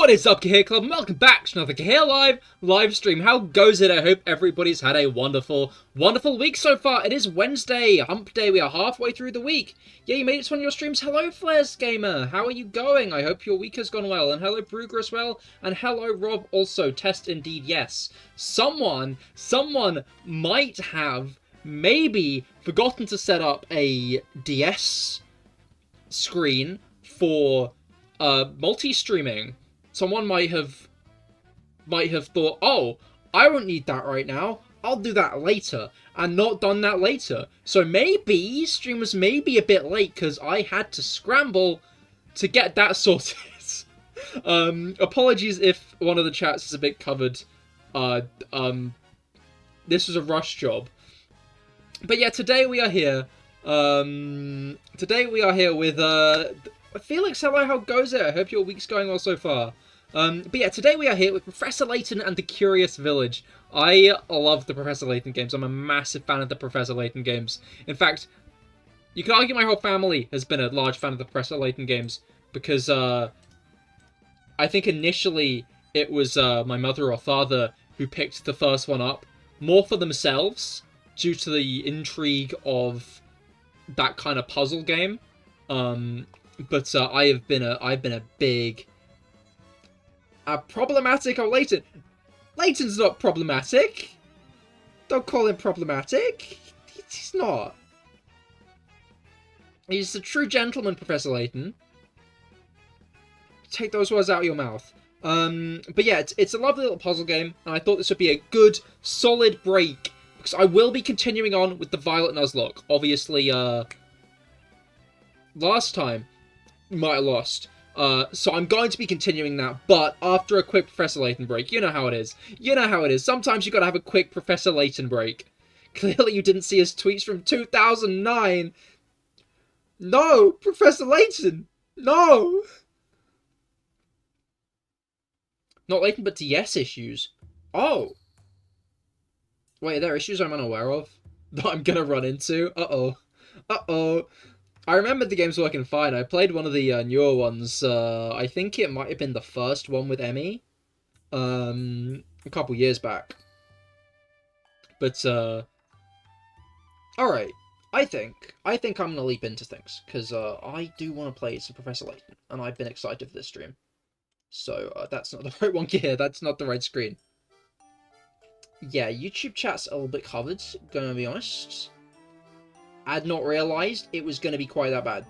What is up, Cahir Club? Welcome back to another CahirLIVE live stream. How goes it? I hope everybody's had a wonderful week so far. It is Wednesday, hump day. We are halfway through the week. Yeah, you made it to one of your streams. Hello, Flares Gamer. How are you going? I hope your week has gone well. And hello, Brugger as well. And hello, Rob. Also, test indeed, yes. Someone might have maybe forgotten to set up a DS screen for multi-streaming. Someone might have thought, oh, I won't need that right now. I'll do that later, and not done that later. So maybe stream was maybe a bit late because I had to scramble to get that sorted. Apologies if one of the chats is a bit covered. This was a rush job. But yeah, today we are here. Today we are here with Felix. Hello, how goes it? I hope your week's going well so far. But yeah, today we are here with Professor Layton and the Curious Village. I love the Professor Layton games. I'm a massive fan of the Professor Layton games. In fact, you could argue my whole family has been a large fan of the Professor Layton games because I think initially it was my mother or father who picked the first one up, more for themselves due to the intrigue of that kind of puzzle game. But I've been a big problematic. Oh, Layton. Layton's not problematic. Don't call him problematic. He's not. He's a true gentleman, Professor Layton. Take those words out of your mouth. But yeah, it's a lovely little puzzle game, and I thought this would be a good, solid break, because I will be continuing on with the Violet Nuzlocke. Obviously, last time, you might have lost. So I'm going to be continuing that, but after a quick Professor Layton break. You know how it is. You know how it is. Sometimes you gotta have a quick Professor Layton break. Clearly you didn't see his tweets from 2009. No! Professor Layton! No! Not Layton, but DS issues. Oh! Wait, are there issues I'm unaware of? That I'm gonna run into? Uh-oh. Uh-oh. I remember the game's working fine. I played one of the newer ones. I think it might have been the first one with Emmy. A couple years back. But, alright. I think I'm gonna leap into things. Because, I do want to play some Professor Layton. And I've been excited for this stream. So, that's not the right one here. That's not the right screen. Yeah, YouTube chat's a little bit covered, gonna be honest. I had not realised it was going to be quite that bad.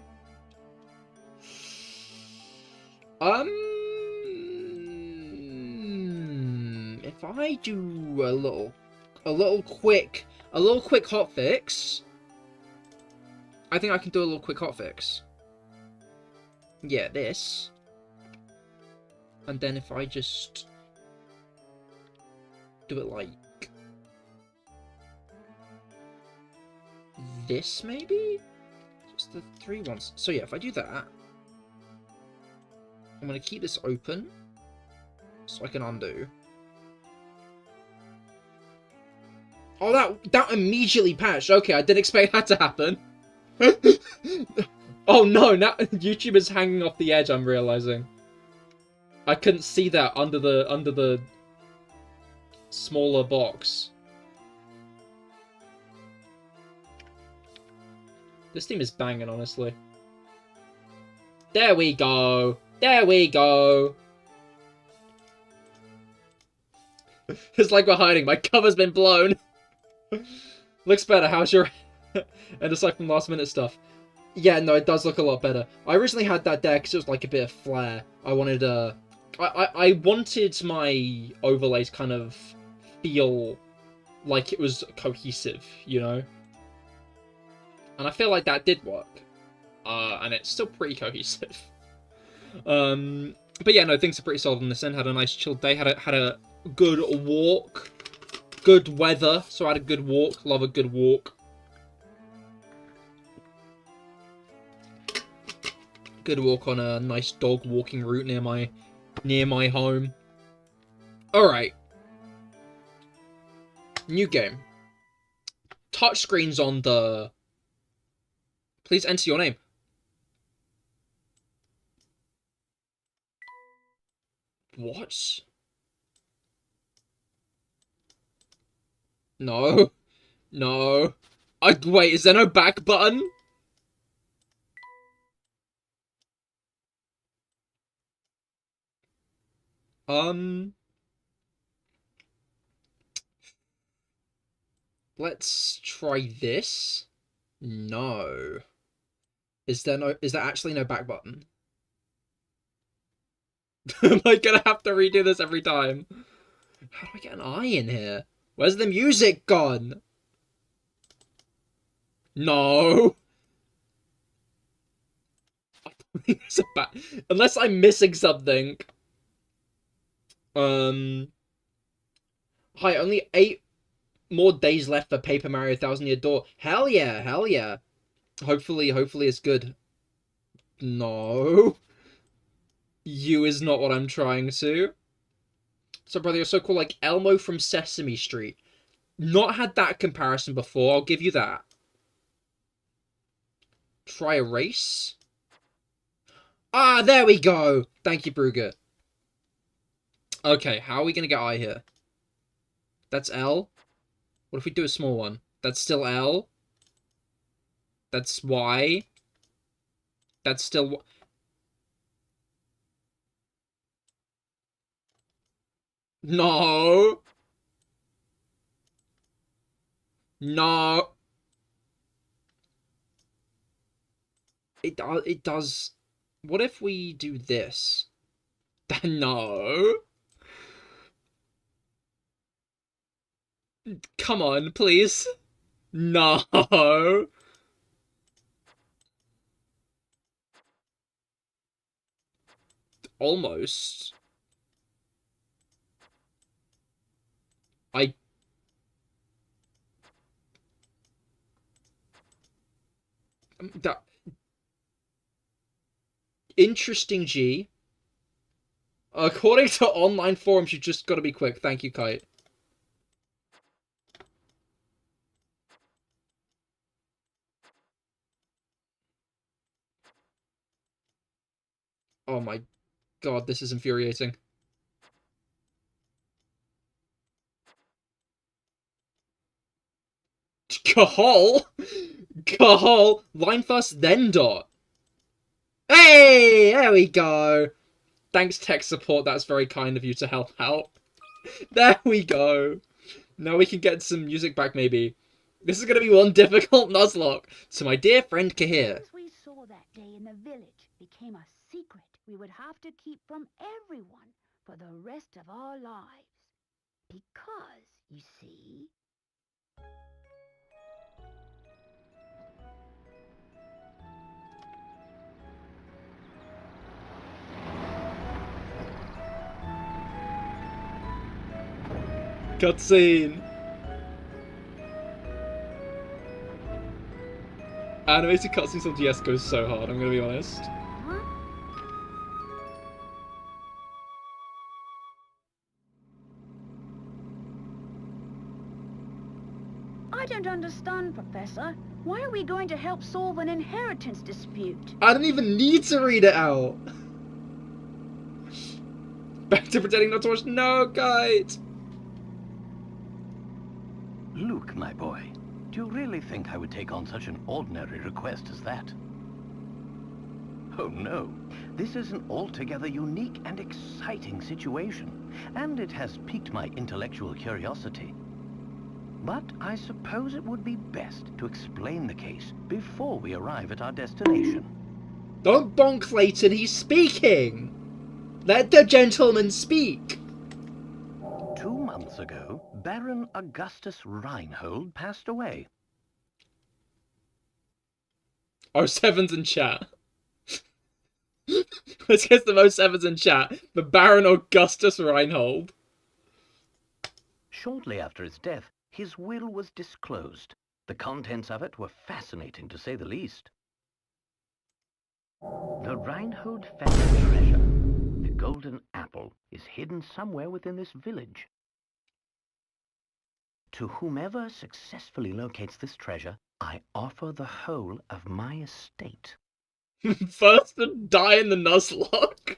If I do a little quick hotfix, I think I can do a little quick hotfix. Yeah, this. And then if I just do it like this, maybe? Just the 3 ones. So yeah, if I do that, I'm going to keep this open so I can undo. Oh, that immediately patched. Okay, I didn't expect that to happen. Oh no, now YouTube is hanging off the edge, I'm realizing. I couldn't see that under the smaller box. This team is banging, honestly. There we go. There we go. It's like we're hiding. My cover's been blown. Looks better. How's your... And aside from last minute stuff. Yeah, no, it does look a lot better. I originally had that there because it was like a bit of flair. I wanted I wanted my overlay to kind of feel like it was cohesive, you know? And I feel like that did work. And it's still pretty cohesive. But yeah, no, things are pretty solid on this end. Had a nice chilled day. Had a good walk. Good weather, so I had a good walk. Love a good walk. Good walk on a nice dog walking route near my home. Alright. New game. Touchscreens on the... Please enter your name. What? No. No. Wait, is there no back button? Let's try this. No. Is there actually no back button? Am I gonna have to redo this every time? How do I get an eye in here? Where's the music gone? No. I don't think there's a back... Unless I'm missing something. Hi, only 8 more days left for Paper Mario Thousand Year Door. Hell yeah, hell yeah. Hopefully it's good. No. You is not what I'm trying to. So, brother, you're so cool, like Elmo from Sesame Street. Not had that comparison before, I'll give you that. Try a race. Ah, there we go. Thank you, Brugger. Okay, how are we gonna get I here? That's L. What if we do a small one? That's still L. That's Y. That's still... No. No. It does... What if we do this? No. Come on, please. No. Almost. That... Interesting, G. According to online forums, you just gotta be quick. Thank you, Kite. Oh my god, this is infuriating. Cahir? Cahir? Line first, then dot. Hey! There we go. Thanks, tech support. That's very kind of you to help out. There we go. Now we can get some music back, maybe. This is going to be one difficult Nuzlocke. To my dear friend Cahir. What we saw that day in the village became a secret we would have to keep from everyone for the rest of our lives. Because, you see... Cutscene. Animated cutscenes on DS goes so hard, I'm gonna be honest. I don't understand, Professor. Why are we going to help solve an inheritance dispute? I didn't even need to read it out. Back to pretending not to watch. No, Kite. Luke, my boy, do you really think I would take on such an ordinary request as that? Oh no, this is an altogether unique and exciting situation, and it has piqued my intellectual curiosity. But I suppose it would be best to explain the case before we arrive at our destination. Don't bonk Layton, he's speaking! Let the gentleman speak! 2 months ago, Baron Augustus Reinhold passed away. Oh, sevens in chat. Let's get the most sevens in chat. The Baron Augustus Reinhold. Shortly after his death, his will was disclosed. The contents of it were fascinating, to say the least. The Reinhold family treasure, the golden apple, is hidden somewhere within this village. To whomever successfully locates this treasure, I offer the whole of my estate. First to die in the Nuzlocke.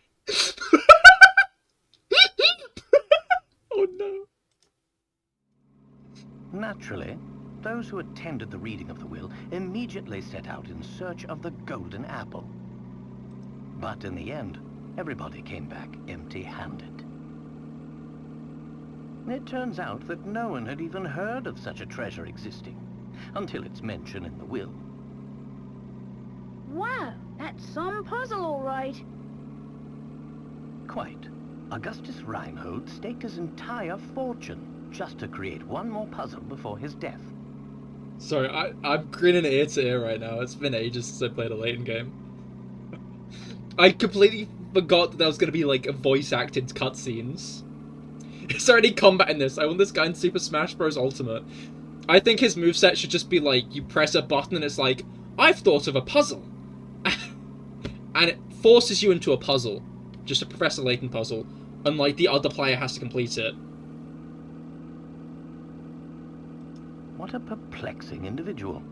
Naturally, those who attended the reading of the will immediately set out in search of the golden apple. But in the end, everybody came back empty-handed. It turns out that no one had even heard of such a treasure existing, until its mention in the will. Wow, that's some puzzle, all right. Quite. Augustus Reinhold staked his entire fortune just to create one more puzzle before his death. Sorry, I'm grinning ear to ear right now. It's been ages since I played a Layton game. I completely forgot that there was going to be, like, voice-acted cutscenes. Is there any combat in this? I want this guy in Super Smash Bros. Ultimate. I think his moveset should just be like, you press a button and it's like, I've thought of a puzzle. And it forces you into a puzzle. Just a Professor Layton puzzle. Unlike the other player has to complete it. What a perplexing individual.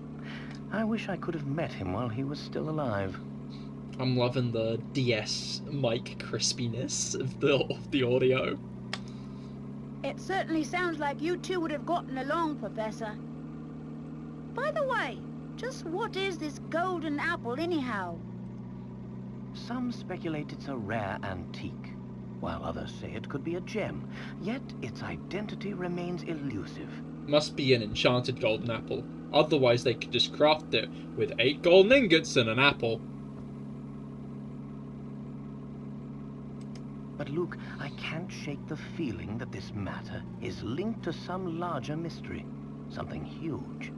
I wish I could have met him while he was still alive. I'm loving the DS mic crispiness of the audio. It certainly sounds like you two would have gotten along, Professor. By the way, just what is this golden apple anyhow? Some speculate it's a rare antique, while others say it could be a gem, yet its identity remains elusive. Must be an enchanted golden apple. Otherwise they could just craft it with 8 golden ingots and an apple. But Luke, I can't shake the feeling that this matter is linked to some larger mystery. Something huge.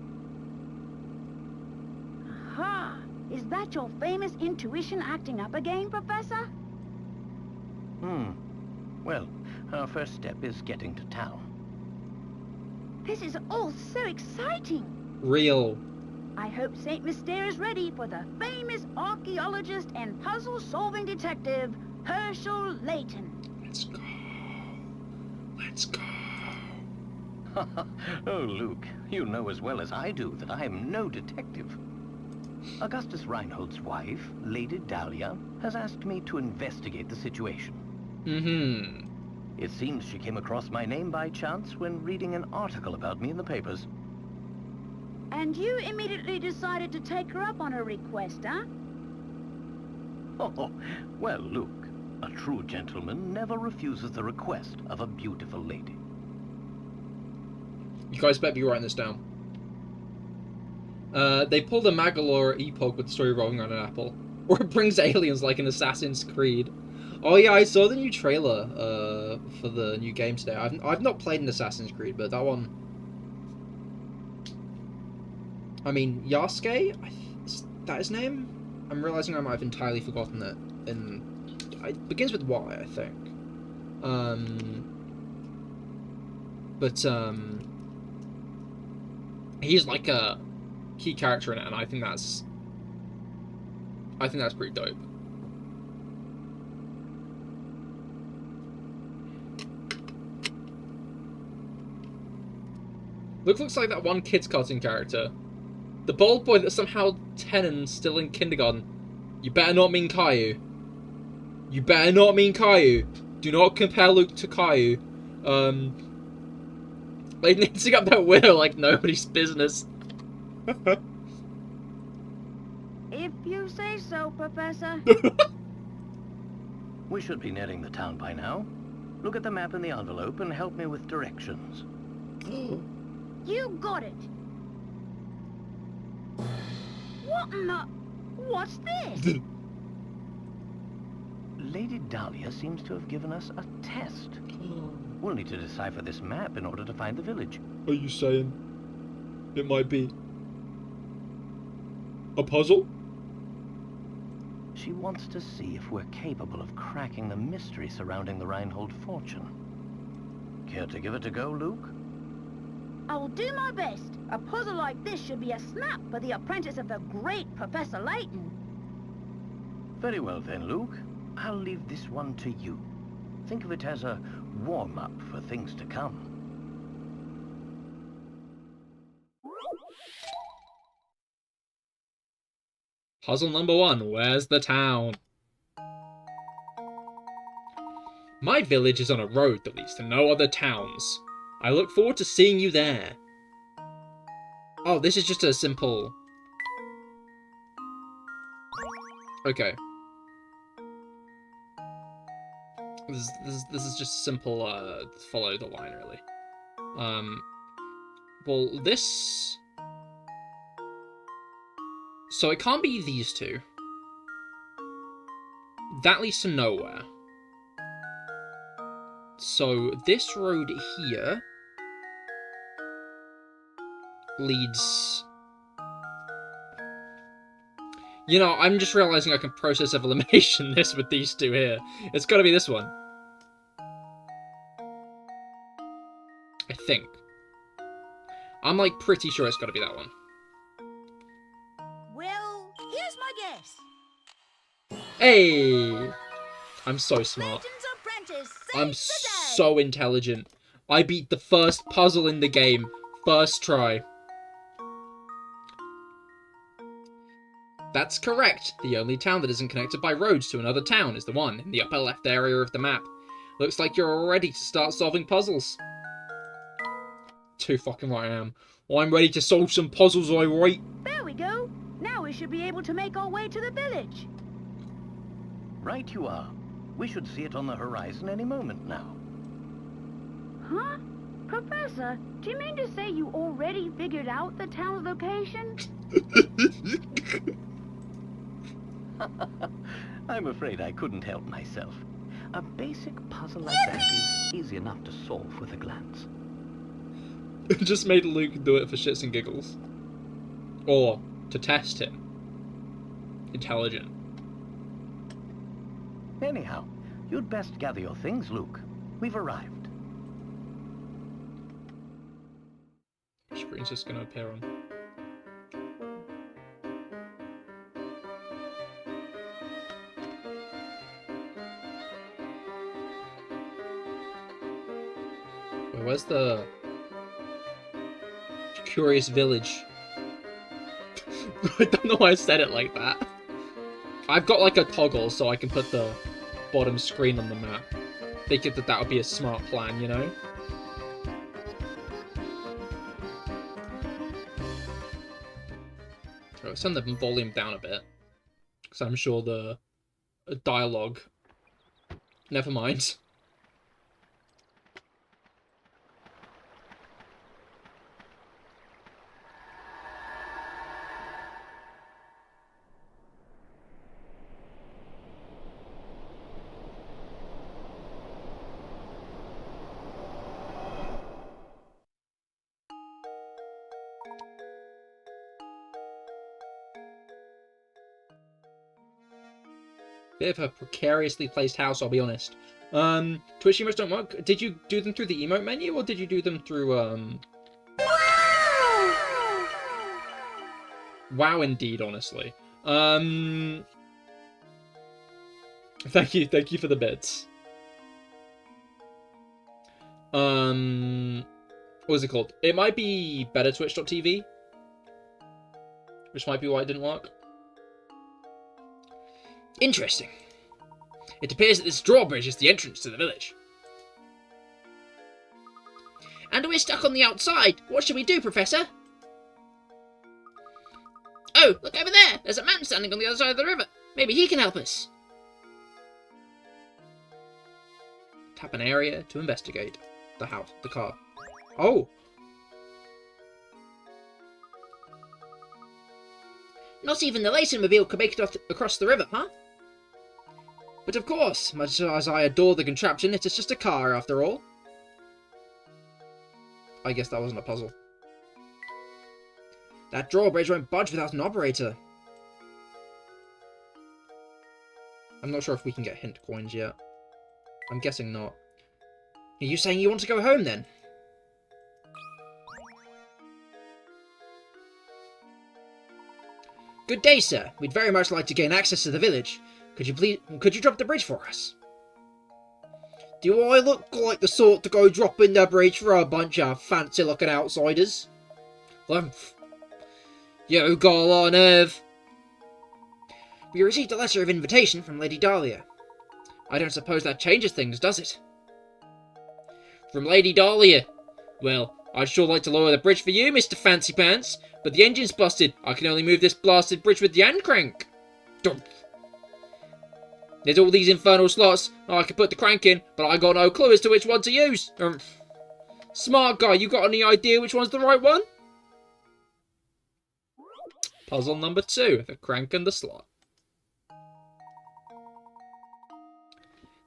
Aha! Is that your famous intuition acting up again, Professor? Well, our first step is getting to town. This is all so exciting. Real. I hope Saint Mystere is ready for the famous archaeologist and puzzle-solving detective, Professor Layton. Let's go. Let's go. Oh, Luke, you know as well as I do that I am no detective. Augustus Reinhold's wife, Lady Dahlia, has asked me to investigate the situation. It seems she came across my name by chance when reading an article about me in the papers. And you immediately decided to take her up on her request, huh? Oh, well, Luke, a true gentleman never refuses the request of a beautiful lady. You guys better be writing this down. They pulled a Magalore epoch with the story rolling on an apple. Or it brings aliens like in Assassin's Creed. Oh yeah, I saw the new trailer for the new game today. I've not played an Assassin's Creed, but that one... I mean, Yasuke? Is that his name? I'm realizing I might have entirely forgotten it. It begins with Y, I think. He's like a key character in it, and I think that's pretty dope. Looks like that one kids cartoon character. The bald boy that's somehow 10 and still in kindergarten. You better not mean Caillou. You better not mean Caillou. Do not compare Luke to Caillou. They need to get that widow like nobody's business. If you say so, Professor. We should be nearing the town by now. Look at the map in the envelope and help me with directions. You got it. What in the... What's this? Lady Dahlia seems to have given us a test. We'll need to decipher this map in order to find the village. Are you saying it might be a puzzle? She wants to see if we're capable of cracking the mystery surrounding the Reinhold fortune. Care to give it a go, Luke? I will do my best. A puzzle like this should be a snap for the apprentice of the great Professor Layton. Very well then, Luke. I'll leave this one to you. Think of it as a warm-up for things to come. Puzzle number 1. Where's the town? My village is on a road that leads to no other towns. I look forward to seeing you there. Oh, this is just a simple... Okay. This is just simple, follow the line, really. Well, this... So it can't be these two. That leads to nowhere. So this road here leads... You know, I'm just realizing I can process of elimination this with these two here. It's gotta be this one. I think. I'm, like, pretty sure it's gotta be that one. Well, here's my guess. Hey! I'm so smart. Layton's apprentice I'm saves the day. so intelligent. I beat the first puzzle in the game. First try. That's correct. The only town that isn't connected by roads to another town is the one in the upper left area of the map. Looks like you're all ready to start solving puzzles. Too fucking right I am. Well, I'm ready to solve some puzzles, alright? There we go. Now we should be able to make our way to the village. Right you are. We should see it on the horizon any moment now. Huh? Professor, do you mean to say you already figured out the town's location? I'm afraid I couldn't help myself. A basic puzzle like that is easy enough to solve with a glance. Just made Luke do it for shits and giggles. Or to test him. Intelligent. Anyhow, you'd best gather your things, Luke. We've arrived. Screen's just gonna appear on. Wait, where's the curious village? I don't know why I said it like that. I've got like a toggle so I can put the bottom screen on the map. Thinking that would be a smart plan, you know? Oh, let's turn the volume down a bit. Because I'm sure the dialogue... Never mind. Bit of a precariously placed house, I'll be honest. Twitch emotes don't work. Did you do them through the emote menu, or did you do them through, Wow, indeed, honestly. Thank you for the bits. What was it called? It might be better Twitch.tv, which might be why it didn't work. Interesting. It appears that this drawbridge is the entrance to the village. And we're stuck on the outside. What should we do, Professor? Oh, look over there. There's a man standing on the other side of the river. Maybe he can help us. Tap an area to investigate. The house, the car. Oh. Not even the Layton mobile could make it across the river, huh? But of course, much as I adore the contraption, it is just a car after all. I guess that wasn't a puzzle. That drawbridge won't budge without an operator. I'm not sure if we can get hint coins yet. I'm guessing not. Are you saying you want to go home then? Good day, sir. We'd very much like to gain access to the village. Could you drop the bridge for us? Do I look like the sort to go dropping the bridge for a bunch of fancy-looking outsiders? You go on, Ev. We received a letter of invitation from Lady Dahlia. I don't suppose that changes things, does it? From Lady Dahlia? Well, I'd sure like to lower the bridge for you, Mr. Fancy Pants, but the engine's busted. I can only move this blasted bridge with the hand crank. Dump. There's all these infernal slots. I could put the crank in, but I got no clue as to which one to use. Smart guy, you got any idea which one's the right one? Puzzle number 2, the crank and the slot.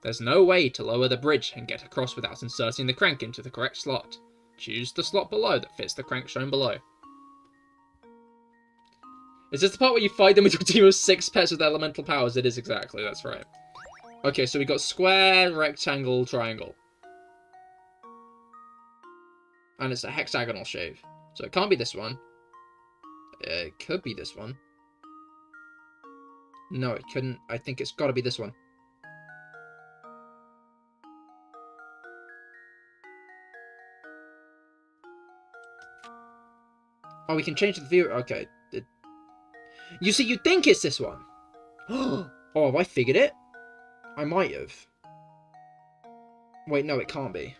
There's no way to lower the bridge and get across without inserting the crank into the correct slot. Choose the slot below that fits the crank shown below. Is this the part where you fight them with your team of 6 pets with elemental powers? It is exactly, that's right. Okay, so we got square, rectangle, triangle. And it's a hexagonal shape. So it can't be this one. It could be this one. No, it couldn't. I think it's got to be this one. Oh, we can change the view. Okay. You see, you think it's this one. Oh, have I figured it? I might have. Wait, no, it can't be.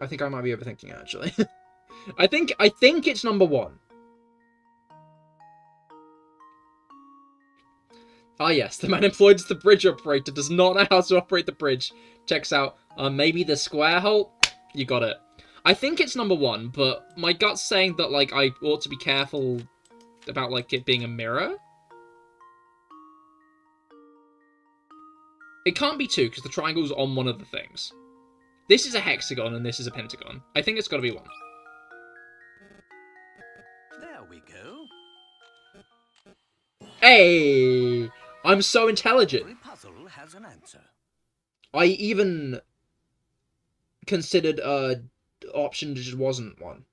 I think I might be overthinking it, actually. I think it's number 1. Ah, yes, the man employed as the bridge operator does not know how to operate the bridge. Checks out. Maybe the square hole? You got it. I think it's number 1, but my gut's saying that, like, I ought to be careful about, like, it being a mirror. It can't be 2, because the triangle's on one of the things. This is a hexagon, and this is a pentagon. I think it's got to be 1. There we go. Hey! I'm so intelligent. Every puzzle has an answer. I even considered option that just wasn't 1.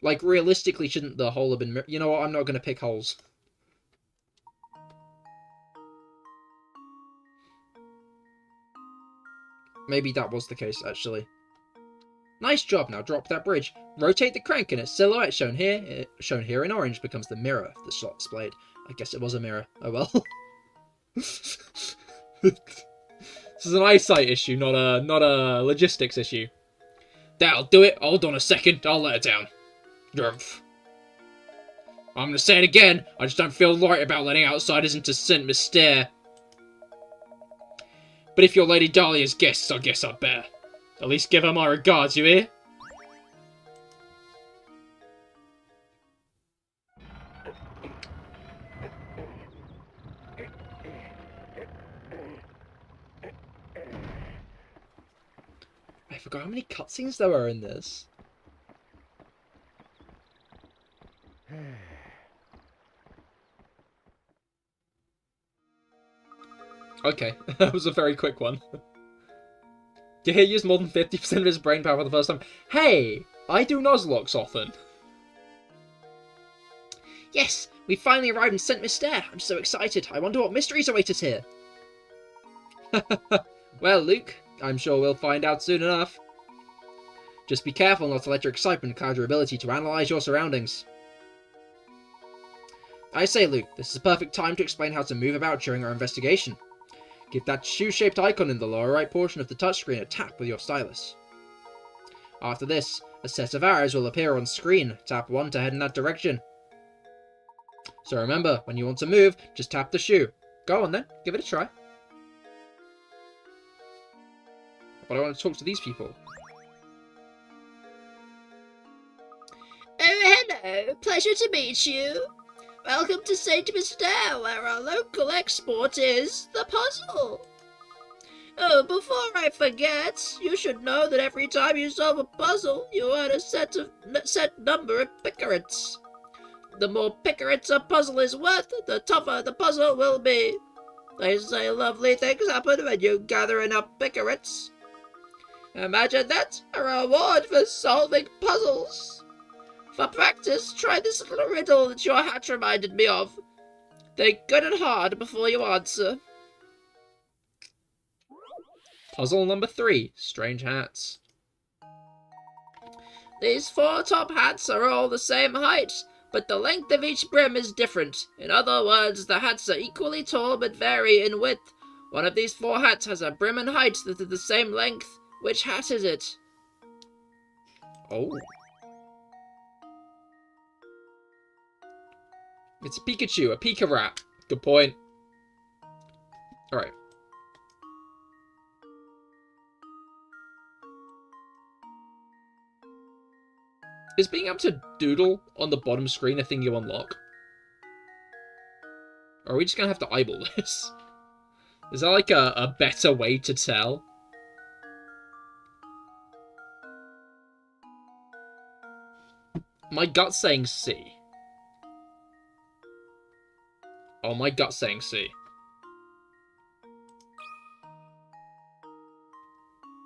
Like, realistically, shouldn't the hole have been... You know what? I'm not going to pick holes. Maybe that was the case, actually. Nice job. Now drop that bridge. Rotate the crank, and its silhouette shown here in orange becomes the mirror of the slot displayed. I guess it was a mirror. Oh well. This is an eyesight issue, not a logistics issue. That'll do it. Hold on a second. I'll let it down. I'm gonna say it again. I just don't feel right about letting outsiders into Saint Mystere. But if you're Lady Dahlia's guests, I guess I'd better. At least give her my regards, you hear? I forgot how many cutscenes there were in this. Okay, that was a very quick one. Cahir used more than 50% of his brain power for the first time. Hey, I do Nuzlocke often. Yes, we finally arrived in Saint Mystere. I'm so excited. I wonder what mysteries await us here. Well, Luke, I'm sure we'll find out soon enough. Just be careful not to let your excitement cloud your ability to analyze your surroundings. I say, Luke, this is a perfect time to explain how to move about during our investigation. Give that shoe-shaped icon in the lower right portion of the touchscreen a tap with your stylus. After this, a set of arrows will appear on screen. Tap 1 to head in that direction. So remember, when you want to move, just tap the shoe. Go on then, give it a try. But I want to talk to these people. Oh, hello. Pleasure to meet you. Welcome to Saint Mystere, where our local export is the puzzle. Oh, before I forget, you should know that every time you solve a puzzle, you earn a set number of picarats. The more picarats a puzzle is worth, the tougher the puzzle will be. They say lovely things happen when you gather enough picarats. Imagine that, a reward for solving puzzles. For practice, try this little riddle that your hat reminded me of. Think good and hard before you answer. Puzzle number 3, Strange Hats. These 4 top hats are all the same height, but the length of each brim is different. In other words, the hats are equally tall but vary in width. One of these 4 hats has a brim and height that are the same length. Which hat is it? Oh. It's a Pikachu, a Pika rat. Good point. Alright. Is being able to doodle on the bottom screen a thing you unlock? Or are we just gonna have to eyeball this? Is there like a better way to tell? My gut's saying C. Oh, my gut's saying C.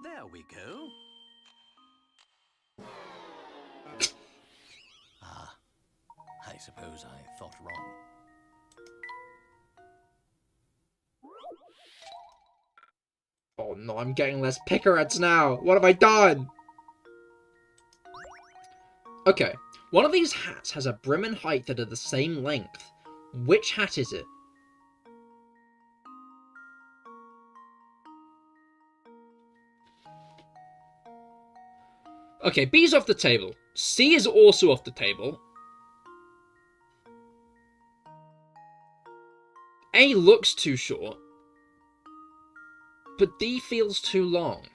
There we go. I suppose I thought wrong. Oh no, I'm getting less Picarats now. What have I done? Okay, one of these hats has a brim and height that are the same length. Which hat is it? Okay, B's off the table. C is also off the table. A looks too short. But D feels too long.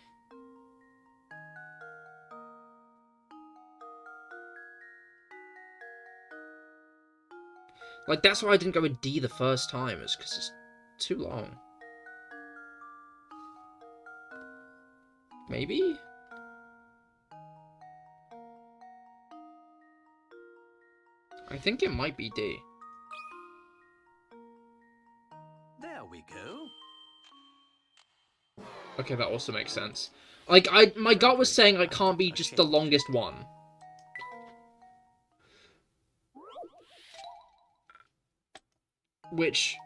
Like, that's why I didn't go with D the first time, is because it's too long. Maybe? I think it might be D. There we go. Okay, that also makes sense. Like, my gut was saying I can't be just the longest one. Which...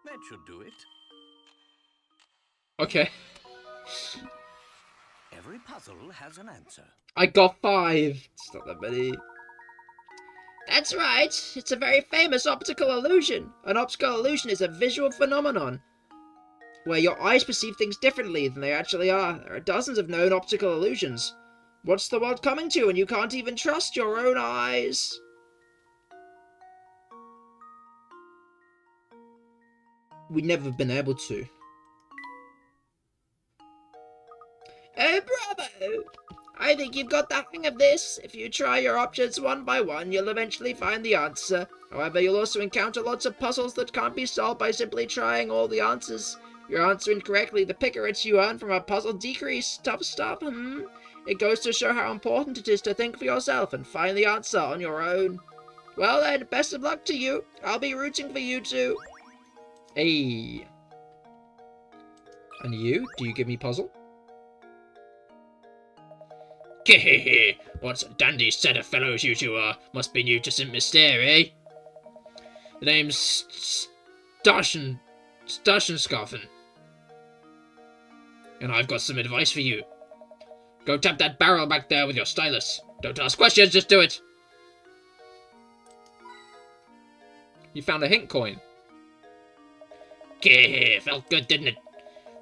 That should do it. Okay. Every puzzle has an answer. I got 5. It's not that many. That's right. It's a very famous optical illusion. An optical illusion is a visual phenomenon where your eyes perceive things differently than they actually are. There are dozens of known optical illusions. What's the world coming to when you can't even trust your own eyes? We've never been able to. Oh, bravo! I think you've got the hang of this. If you try your options one by one, you'll eventually find the answer. However, you'll also encounter lots of puzzles that can't be solved by simply trying all the answers. If you answer incorrectly, the Picarats you earn from a puzzle decrease. Tough stuff, It goes to show how important it is to think for yourself and find the answer on your own. Well then, best of luck to you. I'll be rooting for you too. Hey. And you? Do you give me puzzle? Hehehe, what a dandy set of fellows you two are. Must be new to St. Mystere, eh? The name's Starshenskarfen. And I've got some advice for you. Go tap that barrel back there with your stylus. Don't ask questions, just do it. You found a hint coin. Hehehe, felt good, didn't it?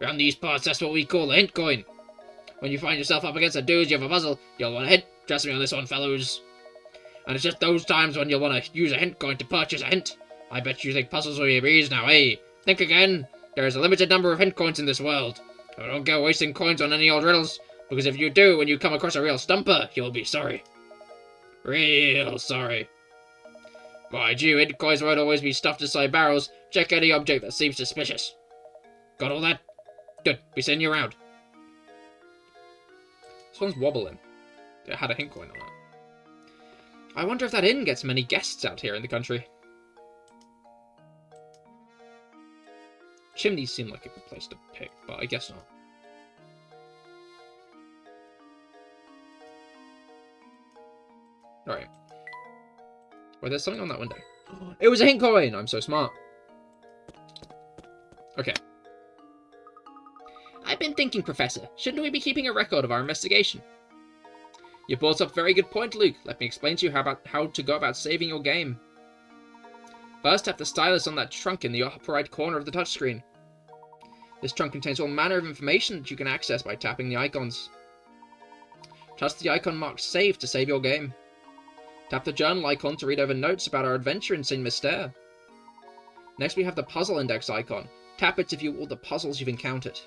Around these parts, that's what we call a hint coin. When you find yourself up against a doozy of a puzzle, you'll want a hint. Trust me on this one, fellows. And it's just those times when you'll want to use a hint coin to purchase a hint. I bet you think puzzles will be a breeze now, eh? Think again. There is a limited number of hint coins in this world. So don't go wasting coins on any old riddles, because if you do, when you come across a real stumper, you'll be sorry. Real sorry. Mind you, hint coins won't always be stuffed inside barrels. Check any object that seems suspicious. Got all that? Good. Be seeing you around. This one's wobbling. It had a hint coin on it. I wonder if that inn gets many guests out here in the country. Chimneys seem like a good place to pick, but I guess not. Alright. Wait, there's something on that window. It was a hint coin! I'm so smart. Okay. thinking, Professor. Shouldn't we be keeping a record of our investigation? You brought up a very good point, Luke. Let me explain to you how to go about saving your game. First, tap the stylus on that trunk in the upper right corner of the touchscreen. This trunk contains all manner of information that you can access by tapping the icons. Trust the icon marked Save to save your game. Tap the journal icon to read over notes about our adventure in St. Mystère. Next we have the puzzle index icon. Tap it to view all the puzzles you've encountered.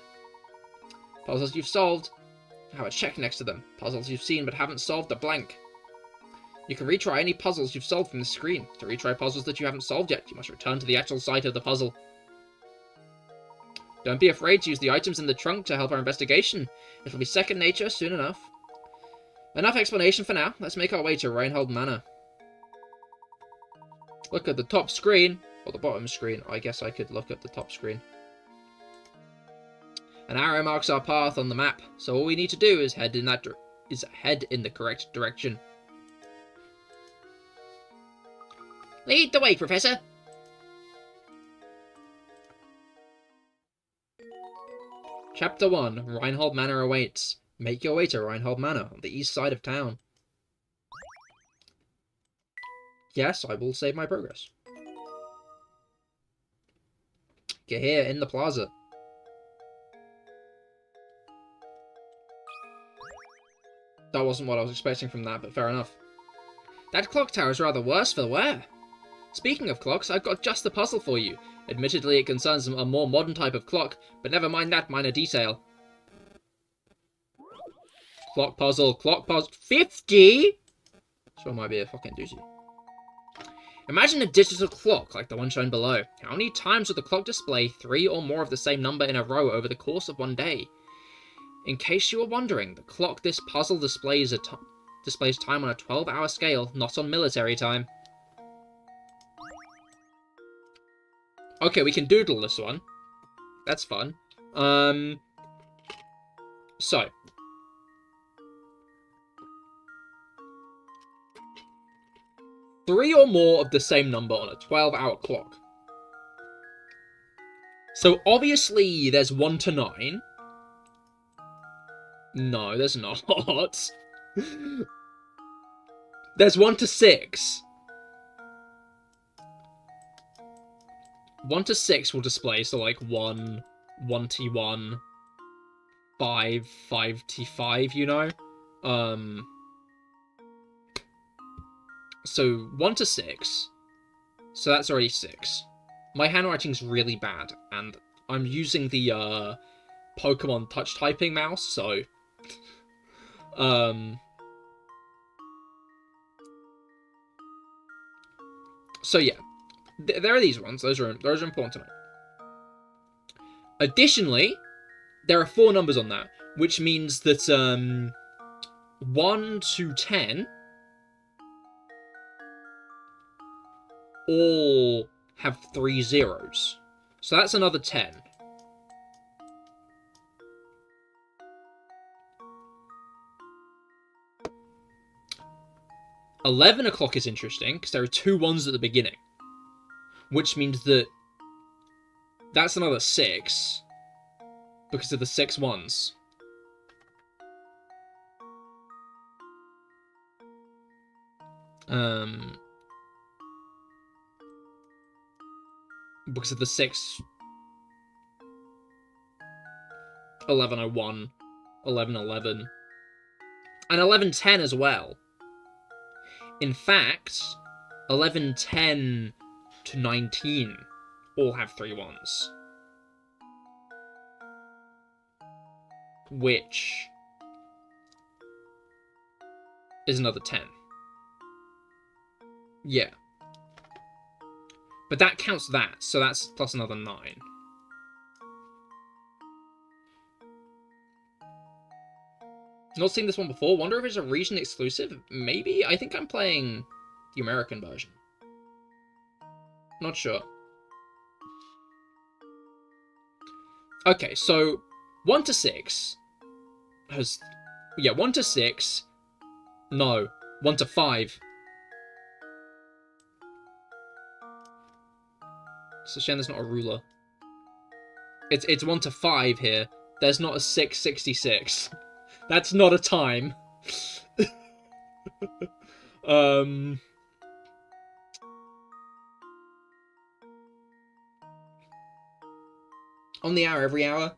Puzzles you've solved have a check next to them. Puzzles you've seen but haven't solved are blank. You can retry any puzzles you've solved from the screen. To retry puzzles that you haven't solved yet, you must return to the actual site of the puzzle. Don't be afraid to use the items in the trunk to help our investigation. It'll be second nature soon enough. Enough explanation for now. Let's make our way to Reinhold Manor. Look at the top screen. Or the bottom screen. I guess I could look at the top screen. An arrow marks our path on the map, so all we need to do is head in the correct direction. Lead the way, Professor! Chapter 1. Reinhold Manor awaits. Make your way to Reinhold Manor, on the east side of town. Yes, I will save my progress. Cahir in the plaza. That wasn't what I was expecting from that, but fair enough. That clock tower is rather worse for wear. Speaking of clocks, I've got just the puzzle for you. Admittedly, it concerns a more modern type of clock, but never mind that minor detail. Clock puzzle, 50?! So it might be a fucking doozy. Imagine a digital clock like the one shown below. How many times will the clock display 3 or more of the same number in a row over the course of one day? In case you were wondering, the clock this puzzle displays time on a 12-hour scale, not on military time. Okay, we can doodle this one. That's fun. So. Three or more of the same number on a 12-hour clock. So obviously there's 1 to 9. No, there's not. There's 1 to 6. 1 to 6 will display, so like 1, 1T1, 5, 5T5, you know? So 1 to 6. So that's already 6. My handwriting's really bad, and I'm using the Pokemon touch typing mouse, so so yeah. There are these ones. Those are important to know. Additionally, there are 4 numbers on that, which means that 1 to 10 all have 3 zeros. So that's another 10. $11 o'clock is interesting, because there are 2 ones at the beginning. Which means that that's another 6, because of the 6 ones. Because of the 6... 1101, 1111, and 1110 as well. In fact, 1110 to 19 all have 3 ones. Which is another 10. Yeah. But that counts that, so that's plus another 9. Not seen this one before. Wonder if it's a region exclusive? Maybe? I think I'm playing the American version. Not sure. Okay, so 1 to 6 has... Yeah, 1 to 6... No, 1 to 5. It's a shame there's not a ruler. It's 1 to 5 here. There's not a 666. That's not a time. On the hour, every hour.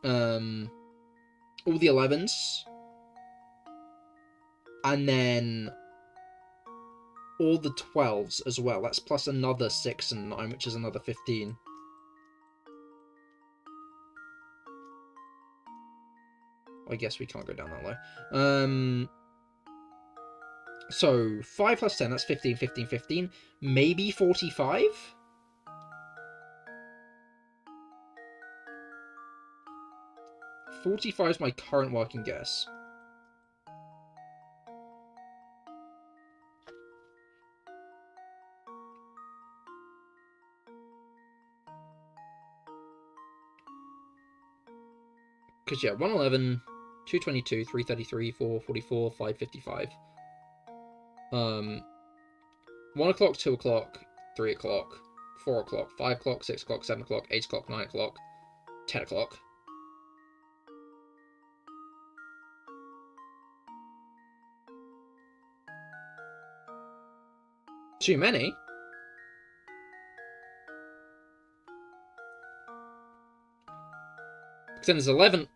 All the 11s. And then all the 12s as well. That's plus another 6 and 9, which is another 15. I guess we can't go down that low. So 5 plus 10, that's 15, 15, 15. Maybe 45? $45 is my current working guess. Because, yeah, 111, 222, 333, 444, 555. 1 o'clock, 2 o'clock, 3 o'clock, 4 o'clock, 5 o'clock, 6 o'clock, 7 o'clock, 8 o'clock, 9 o'clock, 10 o'clock. Too many? Because then there's 1101.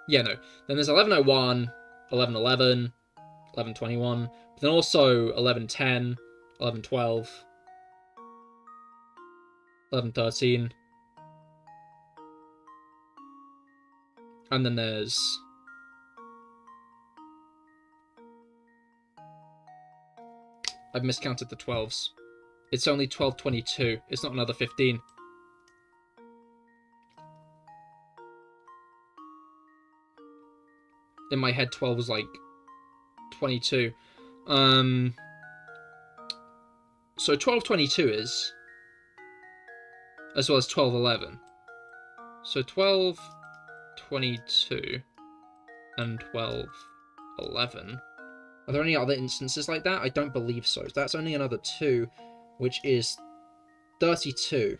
Yeah, no. Then there's 1101, 1111, 1121, but then also 1110, 1112, 1113. And then there's... I've miscounted the 12s. It's only 1222. It's not another 15. In my head, 12 was like 22. So 1222 is, as well as 1211. So 1222 and 1211. Are there any other instances like that? I don't believe so. That's only another 2, which is 32.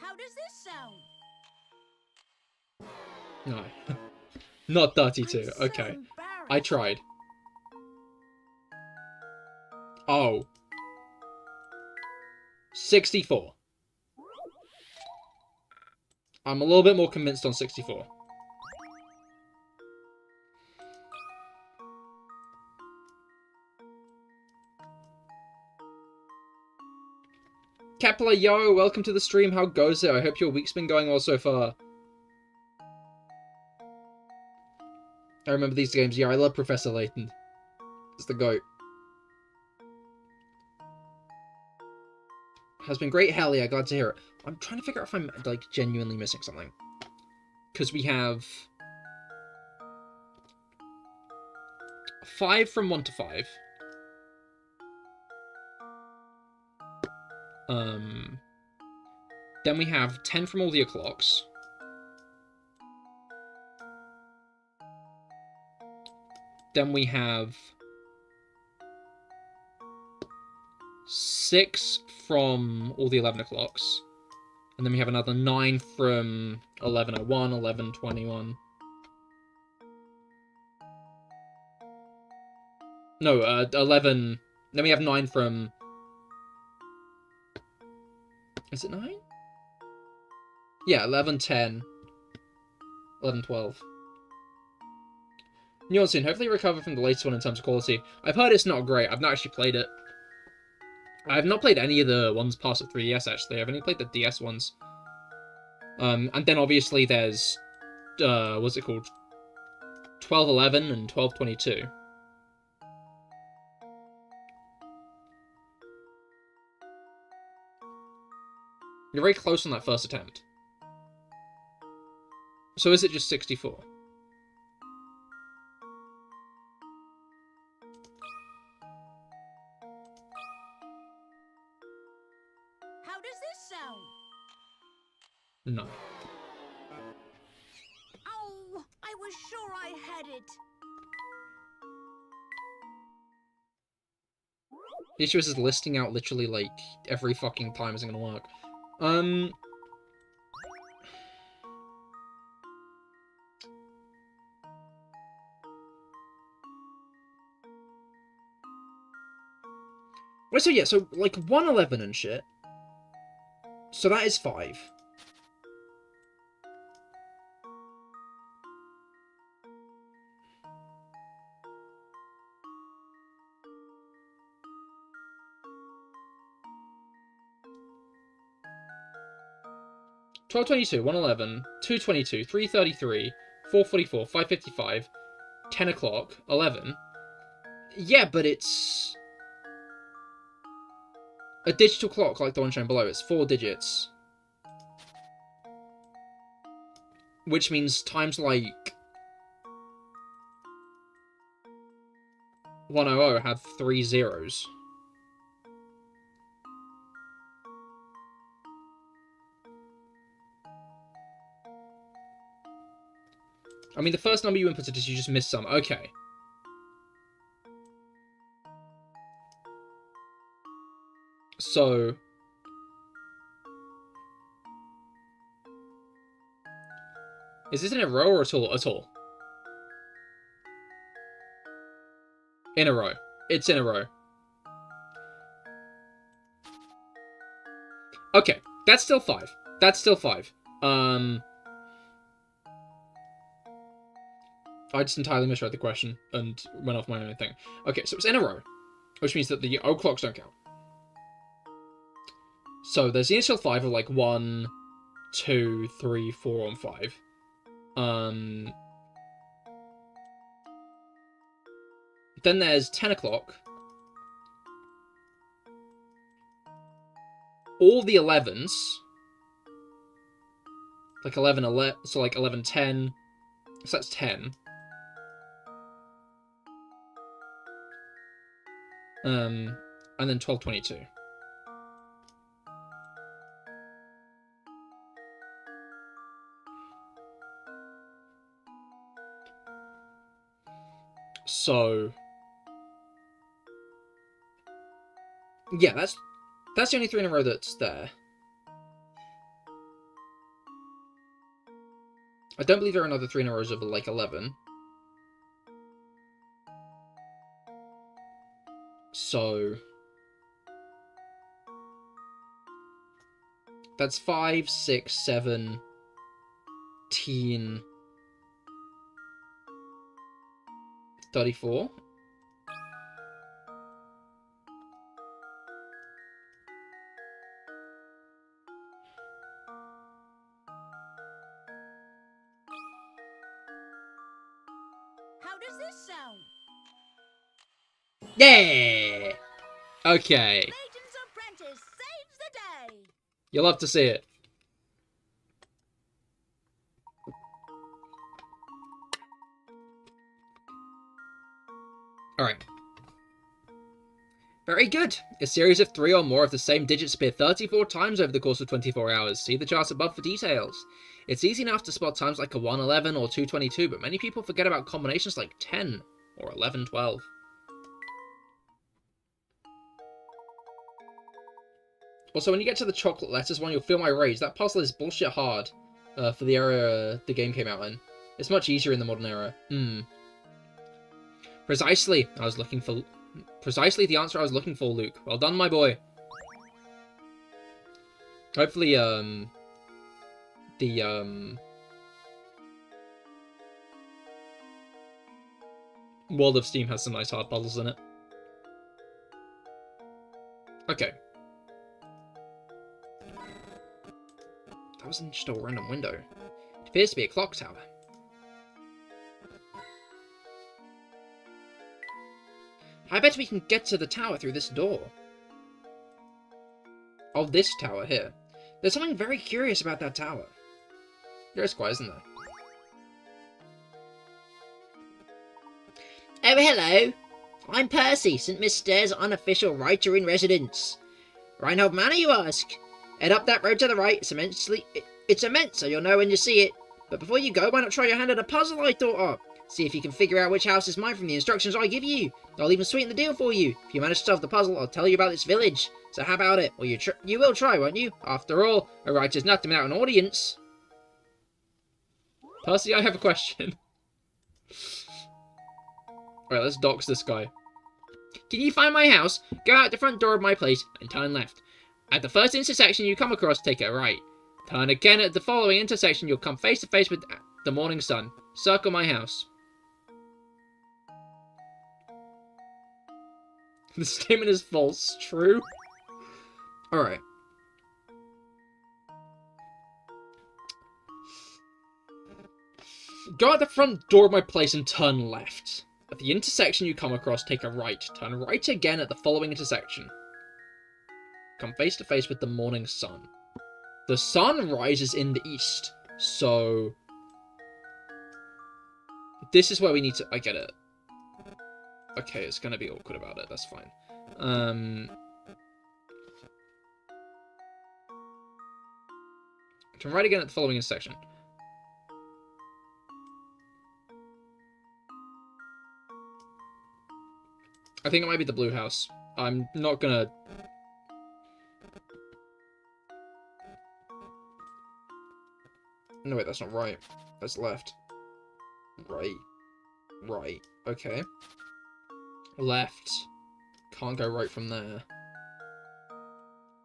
How does this sound? No. Not 32. I'm so Okay. embarrassed. I tried. Oh. 64. I'm a little bit more convinced on 64. Kepler, yo, welcome to the stream. How goes it? I hope your week's been going well so far. I remember these games. Yeah, I love Professor Layton. It's the GOAT. Has been great. Hell yeah, glad to hear it. I'm trying to figure out if I'm, like, genuinely missing something. Because we have 5 from 1 to 5. Then we have 10 from all the o'clocks. Then we have 6 from all the 11 o'clocks. And then we have another 9 from 11:01, 11:21. No, 11... Then we have 9 from... Is it 9? Yeah, 11:10, 11:12. New one soon. Hopefully recover from the latest one in terms of quality. I've heard it's not great. I've not actually played it. I've not played any of the ones past the 3DS, actually. I've only played the DS ones. And then obviously there's... what's it called? 12:11 and 12:22. You're very close on that first attempt. So is it just 64? How does this sound? No. Oh, I was sure I had it. The issue is listing out literally, like, every fucking time isn't gonna work. Wait, so yeah, so, like, 111 and shit. So that is 5. $12.22, 111, 2.22, 3.33, 4.44, 5.55, 10 o'clock, 11. Yeah, but it's a digital clock like the one shown below. It's 4 digits. Which means times like 100 had 3 zeros. I mean, the first number you inputted is you just missed some. Okay. So... is this in a row or at all? At all. In a row. It's in a row. Okay. That's still 5. That's still 5. I just entirely misread the question and went off my own thing. Okay, so it's in a row, which means that the old clocks don't count. So there's the initial 5 of like 1, 2, 3, 4, and 5. Then there's 10 o'clock. All the 11s. Like 11, so like 11, 10. So that's 10. And then 12.22. So yeah, that's the only 3 in a row that's there. I don't believe there are another 3 in a row of like 11. So that's 5, 6, 7, 34. How does this sound? Yeah! Okay. Layton's apprentice saves the day. You'll love to see it. Alright. Very good. A series of 3 or more of the same digits appear 34 times over the course of 24 hours. See the chart above for details. It's easy enough to spot times like a 111 or 222, but many people forget about combinations like 10 or 1112. Also, when you get to the chocolate letters one, you'll feel my rage. That puzzle is bullshit hard for the era the game came out in. It's much easier in the modern era. Precisely the answer I was looking for, Luke. Well done, my boy. Hopefully, World of Steam has some nice hard puzzles in it. Okay. That wasn't just a random window. It appears to be a clock tower. I bet we can get to the tower through this door. Oh, this tower here. There's something very curious about that tower. There is quite, isn't there? Oh, hello. I'm Percy, St. Myster's unofficial writer-in-residence. Reinhold Manor, you ask? Head up that road to the right. It's immense, so you'll know when you see it. But before you go, why not try your hand at a puzzle I thought of? See if you can figure out which house is mine from the instructions I give you. I'll even sweeten the deal for you. If you manage to solve the puzzle, I'll tell you about this village. So how about it? Well, you will try, won't you? After all, a writer's nothing without an audience. Percy, I have a question. Alright, let's dox this guy. Can you find my house? Go out the front door of my place and turn left. At the first intersection you come across, take a right. Turn again at the following intersection, you'll come face to face with the morning sun. Circle my house. The statement is false. True. Alright. Go out the front door of my place and turn left. At the intersection you come across, take a right. Turn right again at the following intersection. Come face to face with the morning sun. The sun rises in the east, so... This is where we need to... I get it. Okay, it's gonna be awkward about it, that's fine. Turn right again at the following intersection. I think it might be the blue house. I'm not gonna... No, wait, that's not right. That's left. Right. Right. Okay. Left. Can't go right from there.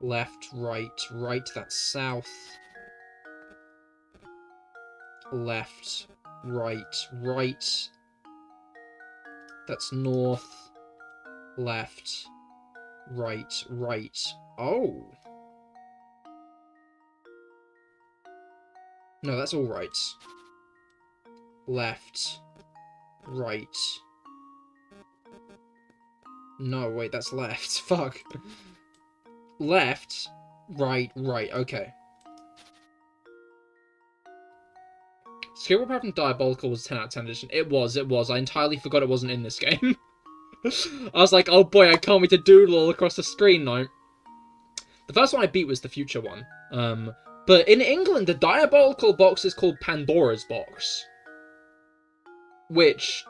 Left, right. Right, that's south. Left. Right. Right. That's north. Left. Right. Right. Oh! No, that's all right. Left. Right. No, wait, that's left. Fuck. Left. Right, right, okay. Skill apart from Diabolical was 10 out of 10 edition. It was. I entirely forgot it wasn't in this game. I was like, oh boy, I can't wait to doodle all across the screen now. The first one I beat was the future one. But in England, the Diabolical box is called Pandora's box. Which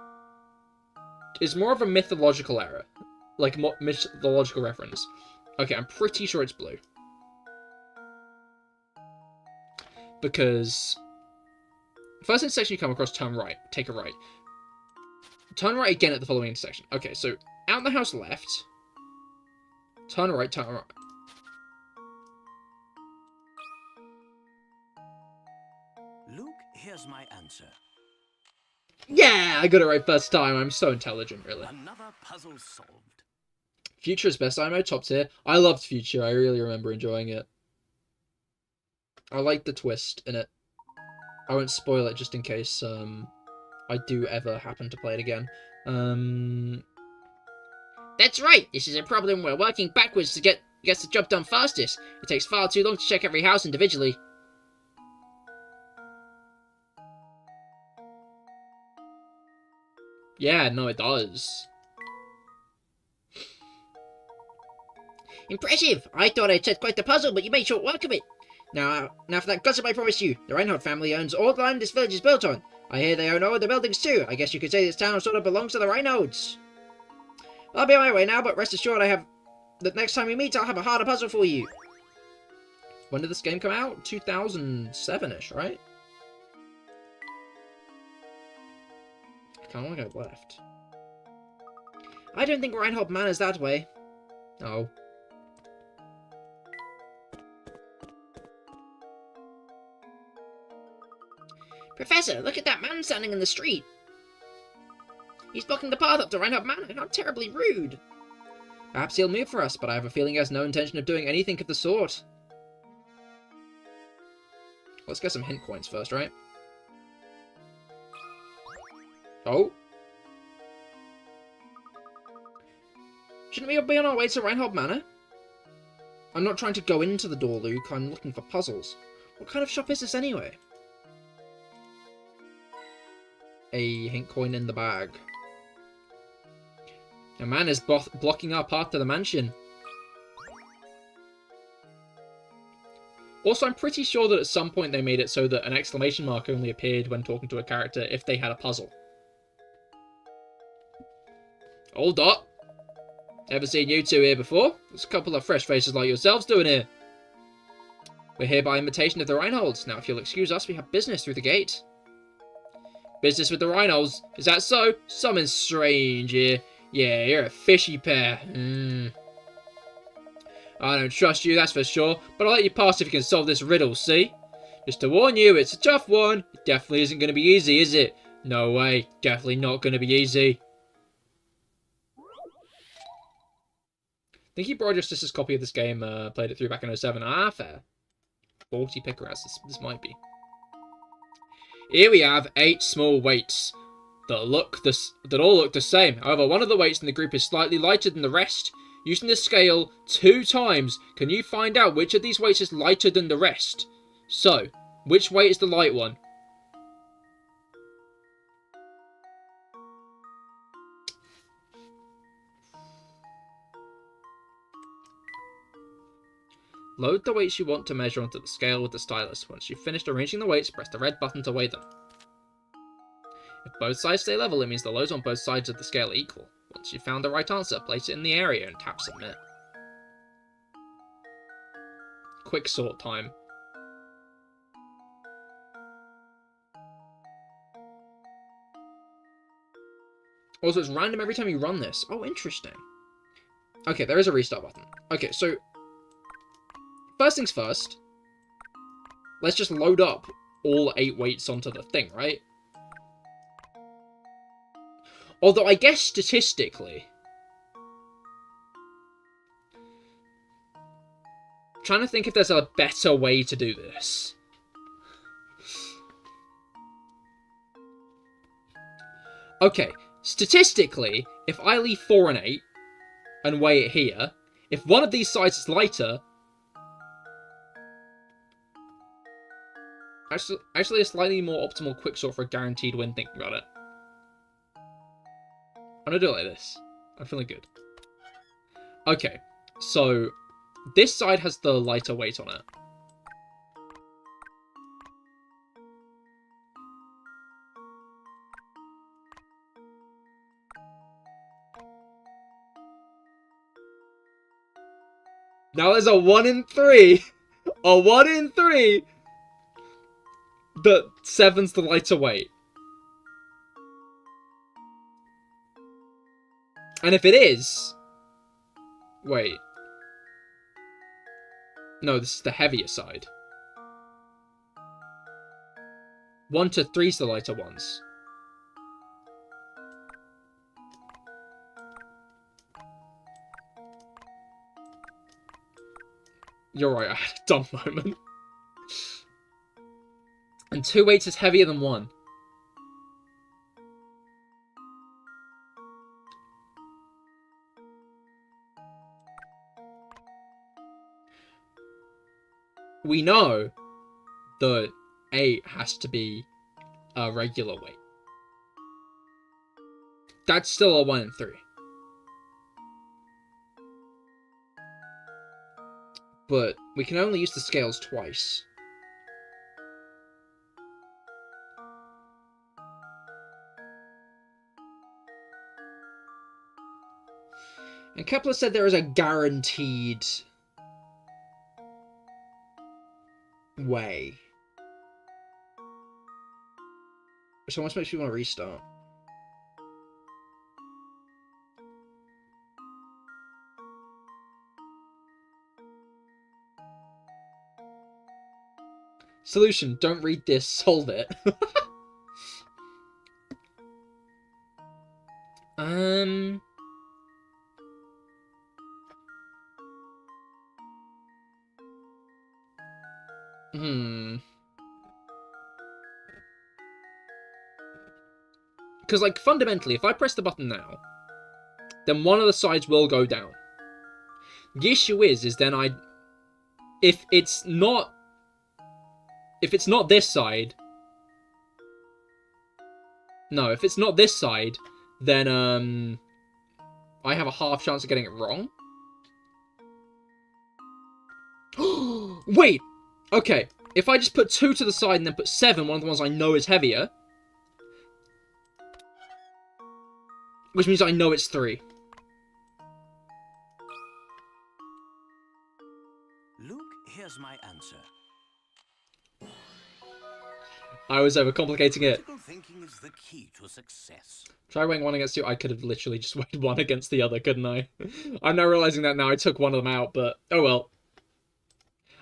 is more of a mythological error. Like, mythological reference. Okay, I'm pretty sure it's blue. Because... First intersection you come across, turn right. Take a right. Turn right again at the following intersection. Okay, so out the house left. Turn right, turn right. Luke, here's my answer. Yeah, I got it right first time. I'm so intelligent, really. Another puzzle solved. Future is best IMO, top tier. I loved Future. I really remember enjoying it. I liked the twist in it. I won't spoil it just in case I do ever happen to play it again. That's right. This is a problem. We're working backwards to get the job done fastest. It takes far too long to check every house individually. Yeah, no, it does. Impressive! I thought I'd set quite the puzzle, but you made short work of it. Now for that gossip I promised you. The Reinhardt family owns all the land this village is built on. I hear they own all the buildings too. I guess you could say this town sort of belongs to the Reinhardts. I'll be on my way now, but rest assured that next time we meet, I'll have a harder puzzle for you. When did this game come out? 2007-ish, right? I kind of want to go left. I don't think Reinhardt Manor's that way. Oh. Professor, look at that man standing in the street. He's blocking the path up to Reinhardt Manor. How terribly rude. Perhaps he'll move for us, but I have a feeling he has no intention of doing anything of the sort. Let's get some hint coins first, right? Oh. Shouldn't we be on our way to Reinhardt Manor? I'm not trying to go into the door, Luke. I'm looking for puzzles. What kind of shop is this anyway? A hint coin in the bag. A man is blocking our path to the mansion. Also, I'm pretty sure that at some point they made it so that an exclamation mark only appeared when talking to a character if they had a puzzle. Hold up. Ever seen you two here before? There's a couple of fresh faces like yourselves doing here. We're here by invitation of the Reinholds. Now, if you'll excuse us, we have business through the gate. Business with the Reinholds? Is that so? Something strange here. Yeah, you're a fishy pair. I don't trust you, that's for sure, but I'll let you pass if you can solve this riddle, see? Just to warn you, it's a tough one. It definitely isn't going to be easy, is it? No way. Definitely not going to be easy. I think he borrowed your sister's copy of this game, played it through back in 07. Ah, fair. 40 picker as this might be. Here we have 8 small weights that all look the same. However, one of the weights in the group is slightly lighter than the rest. Using the scale 2 times, can you find out which of these weights is lighter than the rest? So, which weight is the light one? Load the weights you want to measure onto the scale with the stylus. Once you've finished arranging the weights, press the red button to weigh them. If both sides stay level, it means the loads on both sides of the scale are equal. Once you've found the right answer, place it in the area and tap submit. Quick sort time. Also, it's random every time you run this. Oh, interesting. Okay, there is a restart button. Okay, so first things first. Let's just load up all 8 weights onto the thing, right? Although, I guess statistically... I'm trying to think if there's a better way to do this. Okay, statistically, if I leave 4 and 8 and weigh it here, if one of these sides is lighter... Actually a slightly more optimal quicksort for a guaranteed win thinking about it. I'm gonna do it like this. I'm feeling good. Okay, so this side has the lighter weight on it. Now there's a 1 in 3. A 1 in 3 that 7's the lighter weight. And if it is... Wait. No, this is the heavier side. 1 to 3's the lighter ones. You're right, I had a dumb moment. And 2 weights is heavier than 1. We know that 8 has to be a regular weight. That's still a 1 in 3. But we can only use the scales twice. And Kepler said there is a guaranteed way. So almost makes me want to restart. Solution, don't read this, solve it. Because, like, fundamentally, if I press the button now, then one of the sides will go down. The issue is then if it's not this side, no, if it's not this side, then, I have a half chance of getting it wrong. Wait! Okay, if I just put 2 to the side and then put 7, one of the ones I know is heavier. Which means I know it's 3. Luke, here's my answer. I was overcomplicating it. Critical thinking is the key to success. Try weighing 1 against 2. I could have literally just weighed 1 against the other, couldn't I? I'm now realizing that now. I took one of them out, but oh well.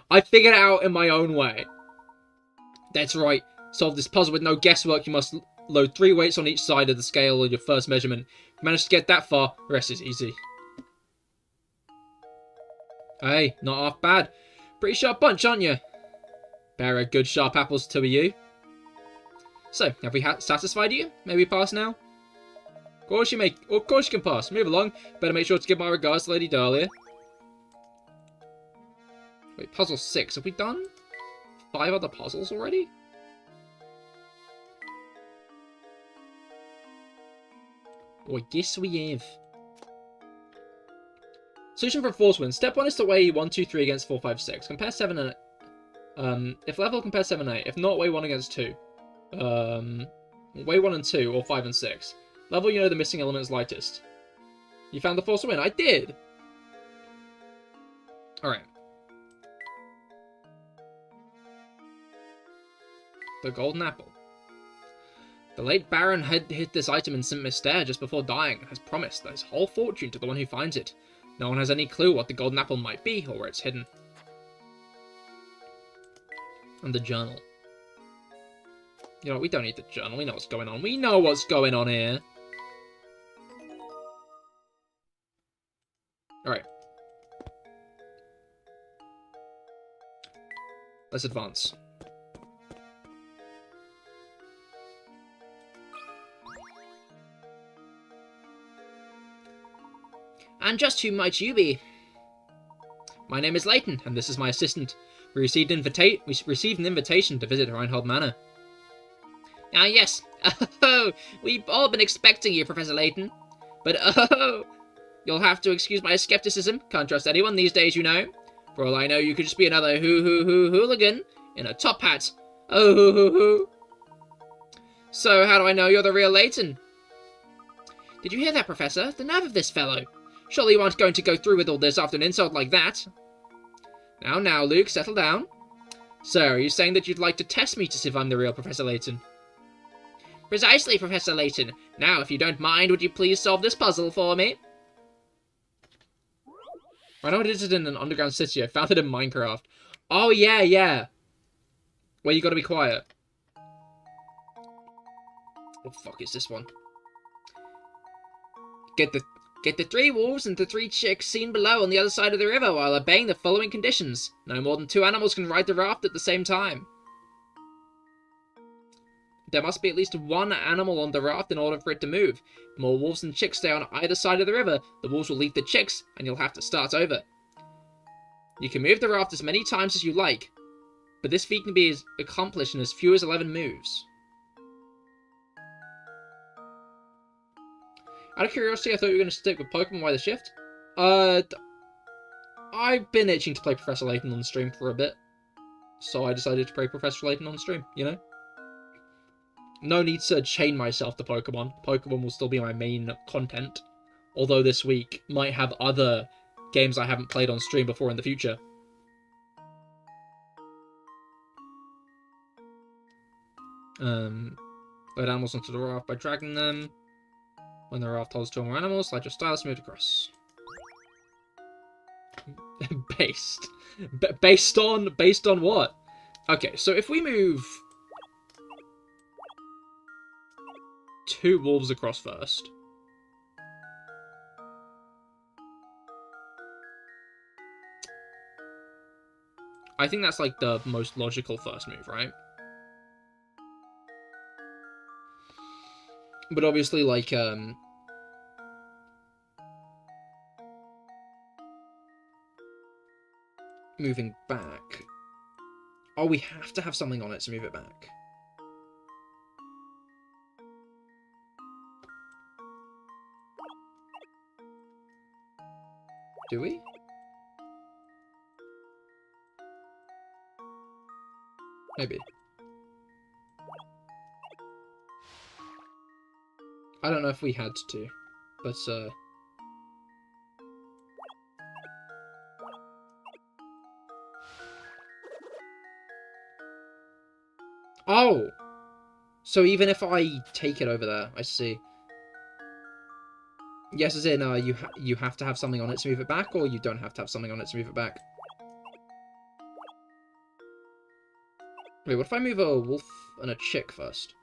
I figured it out in my own way. That's right. Solve this puzzle with no guesswork. You must load 3 weights on each side of the scale on your first measurement. If you manage to get that far, the rest is easy. Hey, not half bad. Pretty sharp bunch, aren't you? Pair of good sharp apples to you. So, have we satisfied you? Maybe pass now? Of course you can pass. Move along. Better make sure to give my regards to Lady Dahlia. Wait, puzzle 6. Have we done 5 other puzzles already? Oh, yes we have. Solution for force wind. Step 1 is to weigh 1, 2, 3 against 4, 5, 6. Compare 7 and... if level, compare 7 and 8. If not, weigh 1 against 2. Weigh 1 and 2, or 5 and 6. Level, you know the missing element is lightest. You found the force wind. I did! Alright. The golden apple. The late Baron had hid this item in St. Mystere just before dying, and has promised his whole fortune to the one who finds it. No one has any clue what the golden apple might be, or where it's hidden. And the journal. You know, we don't need the journal, we know what's going on. We know what's going on here! Alright. Let's advance. And just who might you be? My name is Layton, and this is my assistant. We received an invitation to visit Reinhold Manor. Ah, yes. Oh, we've all been expecting you, Professor Layton. But oh, you'll have to excuse my skepticism. Can't trust anyone these days, you know. For all I know, you could just be another hooligan in a top hat. Oh, hoo. So, how do I know you're the real Layton? Did you hear that, Professor? The nerve of this fellow. Surely you aren't going to go through with all this after an insult like that. Now, Luke, settle down. So, are you saying that you'd like to test me to see if I'm the real Professor Layton? Precisely, Professor Layton. Now, if you don't mind, would you please solve this puzzle for me? I know it is in an underground city. I found it in Minecraft. Oh, yeah. Where you gotta be quiet. What the fuck is this one? Get the 3 wolves and the 3 chicks seen below on the other side of the river while obeying the following conditions. No more than 2 animals can ride the raft at the same time. There must be at least 1 animal on the raft in order for it to move. The more wolves and chicks stay on either side of the river, the wolves will leave the chicks, and you'll have to start over. You can move the raft as many times as you like, but this feat can be accomplished in as few as 11 moves. Out of curiosity, I thought you were going to stick with Pokemon. Why the shift? I've been itching to play Professor Layton on stream for a bit, so I decided to play Professor Layton on stream, you know? No need to chain myself to Pokemon. Pokemon will still be my main content, although this week might have other games I haven't played on stream before in the future. Load animals onto the raft by dragging them. When the raft holds 2 or more animals, slide your stylus and move across. Based on what? Okay, so if we move 2 wolves across first. I think that's like the most logical first move, right? But obviously, like, moving back. Oh, we have to have something on it to move it back. Do we? Maybe. I don't know if we had to, but, oh! So even if I take it over there, I see. Yes, as in, you have to have something on it to move it back, or you don't have to have something on it to move it back? Wait, what if I move a wolf and a chick first?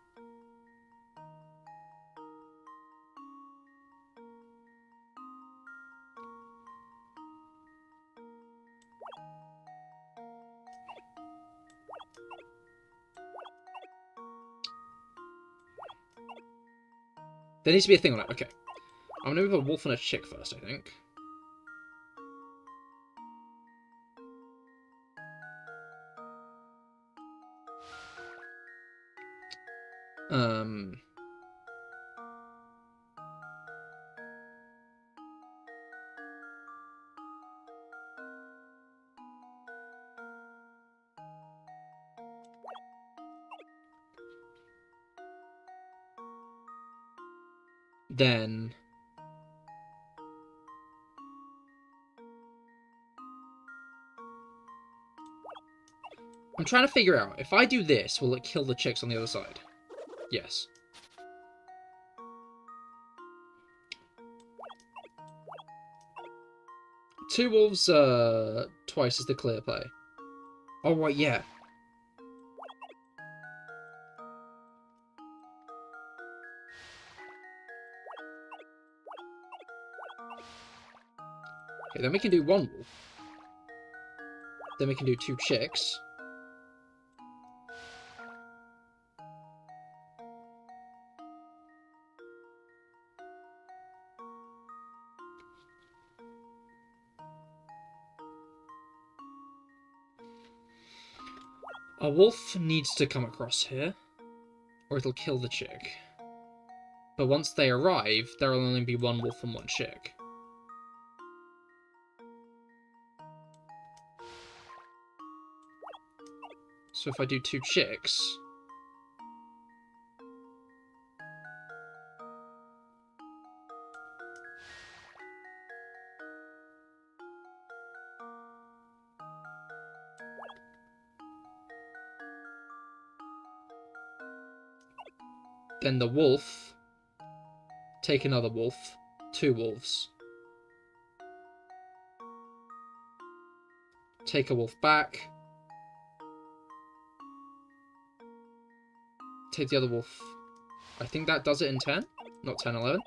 There needs to be a thing on it. Okay. I'm gonna move a wolf and a chick first, I think. Then I'm trying to figure out, if I do this, will it kill the chicks on the other side? Yes. Two wolves, twice is the clear play. Oh, right, yeah. Okay, then we can do one wolf. Then we can do two chicks. A wolf needs to come across here, or it'll kill the chick. But once they arrive, there will only be one wolf and one chick. So if I do two chicks... then the wolf, take another wolf, two wolves. Take a wolf back. Take the other wolf. I think that does it in 10, not 10, 11.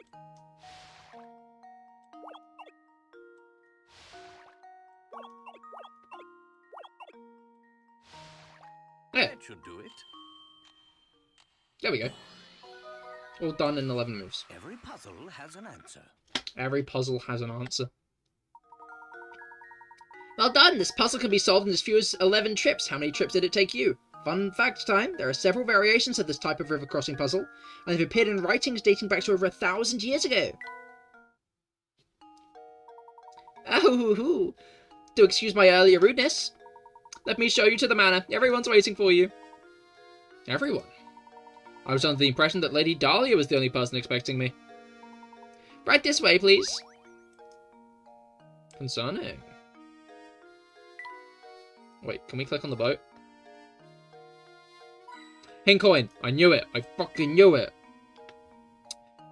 There. That should do it. There we go. All done in 11 moves. Every puzzle has an answer. Every puzzle has an answer. Well done! This puzzle can be solved in as few as 11 trips. How many trips did it take you? Fun fact time, there are several variations of this type of river crossing puzzle, and they've appeared in writings dating back to over 1,000 years ago. Oh, do excuse my earlier rudeness. Let me show you to the manor. Everyone's waiting for you. Everyone? I was under the impression that Lady Dahlia was the only person expecting me. Right this way, please. Concerning. Wait, can we click on the boat? Hincoin! I knew it! I fucking knew it!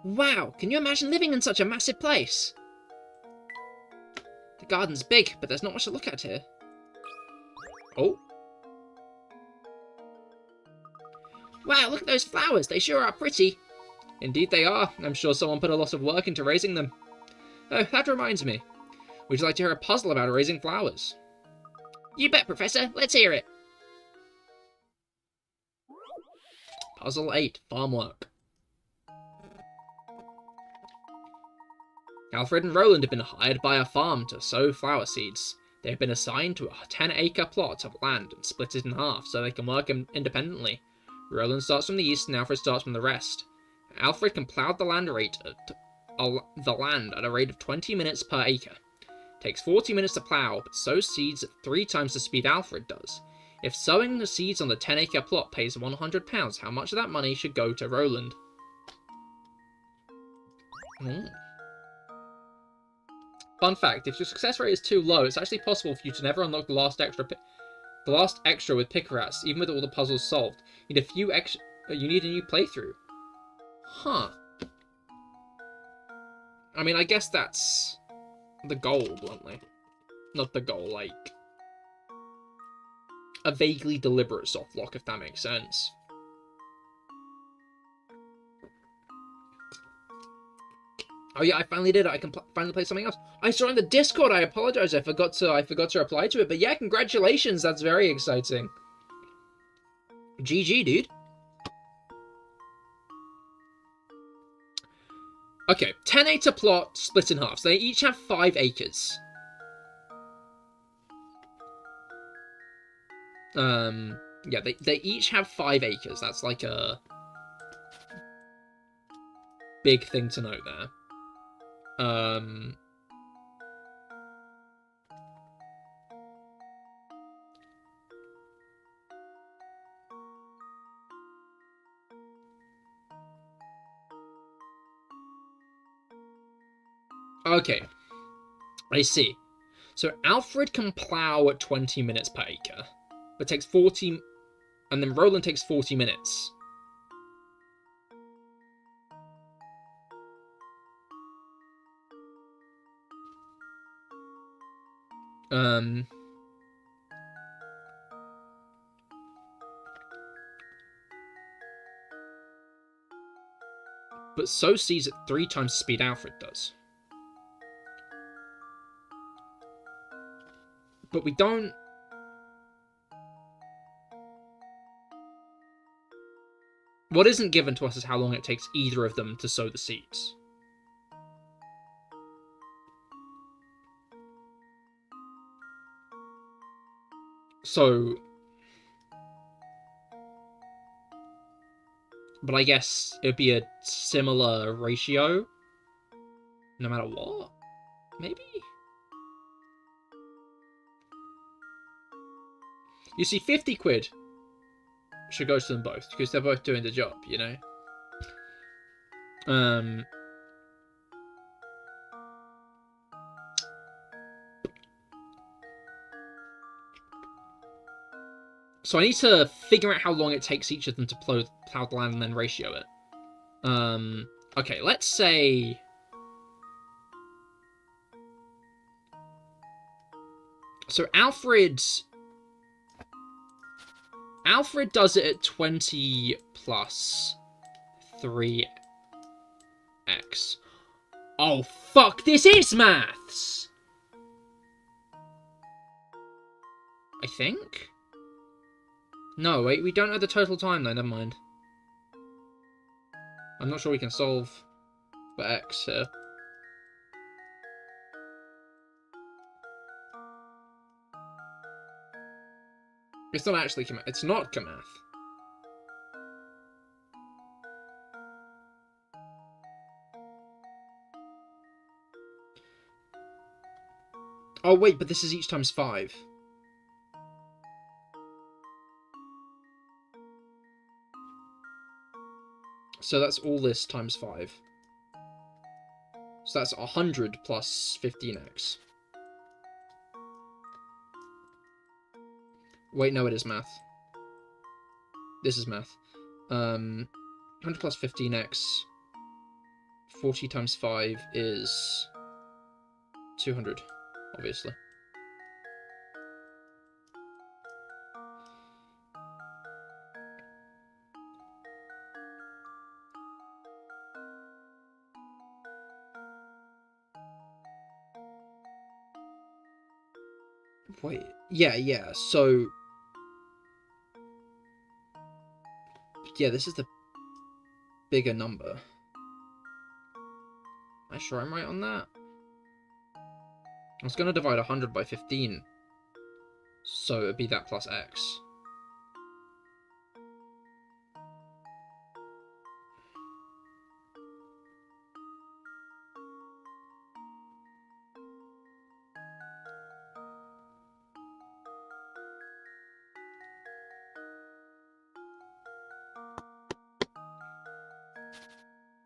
Wow! Can you imagine living in such a massive place? The garden's big, but there's not much to look at here. Oh? Wow, look at those flowers! They sure are pretty! Indeed they are. I'm sure someone put a lot of work into raising them. Oh, that reminds me. Would you like to hear a puzzle about raising flowers? You bet, Professor. Let's hear it. Puzzle 8. Farm work. Alfred and Roland have been hired by a farm to sow flower seeds. They have been assigned to a 10-acre plot of land and split it in half so they can work independently. Roland starts from the east and Alfred starts from the west. Alfred can plough the land at a rate of 20 minutes per acre. Takes 40 minutes to plough, but sows seeds at 3 times the speed Alfred does. If sowing the seeds on the 10-acre plot pays £100, how much of that money should go to Roland? Fun fact, if your success rate is too low, it's actually possible for you to never unlock the last extra with pick rats, even with all the puzzles solved. You need a new playthrough. Huh. I mean, I guess that's the goal, bluntly. Not the goal, like a vaguely deliberate soft lock, if that makes sense. Oh yeah, I finally did it. I can finally play something else. I saw in the Discord. I apologize. I forgot to reply to it. But yeah, congratulations. That's very exciting. GG, dude. Okay, 10-acre plot split in half. So they each have 5 acres. Yeah, they each have 5 acres. That's like a big thing to note there. Okay, I see. So Alfred can plow at 20 minutes per acre, but takes 40, and then Roland takes 40 minutes. But sow seeds at 3 times the speed Alfred does. But we don't... What isn't given to us is how long it takes either of them to sow the seeds. So... But I guess it would be a similar ratio, no matter what? Maybe? You see, 50 quid should go to them both, because they're both doing the job, you know? So I need to figure out how long it takes each of them to plow the land and then ratio it. Okay, let's say... So Alfred does it at 20 plus 3x. Oh, fuck, this is maths! I think? No, wait, we don't know the total time though, never mind. I'm not sure we can solve for x here. It's not actually CoolMath. It's not CoolMath. Oh wait, but this is each times 5. So that's all this times 5. So that's 100 plus 15x. Wait, no, it is math. This is math. 100 plus 15x. 40 times 5 is 200, obviously. Wait, yeah, so... Yeah, this is the bigger number. Am I sure I'm right on that? I was going to divide 100 by 15. So it'd be that plus x.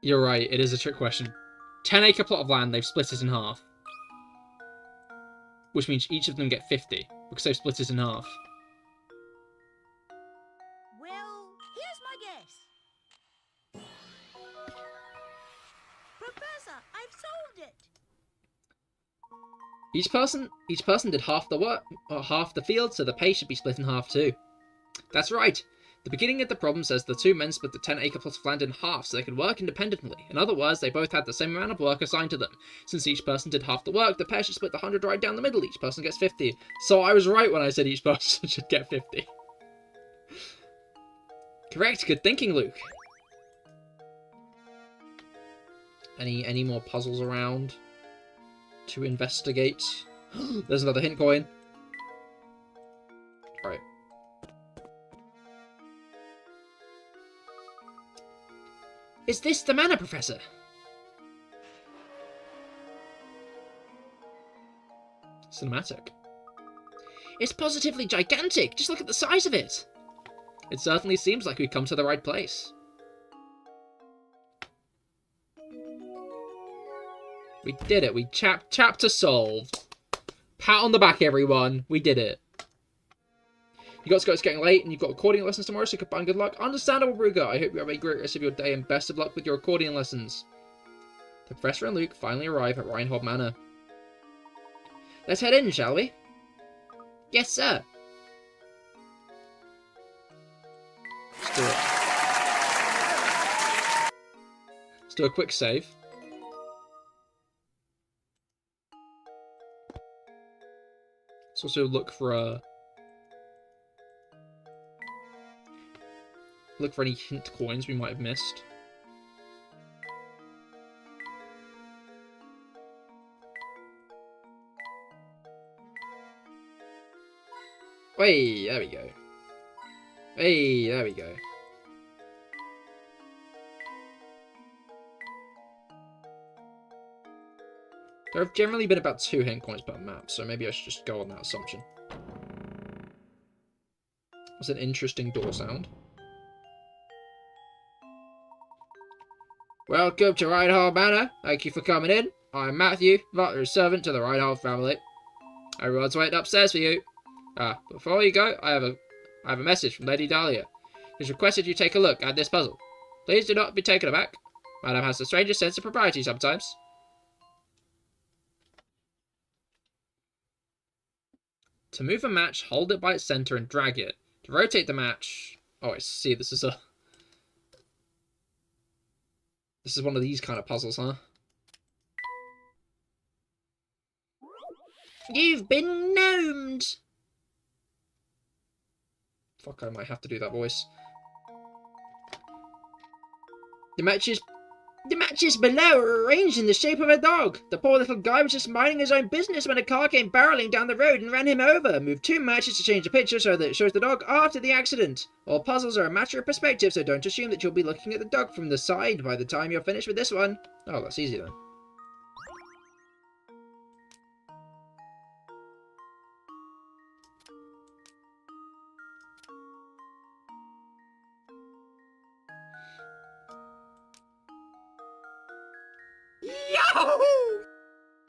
You're right, it is a trick question. 10-acre plot of land, they've split it in half. Which means each of them get 50, because they've split it in half. Well, here's my guess. Professor, I've solved it. Each person did half the work, or half the field, so the pay should be split in half too. That's right. The beginning of the problem says the two men split the 10-acre plot of land in half so they could work independently. In other words, they both had the same amount of work assigned to them. Since each person did half the work, the pair should split the 100 right down the middle. Each person gets 50. So I was right when I said each person should get 50. Correct. Good thinking, Luke. Any more puzzles around to investigate? There's another hint coin. Right. Is this the manor, Professor? Cinematic. It's positively gigantic! Just look at the size of it! It certainly seems like we've come to the right place. We did it. We chapter solved. Pat on the back, everyone. We did it. You got to go, it's getting late, and you've got accordion lessons tomorrow, so goodbye and good luck. Understandable, Ruger. I hope you have a great rest of your day, and best of luck with your accordion lessons. The Professor and Luke finally arrive at Reinhold Manor. Let's head in, shall we? Yes, sir. Let's do it. Let's do a quick save. Let's also look for any hint coins we might have missed. Hey, there we go. Hey, there we go. There have generally been about 2 hint coins per map, so maybe I should just go on that assumption. That's an interesting door sound. Welcome to Reinhold Manor. Thank you for coming in. I'm Matthew, butler's servant to the Reinhold family. Everyone's waiting upstairs for you. Before you go, I have a message from Lady Dahlia. She's requested you take a look at this puzzle. Please do not be taken aback. Madame has the strangest sense of propriety sometimes. To move a match, hold it by its center and drag it. To rotate the match... Oh, I see. This is one of these kind of puzzles, huh? You've been gnomed! Fuck, I might have to do that voice. The matches below are arranged in the shape of a dog. The poor little guy was just minding his own business when a car came barreling down the road and ran him over. Move 2 matches to change the picture so that it shows the dog after the accident. All puzzles are a matter of perspective, so don't assume that you'll be looking at the dog from the side by the time you're finished with this one. Oh, that's easy then.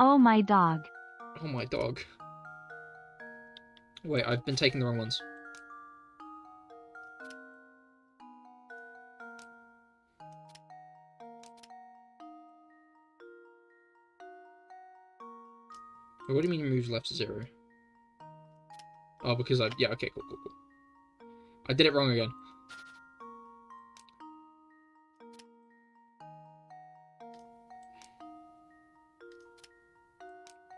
Oh, my dog. Oh my dog. Wait, I've been taking the wrong ones. Wait, what do you mean moves left to 0? Oh, because yeah, okay, cool. I did it wrong again.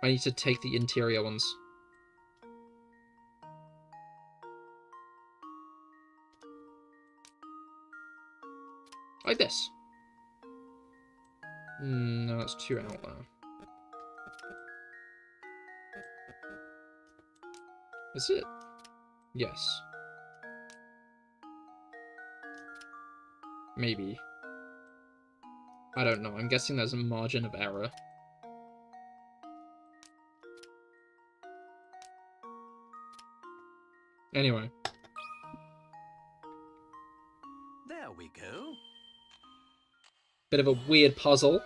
I need to take the interior ones. Like this. No, that's too out there. Is it? Yes. Maybe. I don't know. I'm guessing there's a margin of error. Anyway. There we go. Bit of a weird puzzle.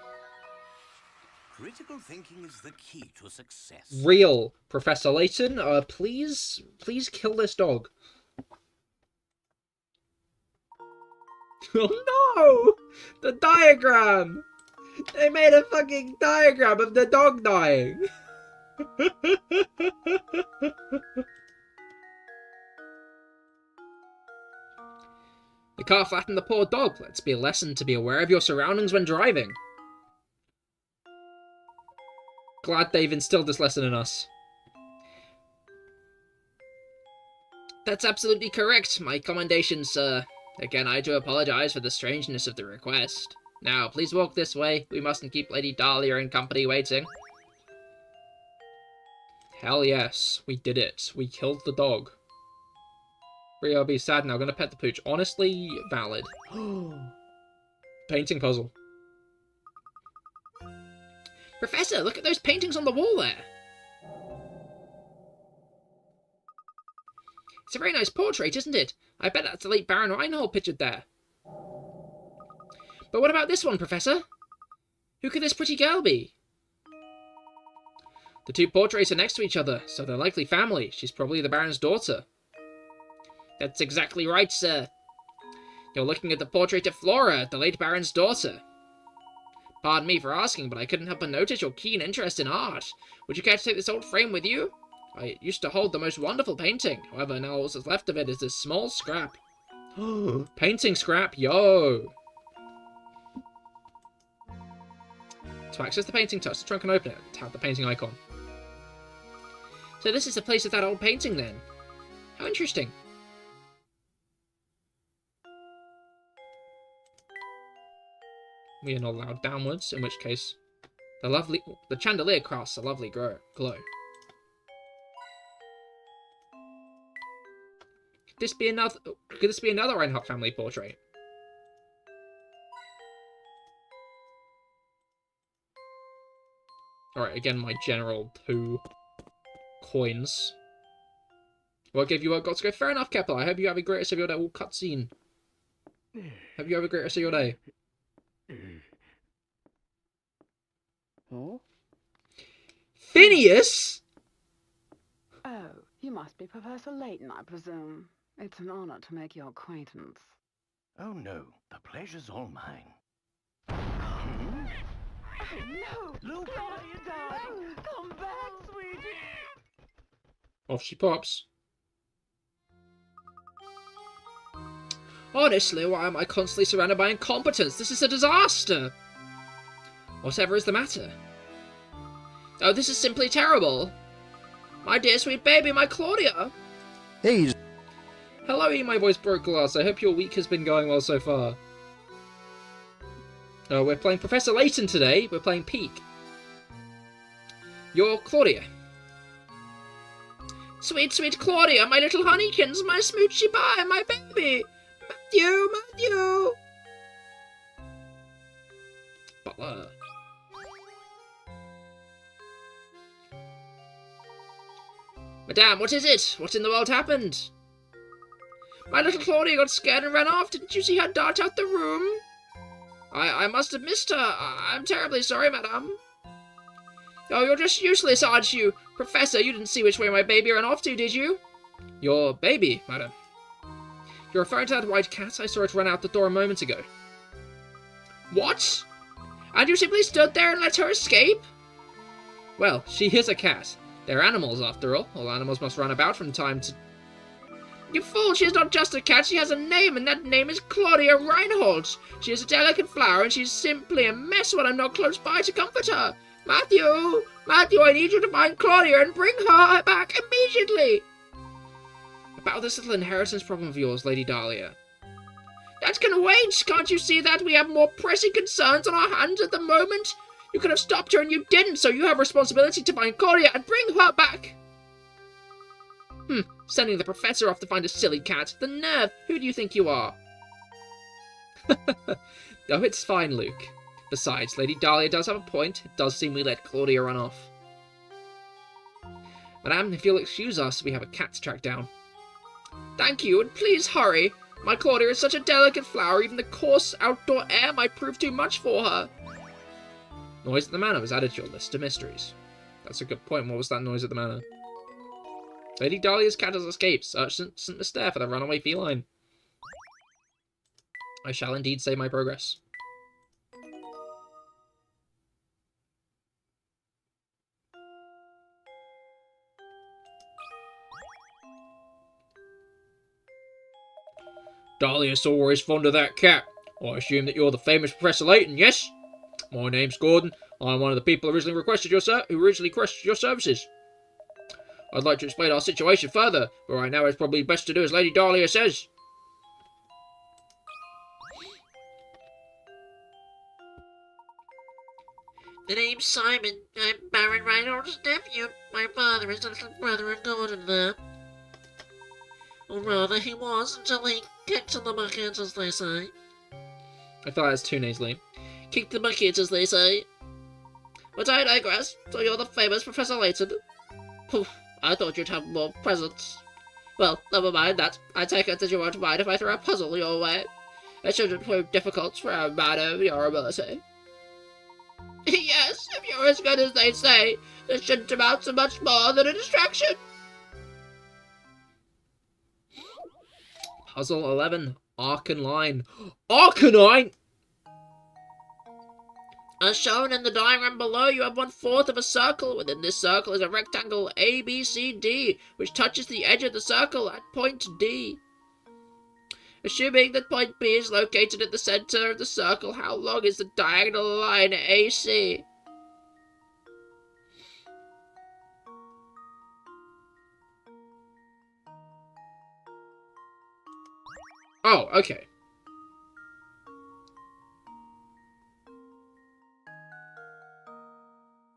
Critical thinking is the key to success. Real, Professor Layton. Please kill this dog. Oh no! The diagram! They made a fucking diagram of the dog dying. The car flattened the poor dog. Let's be a lesson to be aware of your surroundings when driving. Glad they've instilled this lesson in us. That's absolutely correct. My commendations, sir. Again, I do apologize for the strangeness of the request. Now, please walk this way. We mustn't keep Lady Dahlia and company waiting. Hell yes, we did it. We killed the dog. Rio, be sad now. Gonna pet the pooch. Honestly, valid. Painting puzzle. Professor, look at those paintings on the wall there. It's a very nice portrait, isn't it? I bet that's the late Baron Reinhold pictured there. But what about this one, Professor? Who could this pretty girl be? The two portraits are next to each other, so they're likely family. She's probably the Baron's daughter. That's exactly right, sir. You're looking at the portrait of Flora, the late Baron's daughter. Pardon me for asking, but I couldn't help but notice your keen interest in art. Would you care to take this old frame with you? I used to hold the most wonderful painting. However, now all that's left of it is this small scrap. Painting scrap, yo! To access the painting, touch the trunk and open it. Tap the painting icon. So this is the place of that old painting then. How interesting. We are not allowed downwards, in which case the chandelier casts a lovely glow. Could this be another Reinhardt family portrait? Alright, again, my general 2 coins. Well, I gave you what got to go. Fair enough, Kepler. I hope you have a great rest of your day. Cutscene. Hope you have a great rest of your day. Oh? Phineas? Oh, you must be Professor Layton, I presume. It's an honor to make your acquaintance. Oh no, the pleasure's all mine. Oh, no! Luke, No! Come back, sweetie! Off she pops. Honestly, why am I constantly surrounded by incompetence? This is a disaster! Whatever is the matter? Oh, this is simply terrible. My dear sweet baby, my Claudia! Hey! Hello, my voice broke glass. I hope your week has been going well so far. We're playing Professor Layton today. We're playing Peak. You're Claudia. Sweet, sweet Claudia, my little honeykins, my smoochy pie, my baby! Matthew! Butler. Madame, what is it? What in the world happened? My little Claudia got scared and ran off. Didn't you see her dart out the room? I must have missed her. I'm terribly sorry, madame. Oh, you're just useless, aren't you? Professor, you didn't see which way my baby ran off to, did you? Your baby, madam. You're referring to that white cat? I saw it run out the door a moment ago. What? And you simply stood there and let her escape? Well, she is a cat. They're animals, after all. All animals must run about from time to... You fool! She is not just a cat, she has a name, and that name is Claudia Reinhold. She is a delicate flower, and she's simply a mess when I'm not close by to comfort her. Matthew! Matthew, I need you to find Claudia and bring her back immediately! About this little inheritance problem of yours, Lady Dahlia. That can wait! Can't you see that? We have more pressing concerns on our hands at the moment. You could have stopped her and you didn't, so you have responsibility to find Claudia and bring her back! Sending the professor off to find a silly cat. The nerve! Who do you think you are? Oh, it's fine, Luke. Besides, Lady Dahlia does have a point. It does seem we let Claudia run off. Madame, if you'll excuse us, we have a cat to track down. Thank you, and please hurry. My Claudia is such a delicate flower, even the coarse outdoor air might prove too much for her. Noise at the manor was added to your list of mysteries. That's a good point. What was that noise at the manor? Lady Dahlia's cat has escaped. Search St. Mystere for the runaway feline. I shall indeed save my progress. Dahlia's always fond of that cat. I assume that you're the famous Professor Layton, yes? My name's Gordon. I'm one of the people who originally requested your services. I'd like to explain our situation further, but right now it's probably best to do as Lady Dahlia says. The name's Simon. I'm Baron Reinhardt's nephew. My father is the little brother of Gordon there. Or rather, he was until he kicked in the bucket, as they say. I thought that's too nasally. Kicked the bucket, as they say. But I digress. So you're the famous Professor Layton. Poof, I thought you'd have more presents. Well, never mind that. I take it that you won't mind if I throw a puzzle your way. It shouldn't prove difficult for a man of your ability. Yes, if you're as good as they say, this shouldn't amount to much more than a distraction. Puzzle 11. Arcanine. Arcanine! As shown in the diagram below, you have 1/4 of a circle. Within this circle is a rectangle ABCD, which touches the edge of the circle at point D. Assuming that point B is located at the center of the circle, how long is the diagonal line AC? Oh, okay.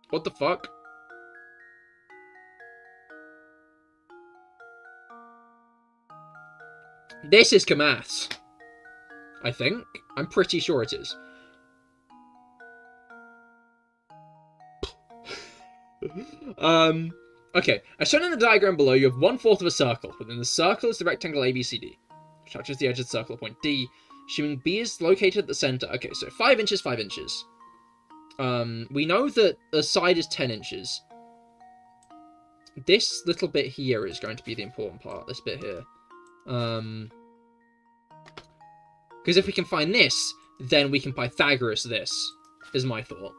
What the fuck? This is CoolMaths. I think. I'm pretty sure it is. Okay. As shown in the diagram below, you have 1/4 of a circle. Within the circle is the rectangle ABCD, which touches the edge of the circle at point D. Assuming B is located at the center. Okay, so 5 inches, 5 inches. We know that the side is 10 inches. This little bit here is going to be the important part, this bit here. Because if we can find this, then we can Pythagoras this, is my thought.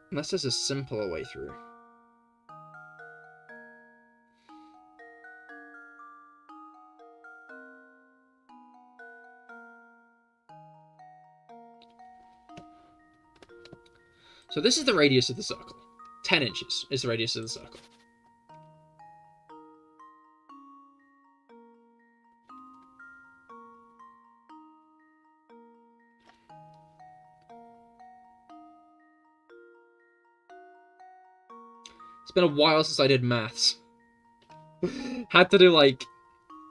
Unless there's a simpler way through. So this is the radius of the circle. 10 inches is the radius of the circle. It's been a while since I did maths. Had to do, like,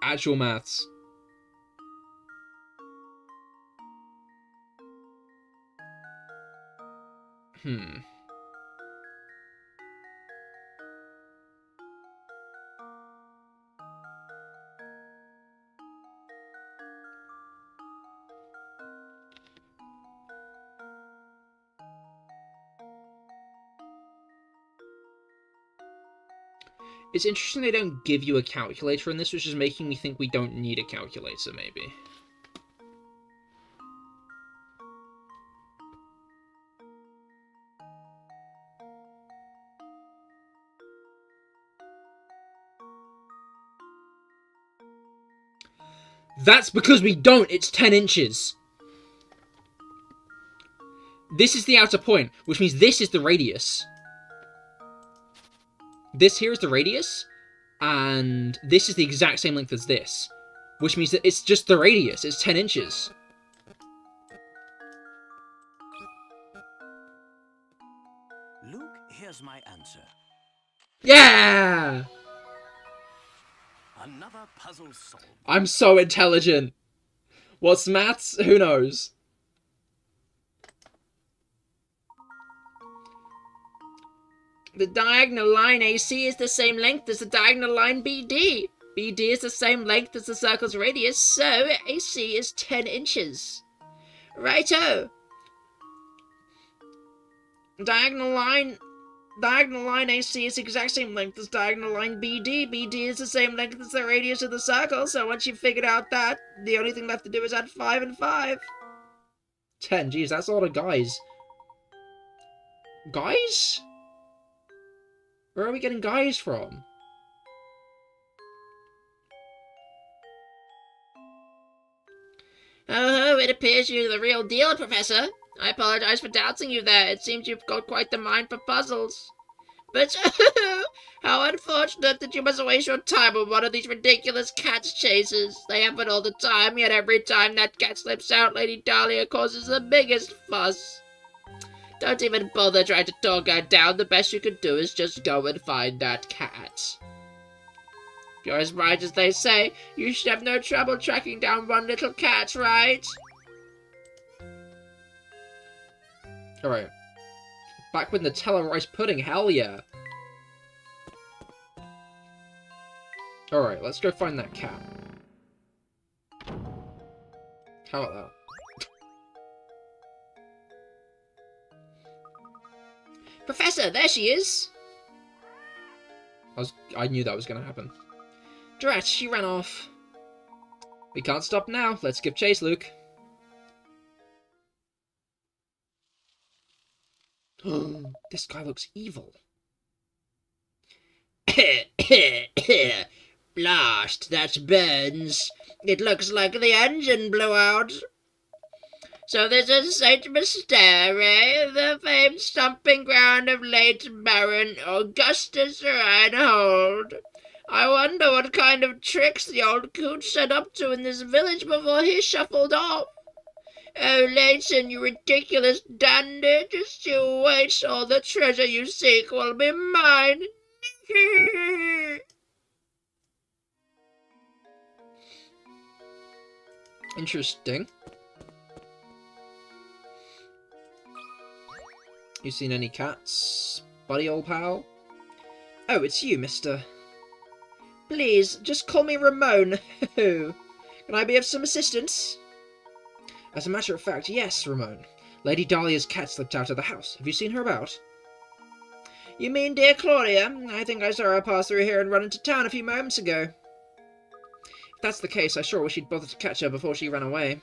actual maths. It's interesting they don't give you a calculator in this, which is making me think we don't need a calculator, maybe. That's because we don't! It's 10 inches! This is the outer point, which means this is the radius. This here is the radius, and this is the exact same length as this, which means that it's just the radius. It's 10 inches. Luke, here's my answer. Yeah! Another puzzle solved. I'm so intelligent. What's maths? Who knows? The diagonal line AC is the same length as the diagonal line BD. BD is the same length as the circle's radius, so AC is 10 inches. Righto! Diagonal line AC is the exact same length as diagonal line BD. BD is the same length as the radius of the circle, so once you've figured out that, the only thing left to do is add 5 and 5. 10, geez, that's a lot of guys. Guys? Where are we getting guys from? Oh, it appears you're the real deal, Professor. I apologize for doubting you there. It seems you've got quite the mind for puzzles. But how unfortunate that you must waste your time on one of these ridiculous cat chases. They happen all the time, yet every time that cat slips out, Lady Dahlia causes the biggest fuss. Don't even bother trying to talk her down. The best you can do is just go and find that cat. If you're as right as they say, you should have no trouble tracking down one little cat, right? Alright. Back with Nutella rice pudding, hell yeah. Alright, let's go find that cat. How about that? Professor, there she is! I knew that was gonna happen. Drat, she ran off. We can't stop now. Let's give chase, Luke. This guy looks evil. Blast, that burns. It looks like the engine blew out. So this is St. Mystere, the famed stomping ground of late Baron Augustus Reinhold. I wonder what kind of tricks the old coot set up to in this village before he shuffled off. Oh, Layton, you ridiculous dandy, just you wait, all the treasure you seek will be mine. Interesting. You seen any cats, buddy old pal? Oh, it's you, mister. Please, just call me Ramon. Can I be of some assistance? As a matter of fact, yes, Ramon. Lady Dahlia's cat slipped out of the house. Have you seen her about? You mean dear Claudia? I think I saw her pass through here and run into town a few moments ago. If that's the case, I sure wish you'd bothered to catch her before she ran away.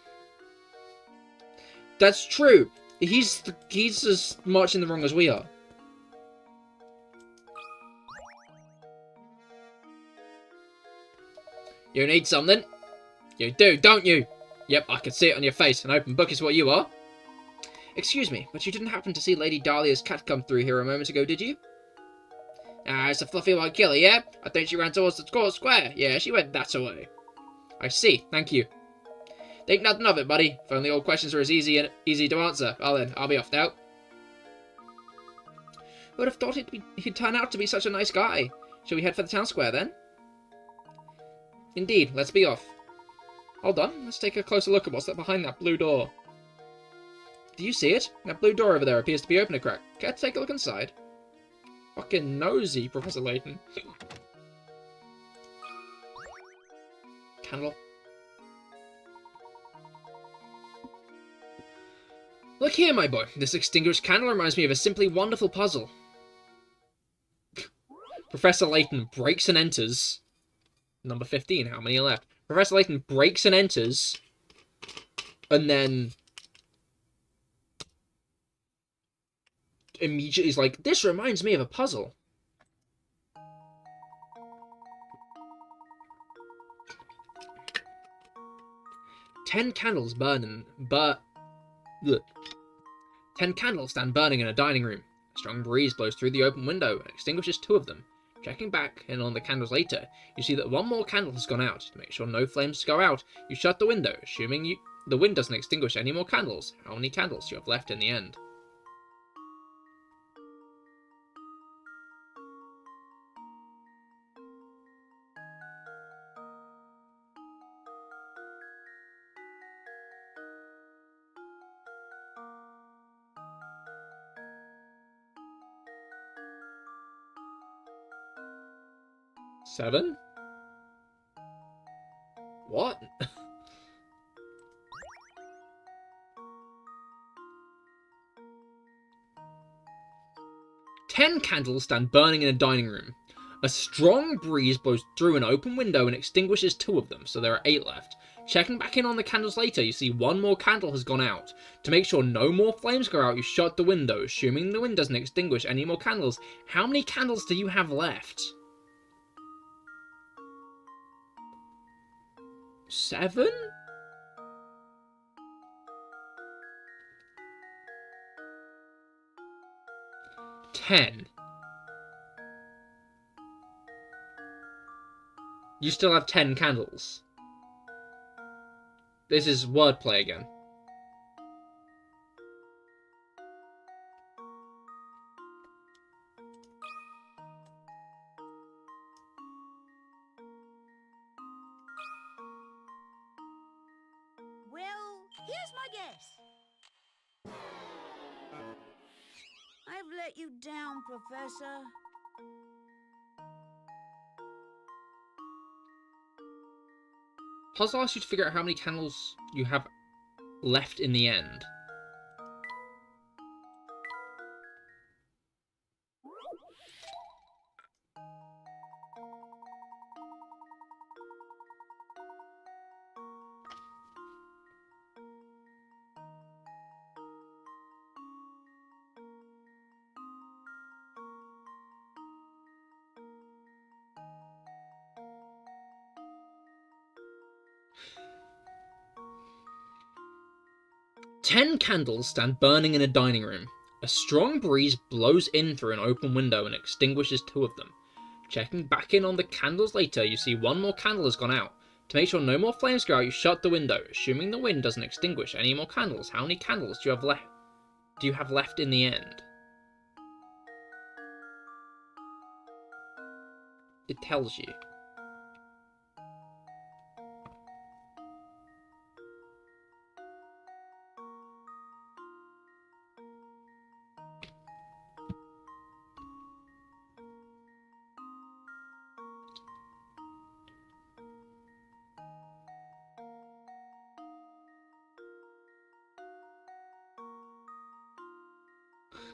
That's true. He's as much in the wrong as we are. You need something? You do, don't you? Yep, I can see it on your face. An open book is what you are. Excuse me, but you didn't happen to see Lady Dahlia's cat come through here a moment ago, did you? Ah, it's a fluffy white killer, yeah? I think she ran towards the court square. Yeah, she went that way. I see, thank you. Think nothing of it, buddy. If only all questions are as easy to answer. Well then, I'll be off now. Who would have thought he'd turn out to be such a nice guy? Shall we head for the town square then? Indeed, let's be off. Hold on, let's take a closer look at what's behind that blue door. Do you see it? That blue door over there appears to be open a crack. Care to take a look inside? Fucking nosy, Professor Layton. Candle. Look here, my boy. This extinguished candle reminds me of a simply wonderful puzzle. Professor Layton breaks and enters. Number 15, how many are left? Professor Layton breaks and enters. And then immediately is like, this reminds me of a puzzle. Ten candles stand burning in a dining room. A strong breeze blows through the open window and extinguishes 2 of them. Checking back in on the candles later, you see that 1 more candle has gone out. To make sure no flames go out, you shut the window, assuming the wind doesn't extinguish any more candles. How many candles do you have left in the end? 7? What? 10 candles stand burning in a dining room. A strong breeze blows through an open window and extinguishes 2 of them, so there are 8 left. Checking back in on the candles later, you see 1 more candle has gone out. To make sure no more flames go out, you shut the window, assuming the wind doesn't extinguish any more candles. How many candles do you have left? 7? $10. You still have 10 candles. This is wordplay again. Well, here's my guess. I've let you down, Professor. Puzzle asks you to figure out how many candles you have left in the end. Ten candles stand burning in a dining room. A strong breeze blows in through an open window and extinguishes 2 of them. Checking back in on the candles later, you see 1 more candle has gone out. To make sure no more flames go out, you shut the window, assuming the wind doesn't extinguish any more candles. How many candles do you have left in the end? It tells you.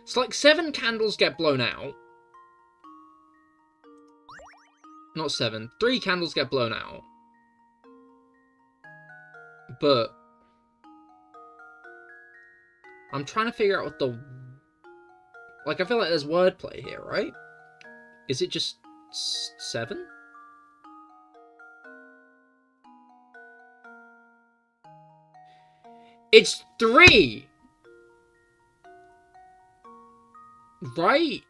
It's like 7 candles get blown out. Not 7. 3 candles get blown out. But I'm trying to figure out what the... Like, I feel like there's wordplay here, right? Is it just 7? It's 3! Right?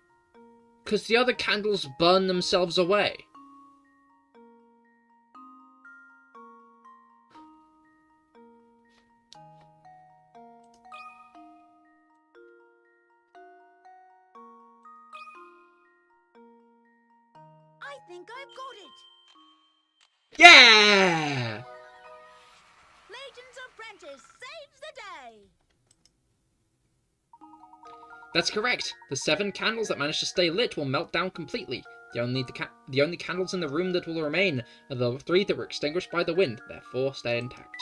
Because the other candles burn themselves away. I think I've got it. Yeah! Layton's apprentice saves the day. That's correct. The 7 candles that manage to stay lit will melt down completely. The only candles in the room that will remain are the 3 that were extinguished by the wind. Therefore, stay intact.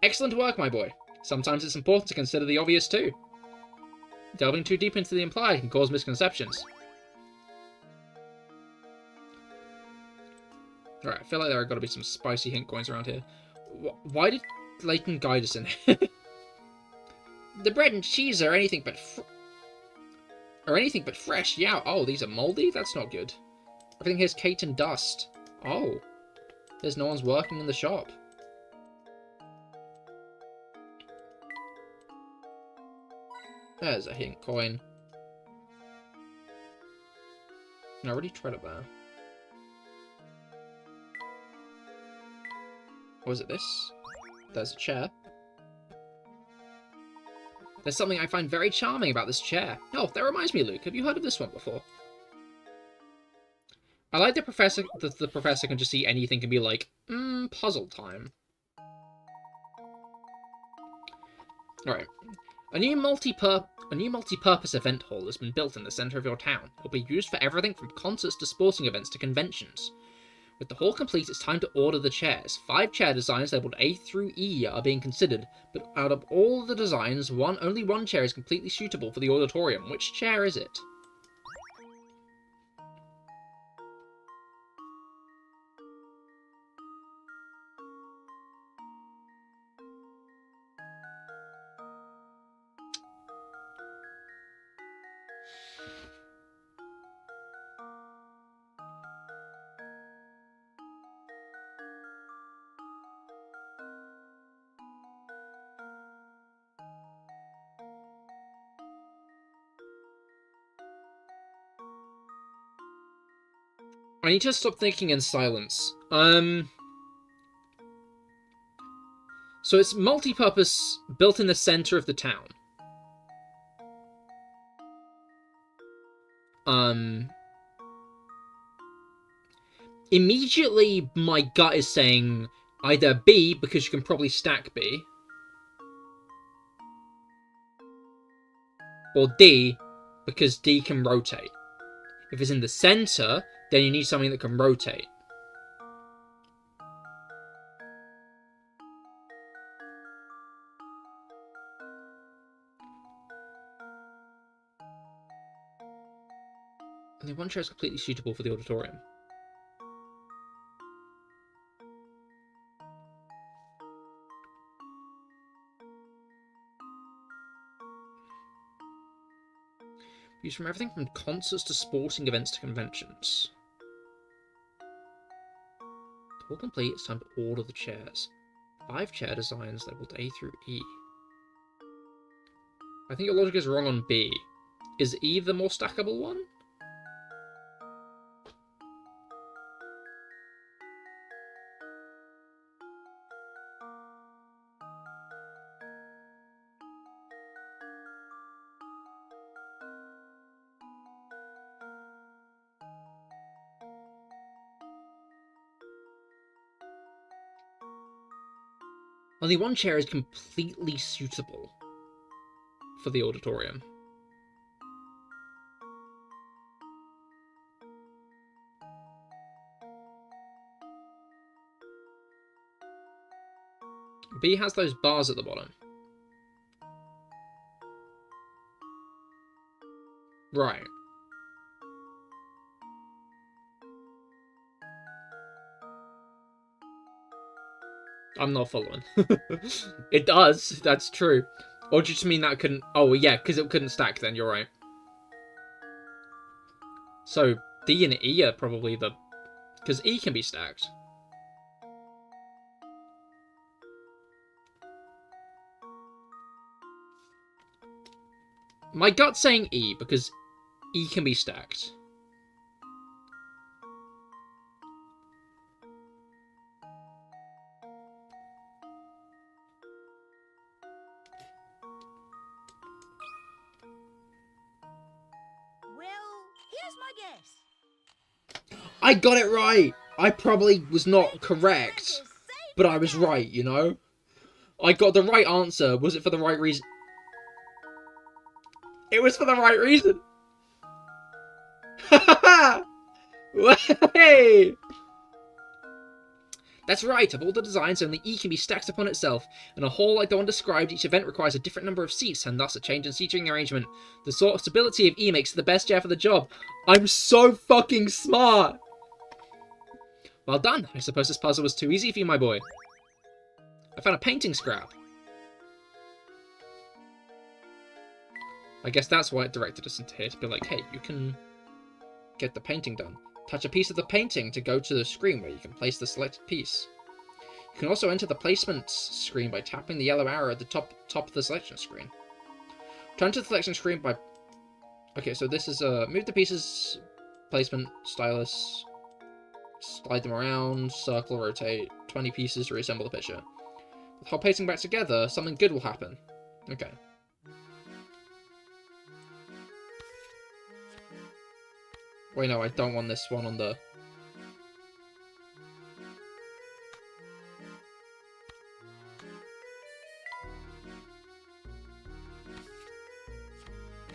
Excellent work, my boy. Sometimes it's important to consider the obvious too. Delving too deep into the implied can cause misconceptions. Alright, I feel like there have got to be some spicy hint coins around here. Why did Layton guide us in? The bread and cheese are anything but fresh. Yeah. Oh, these are moldy? That's not good. Everything here's caked in dust. Oh. There's no one's working in the shop. There's a hint coin. I already tried it there. Or is it this? There's a chair. There's something I find very charming about this chair. Oh, that reminds me, Luke. Have you heard of this one before? I like the professor can just see anything and be like, puzzle time. Alright. A new A new multi-purpose event hall has been built in the centre of your town. It will be used for everything from concerts to sporting events to conventions. With the hall complete, it's time to order the chairs. 5 chair designs labelled A through E are being considered, but out of all the designs, only one chair is completely suitable for the auditorium. Which chair is it? I need to stop thinking in silence. So it's multi-purpose, built in the center of the town. Immediately, my gut is saying either B, because you can probably stack B, or D, because D can rotate. If it's in the center, then you need something that can rotate. Only one chair is completely suitable for the auditorium. Used from everything from concerts to sporting events to conventions. All complete, it's time to order the chairs. 5 chair designs labelled A through E. I think your logic is wrong on B. Is E the more stackable one? Only one chair is completely suitable for the auditorium. B has those bars at the bottom. Right. I'm not following. It does, that's true. Or do you just mean that couldn't... Oh, yeah, because it couldn't stack then, you're right. So, D and E are probably the... Because E can be stacked. My gut's saying E, because E can be stacked. Here's my guess. I got it right! I probably was not correct, but I was right, you know? I got the right answer. Was it for the right reason? It was for the right reason! Ha ha ha! Hey! That's right, of all the designs, only E can be stacked upon itself. In a hall like the one described, each event requires a different number of seats, and thus a change in seating arrangement. The sort of stability of E makes it the best chair for the job. I'm so fucking smart! Well done. I suppose this puzzle was too easy for you, my boy. I found a painting scrap. I guess that's why it directed us into here, to be like, hey, you can get the painting done. Touch a piece of the painting to go to the screen where you can place the selected piece. You can also enter the placement screen by tapping the yellow arrow at the top of the selection screen. Turn to the selection screen by... Okay, so this is move the pieces, placement, stylus, slide them around, circle, rotate, 20 pieces to reassemble the picture. With whole pasting back together, something good will happen. Okay. Wait, no, I don't want this one on the...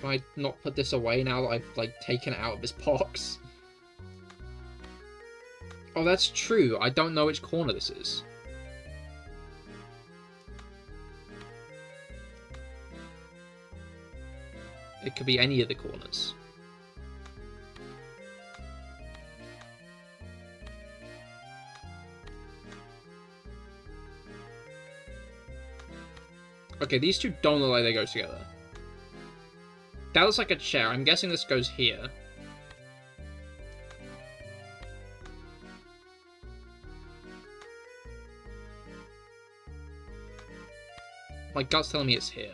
Can I not put this away now that I've, like, taken it out of this box? Oh, that's true. I don't know which corner this is. It could be any of the corners. Okay, these two don't look like they go together. That looks like a chair. I'm guessing this goes here. My gut's telling me it's here.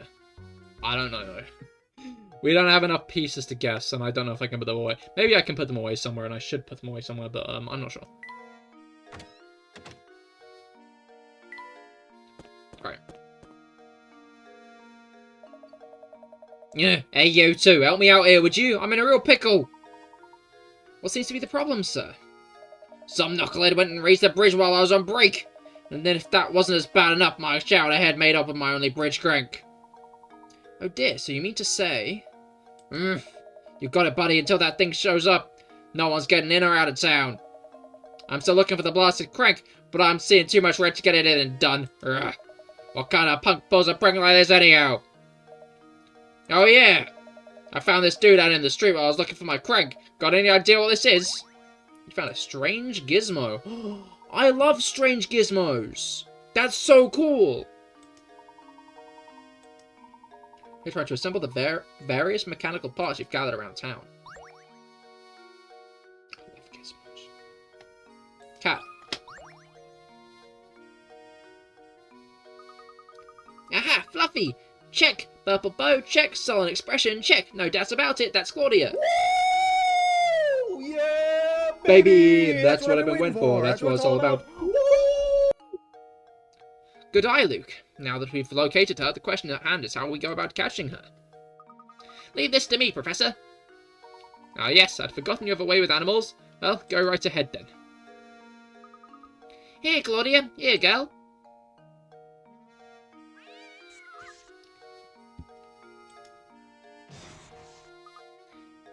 I don't know, though. We don't have enough pieces to guess, and I don't know if I can put them away. Maybe I can put them away somewhere, and I should put them away somewhere, but I'm not sure. Alright. Yeah, hey you two, help me out here, would you? I'm in a real pickle! What seems to be the problem, sir? Some knucklehead went and raised the bridge while I was on break. And then if that wasn't as bad enough, my shout ahead made up with my only bridge crank. Oh dear, so you mean to say... you got it, buddy, until that thing shows up. No one's getting in or out of town. I'm still looking for the blasted crank, but I'm seeing too much red to get it in and done. Ugh. What kind of punk pulls a prank like this anyhow? Oh yeah! I found this dude out in the street while I was looking for my crank. Got any idea what this is? You found a strange gizmo. I love strange gizmos! That's so cool! You're trying to assemble the various mechanical parts you've gathered around town. I love gizmos. Cat. Aha! Fluffy! Check! Purple bow, check. Sullen expression, check. No doubts about it, that's Claudia. Woo! Yeah, baby! That's what I've been waiting for. That's what it's all about. Good eye, Luke. Now that we've located her, the question at hand is how we go about catching her. Leave this to me, Professor. Ah yes, I'd forgotten you have a way with animals. Well, go right ahead then. Here, Claudia. Here, girl.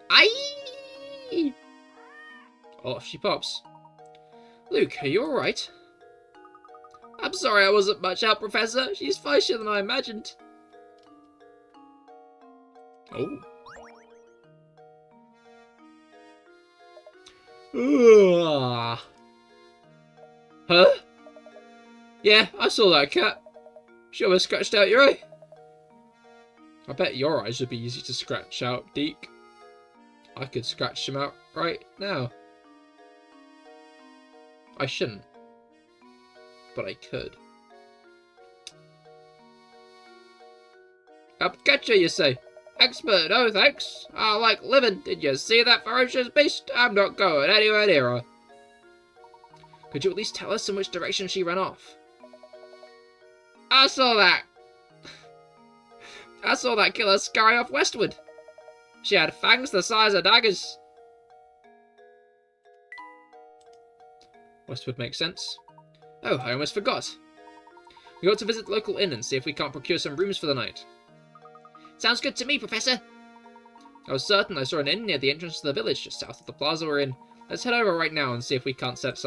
Aye! Off she pops. Luke, are you alright? I'm sorry I wasn't much help, Professor. She's feistier than I imagined. Oh. Ugh. Huh? Yeah, I saw that cat. She almost scratched out your eye. I bet your eyes would be easy to scratch out, Deke. I could scratch them out right now. I shouldn't. But I could. Gotcha, you say? Expert, oh thanks. I like living. Did you see that ferocious beast? I'm not going anywhere near her. Could you at least tell us in which direction she ran off? I saw that. I saw that killer scurry off westward. She had fangs the size of daggers. Westward makes sense. Oh, I almost forgot. We ought to visit the local inn and see if we can't procure some rooms for the night. Sounds good to me, Professor. I was certain I saw an inn near the entrance to the village, just south of the plaza we're in. Let's head over right now and see if we can't set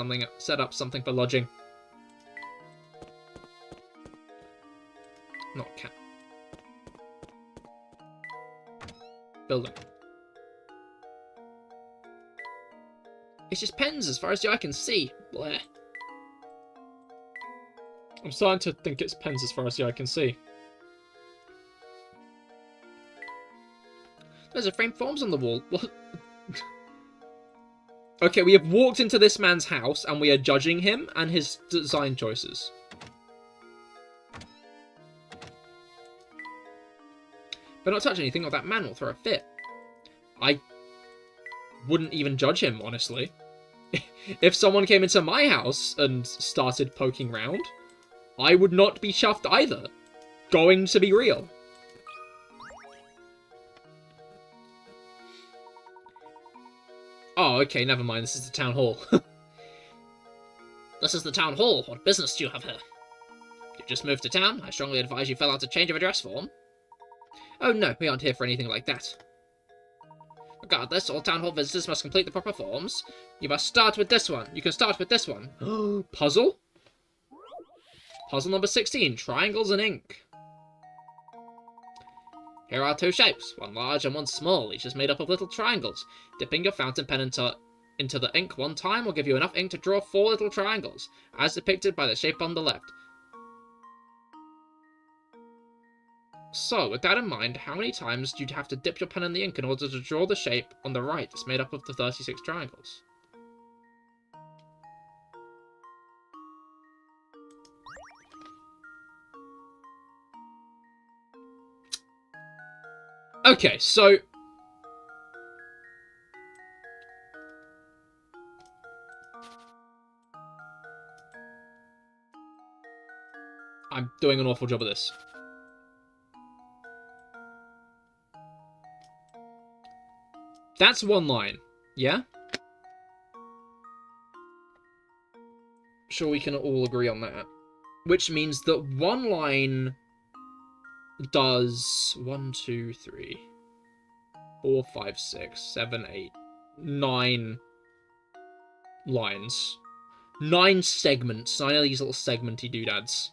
up something for lodging. Not cat. Building. It's just pens as far as the eye can see. Bleh. I'm starting to think it's pens as far as the eye can see. There's a framed forms on the wall. What? Okay, we have walked into this man's house and we are judging him and his design choices. But not touch anything or that man will throw a fit. I wouldn't even judge him, honestly. If someone came into my house and started poking round, I would not be chuffed either. Going to be real. Oh, okay, never mind. This is the town hall. This is the town hall. What business do you have here? You've just moved to town. I strongly advise you fill out a change of address form. Oh no, we aren't here for anything like that. Regardless, all town hall visitors must complete the proper forms. You must start with this one. You can start with this one. Puzzle? Puzzle number 16, triangles and ink. Here are 2 shapes, one large and one small, each is made up of little triangles. Dipping your fountain pen into the ink one time will give you enough ink to draw 4 little triangles, as depicted by the shape on the left. So, with that in mind, how many times do you have to dip your pen in the ink in order to draw the shape on the right that's made up of the 36 triangles? Okay, so... I'm doing an awful job of this. That's 1 line, yeah? Sure, we can all agree on that. Which means that 1 line does 1, 2, 3, 4, 5, 6, 7, 8, 9 lines. 9 segments. 9 of these little segmenty doodads.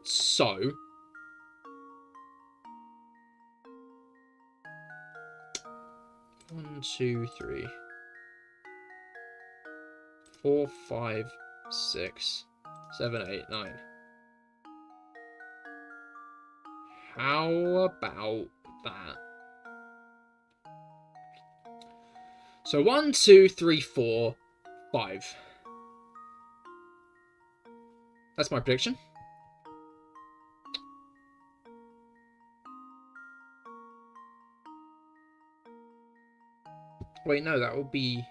So... 1, 2, 3, 4, 5, 6, 7, 8, 9. How about that? So 1, 2, 3, 4, 5. That's my prediction. Wait, no, that would be...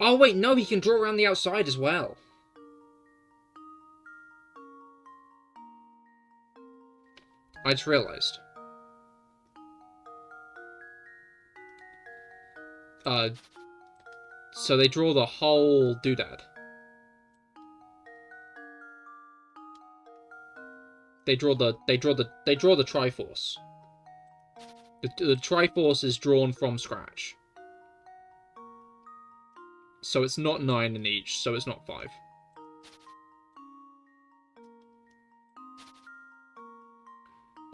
Oh, wait, no, he can draw around the outside as well. I just realised. So they draw the whole doodad. They draw the Triforce. The Triforce is drawn from scratch. So it's not 9 in each, so it's not 5.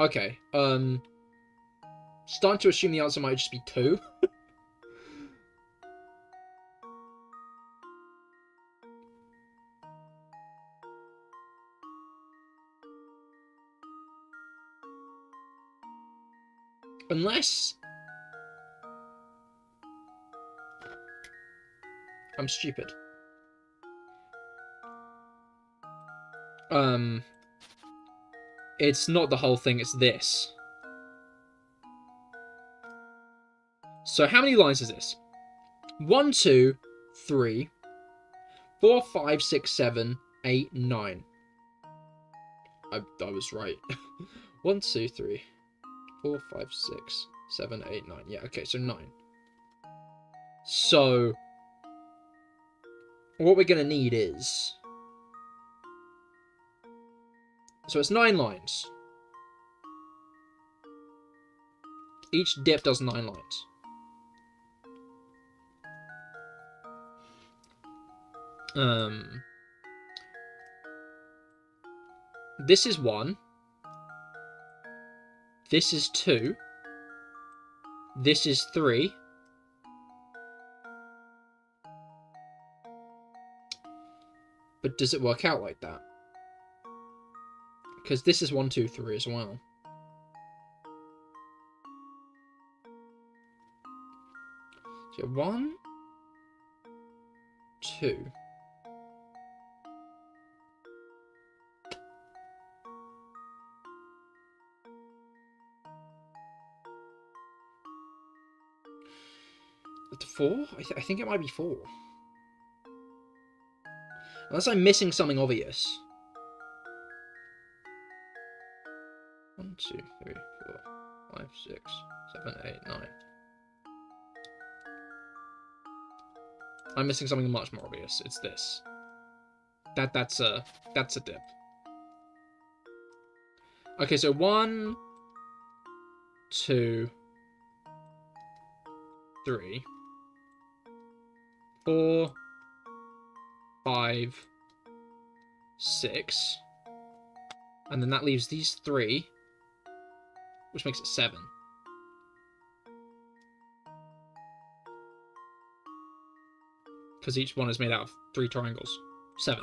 Okay, starting to assume the answer might just be 2. Unless... I'm stupid. It's not the whole thing, it's this. So how many lines is this? 1, 2, 3, 4, 5, 6, 7, 8, 9. I was right. 1, 2, 3, 4, 5, 6, 7, 8, 9. Yeah, okay, so 9. So what we're gonna need is... So it's 9 lines. Each dip does 9 lines. This is 1. This is 2. This is 3. But does it work out like that? Because this is 1, 2, 3 as well. So 1, 2. The 4? I think it might be 4. Unless I'm missing something obvious. 1, 2, 3, 4, 5, 6, 7, 8, 9. I'm missing something much more obvious. It's this. That's a dip. Okay, so 1, 2, 3, 4, 5, 6, and then that leaves these 3, which makes it 7. Because each one is made out of 3 triangles. 7.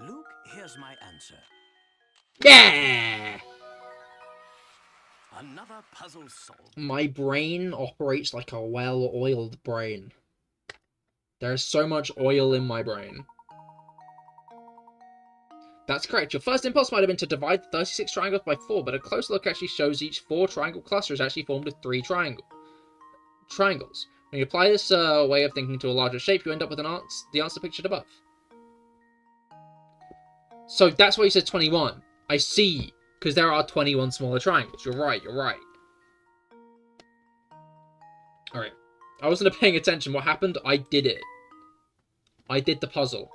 Luke, here's my answer. Yeah! Another puzzle solved. My brain operates like a well-oiled brain. There is so much oil in my brain. That's correct. Your first impulse might have been to divide the 36 triangles by 4, but a close look actually shows each 4-triangle cluster is actually formed of 3 triangles. When you apply this way of thinking to a larger shape, you end up with the answer pictured above. So that's why you said 21. I see, because there are 21 smaller triangles. You're right, you're right. Alright. I wasn't paying attention. What happened? I did it. I did the puzzle.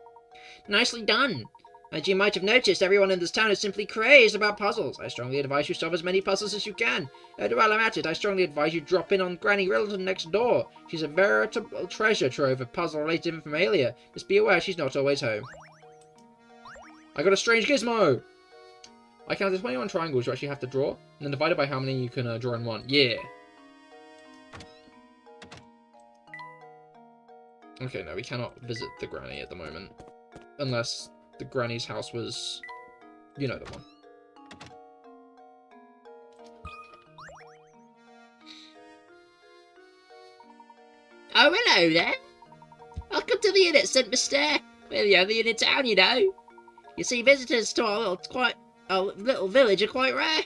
Nicely done. As you might have noticed, everyone in this town is simply crazed about puzzles. I strongly advise you solve as many puzzles as you can. And while I'm at it, I strongly advise you drop in on Granny Riddleton next door. She's a veritable treasure trove of puzzle-related informalia. Just be aware she's not always home. I got a strange gizmo! I counted 21 triangles you actually have to draw, and then divided by how many you can draw in one. Yeah. Okay, no, we cannot visit the granny at the moment. Unless the granny's house was... You know the one. Oh, hello there. Welcome to the inn at St. Mystere. We're the only inn in town, you know. You see, visitors to our little village are quite rare.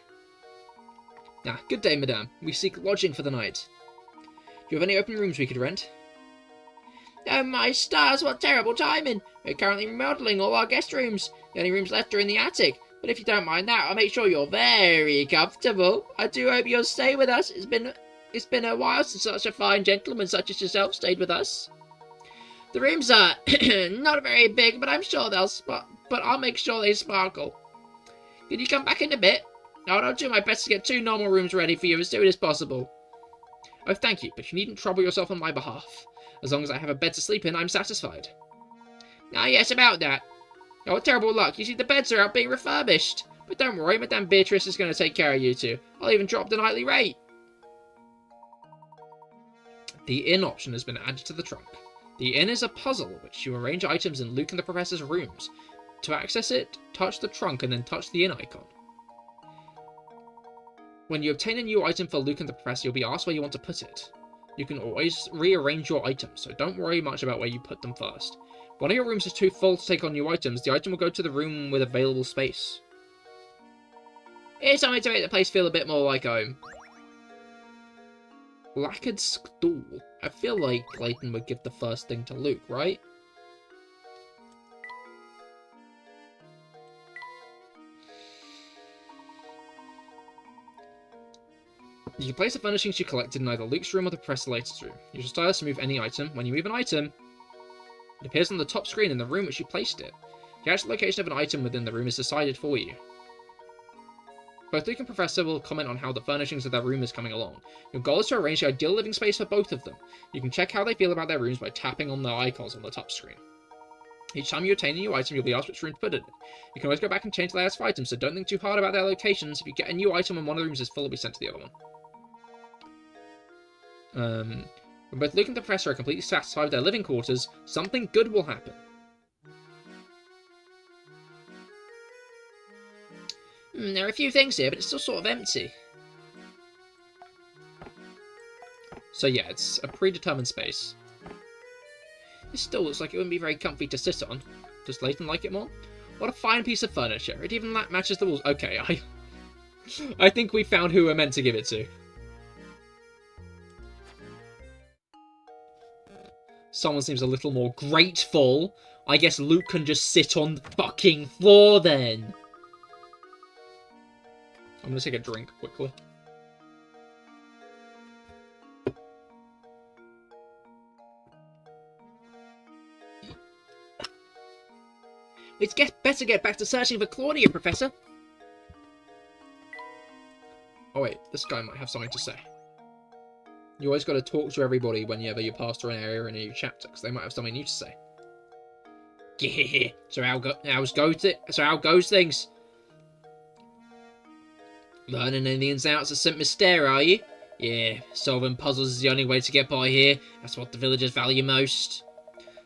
Ah, good day, madame. We seek lodging for the night. Do you have any open rooms we could rent? Oh my stars, what terrible timing! We're currently remodeling all our guest rooms. The only rooms left are in the attic. But if you don't mind that, I'll make sure you're very comfortable. I do hope you'll stay with us. It's been a while since such a fine gentleman such as yourself stayed with us. The rooms are not very big, but I'm sure I'll make sure they sparkle. Can you come back in a bit? I'll do my best to get 2 normal rooms ready for you as soon as possible. Oh, thank you, but you needn't trouble yourself on my behalf. As long as I have a bed to sleep in, I'm satisfied. Ah, yes, about that. Oh, terrible luck. You see, the beds are out being refurbished. But don't worry, Madame Beatrice is going to take care of you two. I'll even drop the nightly rate. The inn option has been added to the trunk. The inn is a puzzle which you arrange items in Luke and the Professor's rooms. To access it, touch the trunk and then touch the inn icon. When you obtain a new item for Luke and the Professor, you'll be asked where you want to put it. You can always rearrange your items, so don't worry much about where you put them first. If one of your rooms is too full to take on new items, the item will go to the room with available space. Here's something to make the place feel a bit more like home. Lacquered stool. I feel like Layton would give the first thing to Luke, right? You can place the furnishings you collected in either Luke's room or the Professor Layton's room. Use your stylus to move any item. When you move an item, it appears on the top screen in the room which you placed it. The actual location of an item within the room is decided for you. Both Luke and Professor will comment on how the furnishings of their room is coming along. Your goal is to arrange the ideal living space for both of them. You can check how they feel about their rooms by tapping on the icons on the top screen. Each time you obtain a new item, you'll be asked which room to put it in. You can always go back and change the layouts of items, so don't think too hard about their locations. If you get a new item and one of the rooms is full, it'll be sent to the other one. When both Luke and the Professor are completely satisfied with their living quarters, something good will happen. There are a few things here, but it's still sort of empty. So yeah, it's a predetermined space. This still looks like it wouldn't be very comfy to sit on. Does Layton like it more? What a fine piece of furniture. It even matches the walls. Okay, I think we found who we're meant to give it to. Someone seems a little more grateful. I guess Luke can just sit on the fucking floor then. I'm gonna take a drink quickly. It's better get back to searching for Claudia, Professor. Oh wait, this guy might have something to say. You always got to talk to everybody whenever you pass through an area in a new chapter, because they might have something new to say. Yeah. So how goes things? Learning the ins and outs of St. Mystere, are you? Yeah, solving puzzles is the only way to get by here. That's what the villagers value most.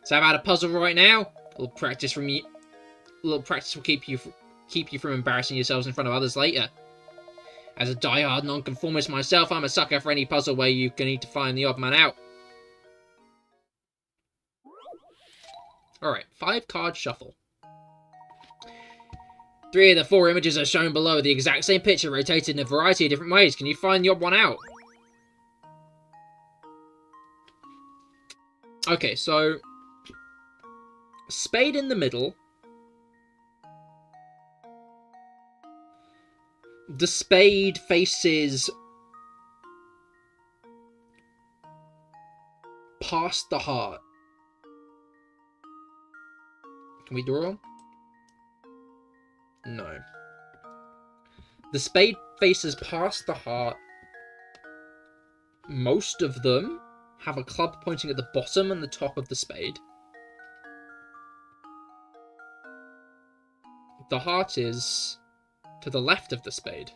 So how about a puzzle right now? A little practice will keep you from embarrassing yourselves in front of others later. As a die-hard nonconformist myself, I'm a sucker for any puzzle where you need to find the odd man out. Alright, 5-card shuffle. 3 of the 4 images are shown below, the exact same picture rotated in a variety of different ways. Can you find the odd one out? Okay, so spade in the middle. The spade faces past the heart. Can we draw? No. The spade faces past the heart. Most of them have a club pointing at the bottom and the top of the spade. The heart is to the left of the spade.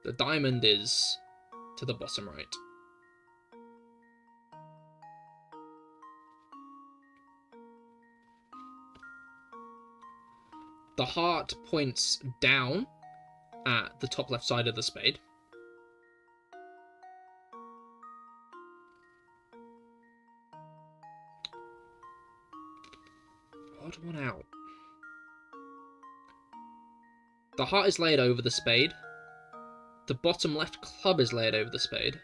The diamond is to the bottom right. The heart points down at the top left side of the spade. Odd one out. The heart is laid over the spade. The bottom left club is laid over the spade.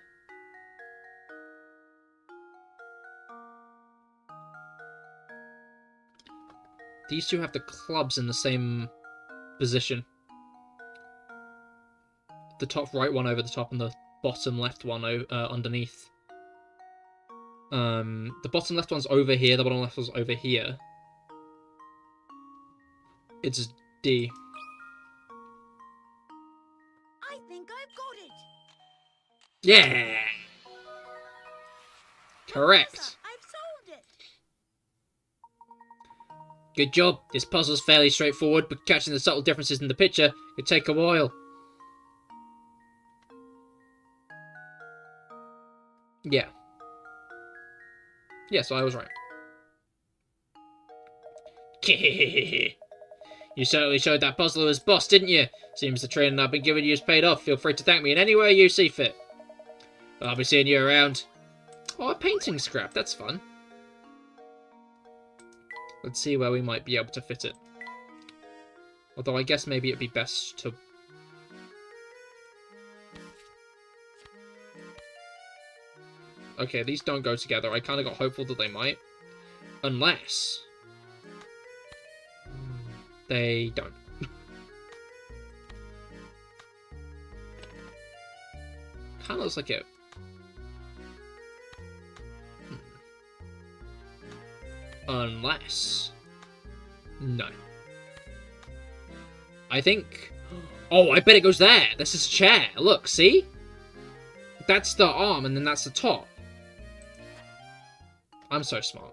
These two have the clubs in the same position. The top right one over the top and the bottom left one underneath. The bottom left one's over here, the bottom left one's over here. It's D. I think I've got it. Yeah! Correct. Professor, I've solved it. Good job. This puzzle's fairly straightforward, but catching the subtle differences in the picture could take a while. Yeah. Yes, I was right. You certainly showed that puzzler as boss, didn't you? Seems the training I've been giving you has paid off. Feel free to thank me in any way you see fit. I'll be seeing you around. Oh, a painting scrap. That's fun. Let's see where we might be able to fit it. Although I guess maybe it'd be best to... Okay, these don't go together. I kind of got hopeful that they might. Unless... they don't. Kind of looks like it. Unless... no. I think... oh, I bet it goes there! This is a chair! Look, see? That's the arm, and then that's the top. I'm so smart.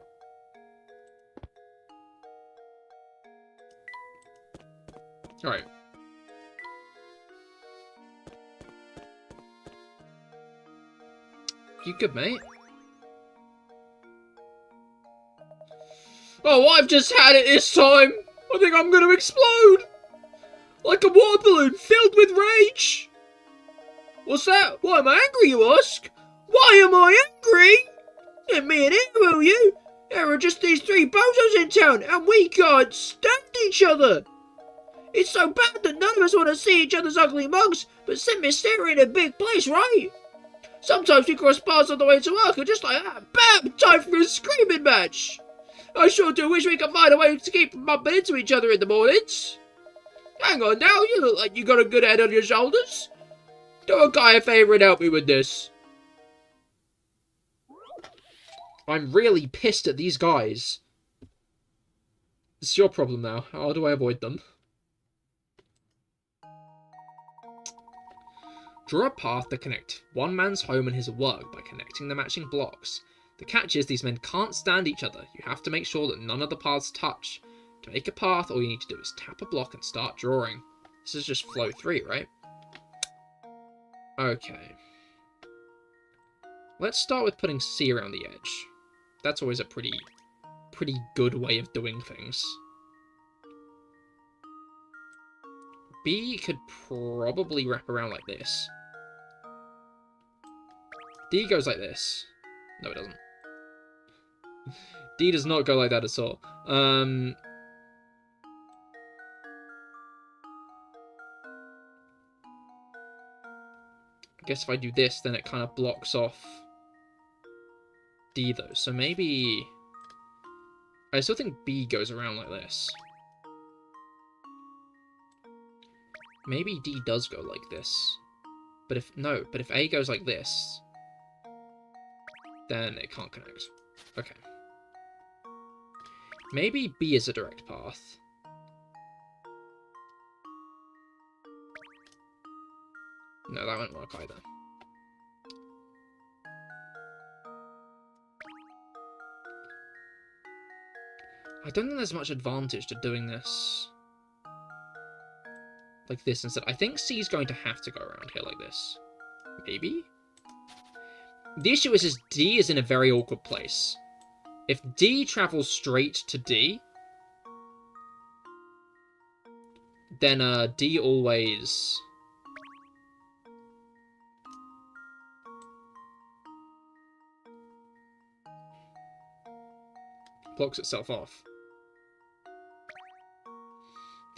Alright. You good, mate? Oh, I've just had it this time! I think I'm gonna explode! Like a water balloon filled with rage! What's that? Why am I angry, you ask? Why am I angry? And me and him, will you? There are just these 3 bozos in town, and we can't stand each other! It's so bad that none of us want to see each other's ugly mugs, but St. Mystere in a big place, right? Sometimes we cross paths on the way to work, and just like that, bam! Time for a screaming match! I sure do wish we could find a way to keep bumping into each other in the mornings. Hang on now, you look like you got a good head on your shoulders. Do a guy a favour and help me with this. I'm really pissed at these guys. It's your problem now. How do I avoid them? Draw a path to connect one man's home and his work by connecting the matching blocks. The catch is these men can't stand each other. You have to make sure that none of the paths touch. To make a path, all you need to do is tap a block and start drawing. This is just flow 3, right? Okay. Let's start with putting C around the edge. That's always a pretty good way of doing things. B could probably wrap around like this. D goes like this. No, it doesn't. D does not go like that at all. I guess if I do this, then it kind of blocks off D, though. So maybe... I still think B goes around like this. Maybe D does go like this. But if A goes like this, then it can't connect. Okay. Maybe B is a direct path. No, that won't work either. I don't think there's much advantage to doing this like this instead. I think C's going to have to go around here like this. Maybe? The issue is D is in a very awkward place. If D travels straight to D, then D always... blocks itself off.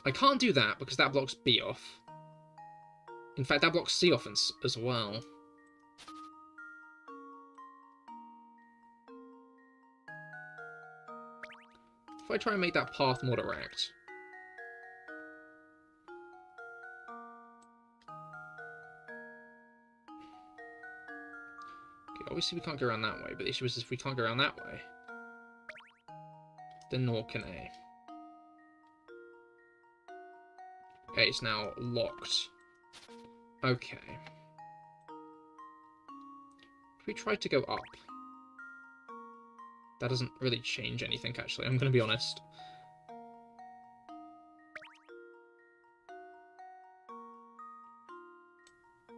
I can't do that because that blocks B off. In fact, that blocks C off as well. If I try and make that path more direct. Okay, obviously we can't go around that way, but the issue is if we can't go around that way, then nor can A. A is now locked. Okay. If we try to go up, that doesn't really change anything, actually, I'm going to be honest.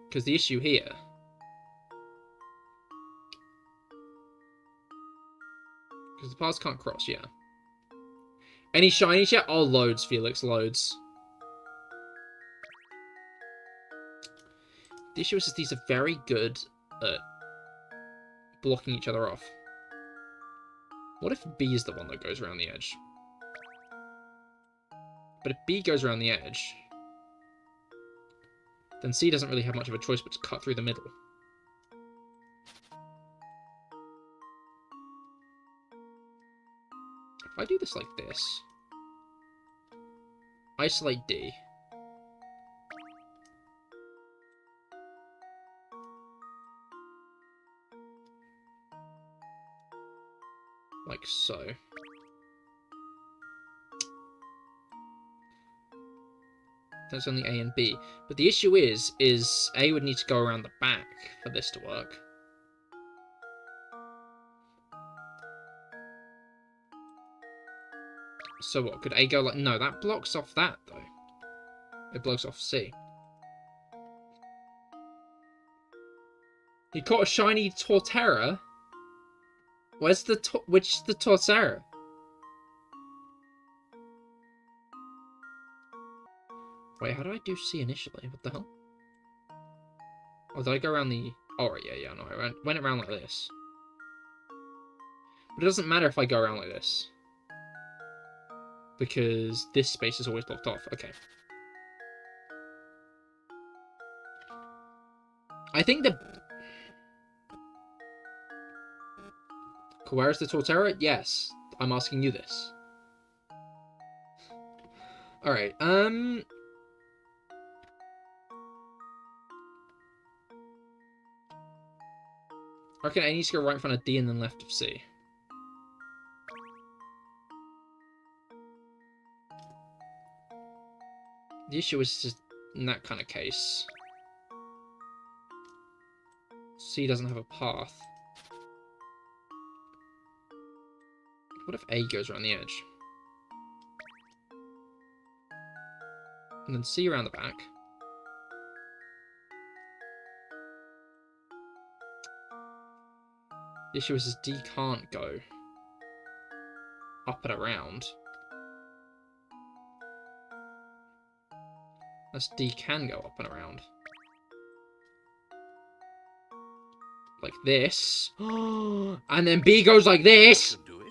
Because the issue here... because the paths can't cross, yeah. Any shinies yet? Oh, loads, Felix, loads. The issue is these are very good at blocking each other off. What if B is the one that goes around the edge? But if B goes around the edge, then C doesn't really have much of a choice but to cut through the middle. If I do this like this, isolate D. Like so. That's only A and B. But the issue is A would need to go around the back for this to work. So what, could A go like... no, that blocks off that, though. It blocks off C. You caught a shiny Torterra? Where's the which is the Torterra? Wait, how do I do C initially? What the hell? Oh, did I go around the... oh, right, yeah, no, I went around like this. But it doesn't matter if I go around like this. Because this space is always blocked off. Okay. I think the... where is the Torterra? Yes. I'm asking you this. Alright, I reckon A needs to go right in front of D and then left of C. The issue is just in that kind of case, C doesn't have a path. What if A goes around the edge? And then C around the back. The issue is D can't go up and around. Unless D can go up and around. Like this. And then B goes like this! Do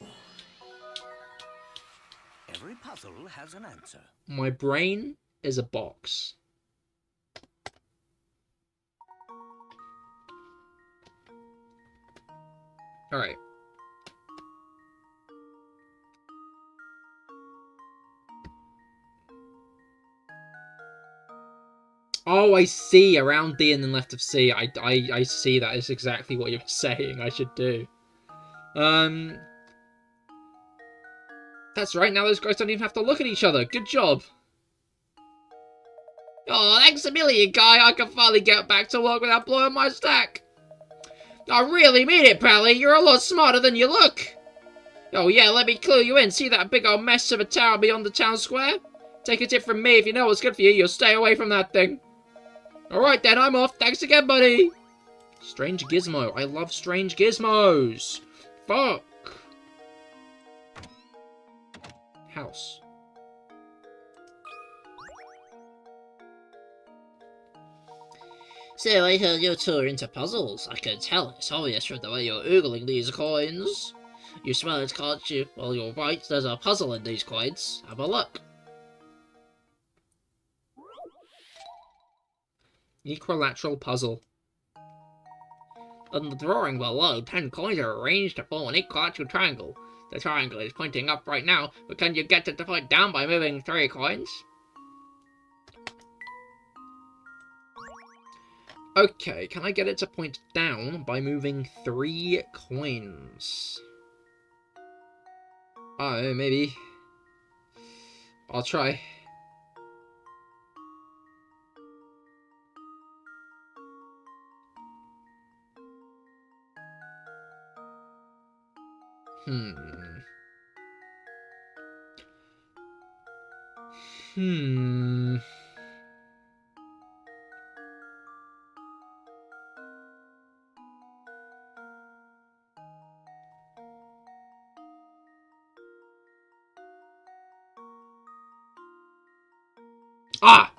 it. Every puzzle has an answer. My brain is a box. Alright. Oh, I see. Around D and then left of C. I see that. It's exactly what you're saying I should do. That's right. Now those guys don't even have to look at each other. Good job. Oh, thanks a million, guy. I can finally get back to work without blowing my stack. I really mean it, Pally. You're a lot smarter than you look. Oh, yeah, let me clue you in. See that big old mess of a tower beyond the town square? Take a tip from me. If you know what's good for you, you'll stay away from that thing. Alright then, I'm off. Thanks again, buddy. Strange gizmo. I love strange gizmos. Fuck. House. So I heard your tour into puzzles. I can tell. It's obvious from the way you're oogling these coins. You smell it, can't you? Well, you're right. There's a puzzle in these coins. Have a look. Equilateral puzzle. On the drawing below, 10 coins are arranged to form an equilateral triangle. The triangle is pointing up right now, but can you get it to point down by moving 3 coins? Okay, can I get it to point down by moving 3 coins? Oh, maybe. I'll try. Ah!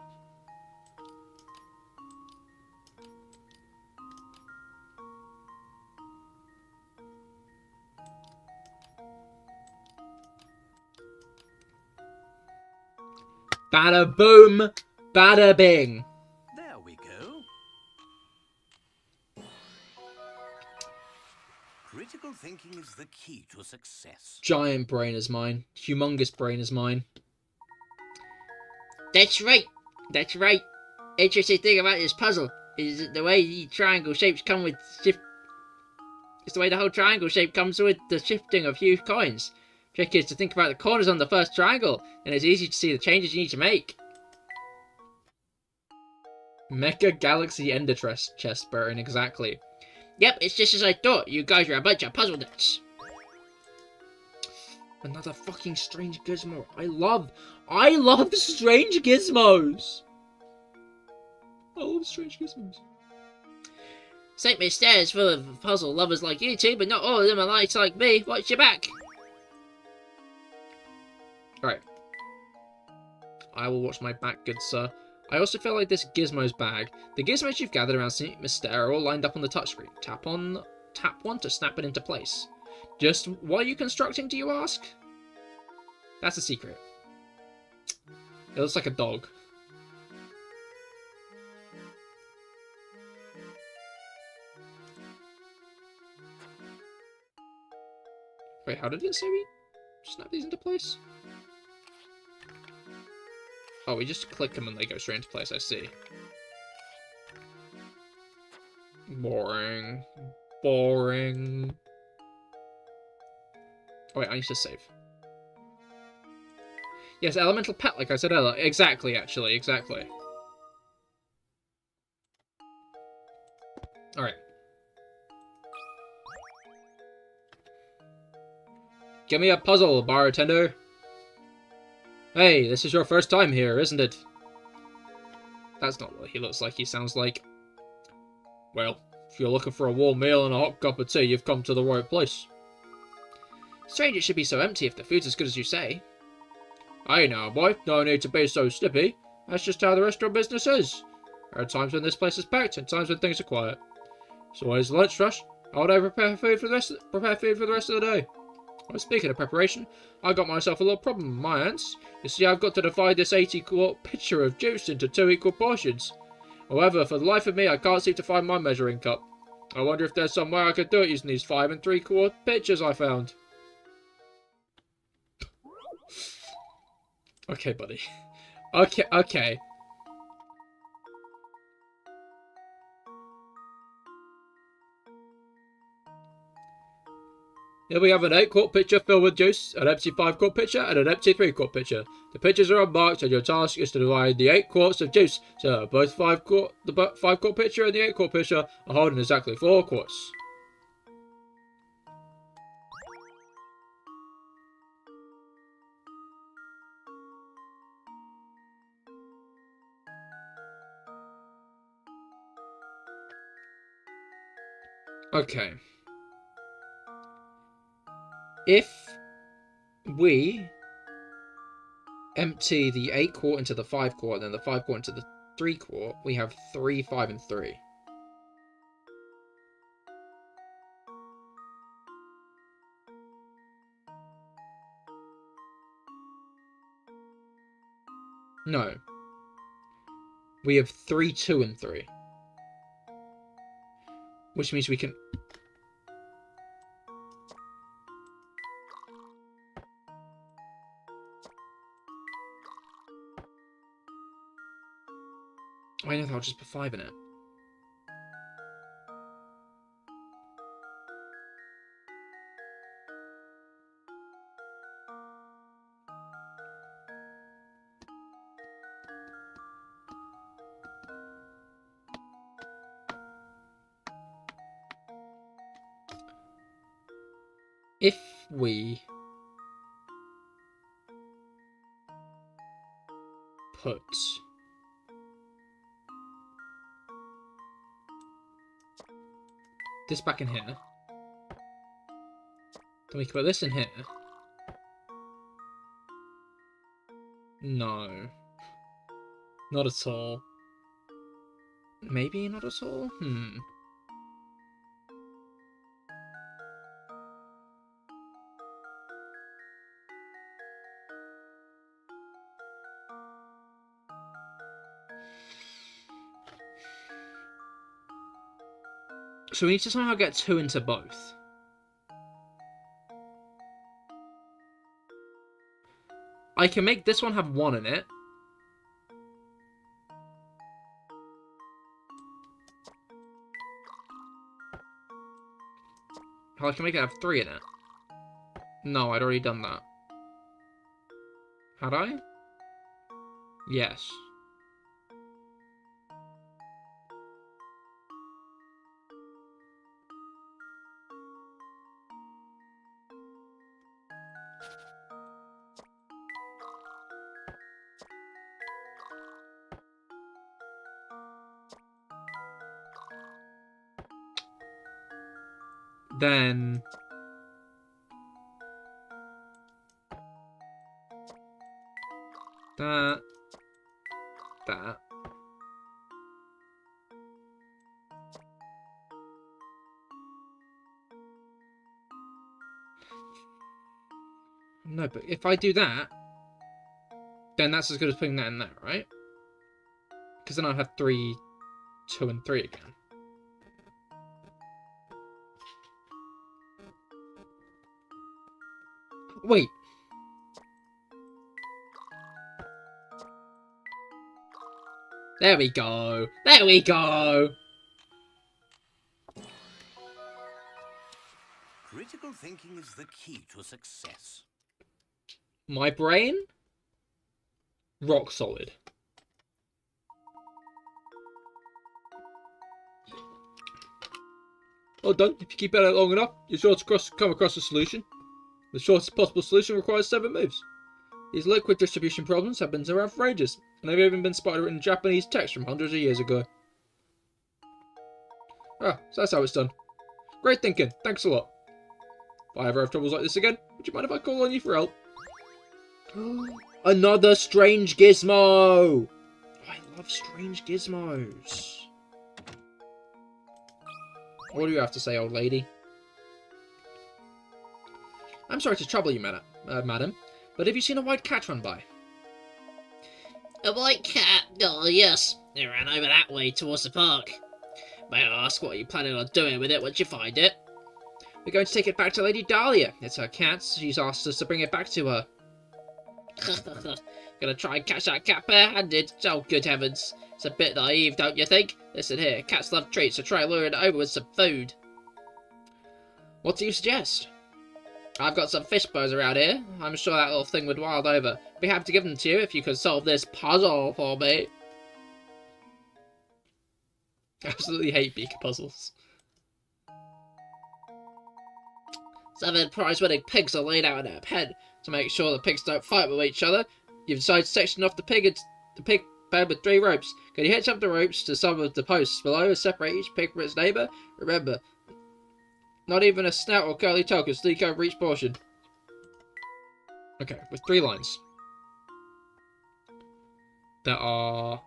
Bada boom, bada bing. There we go. Critical thinking is the key to success. Giant brain is mine. Humongous brain is mine. That's right. That's right. Interesting thing about this puzzle is the way the triangle shapes come with shift. It's the way the whole triangle shape comes with the shifting of huge coins. Trick is to think about the corners on the first triangle, and it's easy to see the changes you need to make. Mecha Galaxy Ender chest burn, exactly. Yep, it's just as I thought. You guys are a bunch of puzzle nuts. Another fucking strange gizmo. I love strange gizmos. I love strange gizmos. St. Mystere is full of puzzle lovers like you two, but not all of them are nice like me. Watch your back. Alright. I will watch my back, good sir. I also feel like this gizmo's bag. The gizmos you've gathered around St. Mystere are all lined up on the touchscreen. Tap one to snap it into place. Just what are you constructing, do you ask? That's a secret. It looks like a dog. Wait, how did it say we snap these into place? Oh, we just click them and they go straight into place, I see. Boring. Boring. Oh wait, I need to save. Yes, elemental pet, like I said earlier. Exactly, actually, exactly. Alright. Give me a puzzle, bartender. Hey, this is your first time here, isn't it? That's not what he looks like. He sounds like... Well, if you're looking for a warm meal and a hot cup of tea, you've come to the right place. Strange it should be so empty if the food's as good as you say. Hey now, boy, no need to be so snippy. That's just how the restaurant business is. There are times when this place is packed and times when things are quiet. So always lunch rush. How would I prepare food for the rest of the day? Well, speaking of preparation, I got myself a little problem on my hands. You see, I've got to divide this 80-quart pitcher of juice into 2 equal portions. However, for the life of me, I can't seem to find my measuring cup. I wonder if there's some way I could do it using these 5 3/4 pitchers I found. Okay, buddy. Okay. Here we have an 8-quart pitcher filled with juice, an empty 5-quart pitcher, and an empty 3-quart pitcher. The pitchers are unmarked, and your task is to divide the 8 quarts of juice, so both the 5-quart pitcher and the 8-quart pitcher are holding exactly 4 quarts. Okay. If we empty the 8-quart into the 5-quart, and then the 5-quart into the 3-quart, we have 3, 5, and 3. No. We have 3, 2, and 3. Which means we can... I know, I'll just put 5 in it. If we put this back in here, then we can put this in here. No. Not at all. Maybe not at all? So we need to somehow get 2 into both. I can make this one have 1 in it. I can make it have 3 in it. No, I'd already done that. Had I? Yes. Then that. No, but if I do that, then that's as good as putting that in there, right? Because then I'll have 3, 2, and 3 again. Wait. There we go. There we go. Critical thinking is the key to success. My brain Rock solid. Well done. If you keep at it long enough, you're sure to come across a solution. The shortest possible solution requires 7 moves. These liquid distribution problems have been around for ages, and they've even been spotted in Japanese text from hundreds of years ago. Ah, so that's how it's done. Great thinking. Thanks a lot. If I ever have troubles like this again, would you mind if I call on you for help? Another strange gizmo! I love strange gizmos. What do you have to say, old lady? I'm sorry to trouble you, madam, but have you seen a white cat run by? A white cat? Oh, yes. It ran over that way towards the park. May I ask what you planning on doing with it once you find it? We're going to take it back to Lady Dahlia. It's her cat. She's asked us to bring it back to her. Gonna try and catch that cat bare-handed? Oh, good heavens. It's a bit naive, don't you think? Listen here, cats love treats, so try luring it over with some food. What do you suggest? I've got some fish bones around here. I'm sure that little thing would wild over. Be happy to give them to you if you could solve this puzzle for me. Absolutely hate beaker puzzles. 7 prize-winning pigs are laid out in a pen. To make sure the pigs don't fight with each other, you've decided to section off the pig pen with 3 ropes. Can you hitch up the ropes to some of the posts below and separate each pig from its neighbour? Remember, not even a snout or curly tail can sneak over each portion. Okay, with 3 lines. There are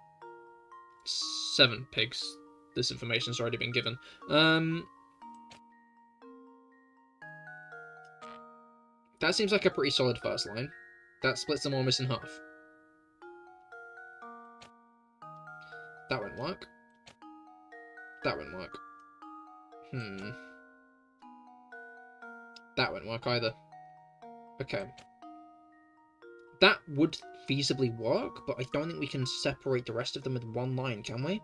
7 pigs. This information's already been given. That seems like a pretty solid first line. That splits them almost in half. That won't work. That won't work. That won't work either. Okay. That would feasibly work, but I don't think we can separate the rest of them with 1 line, can we?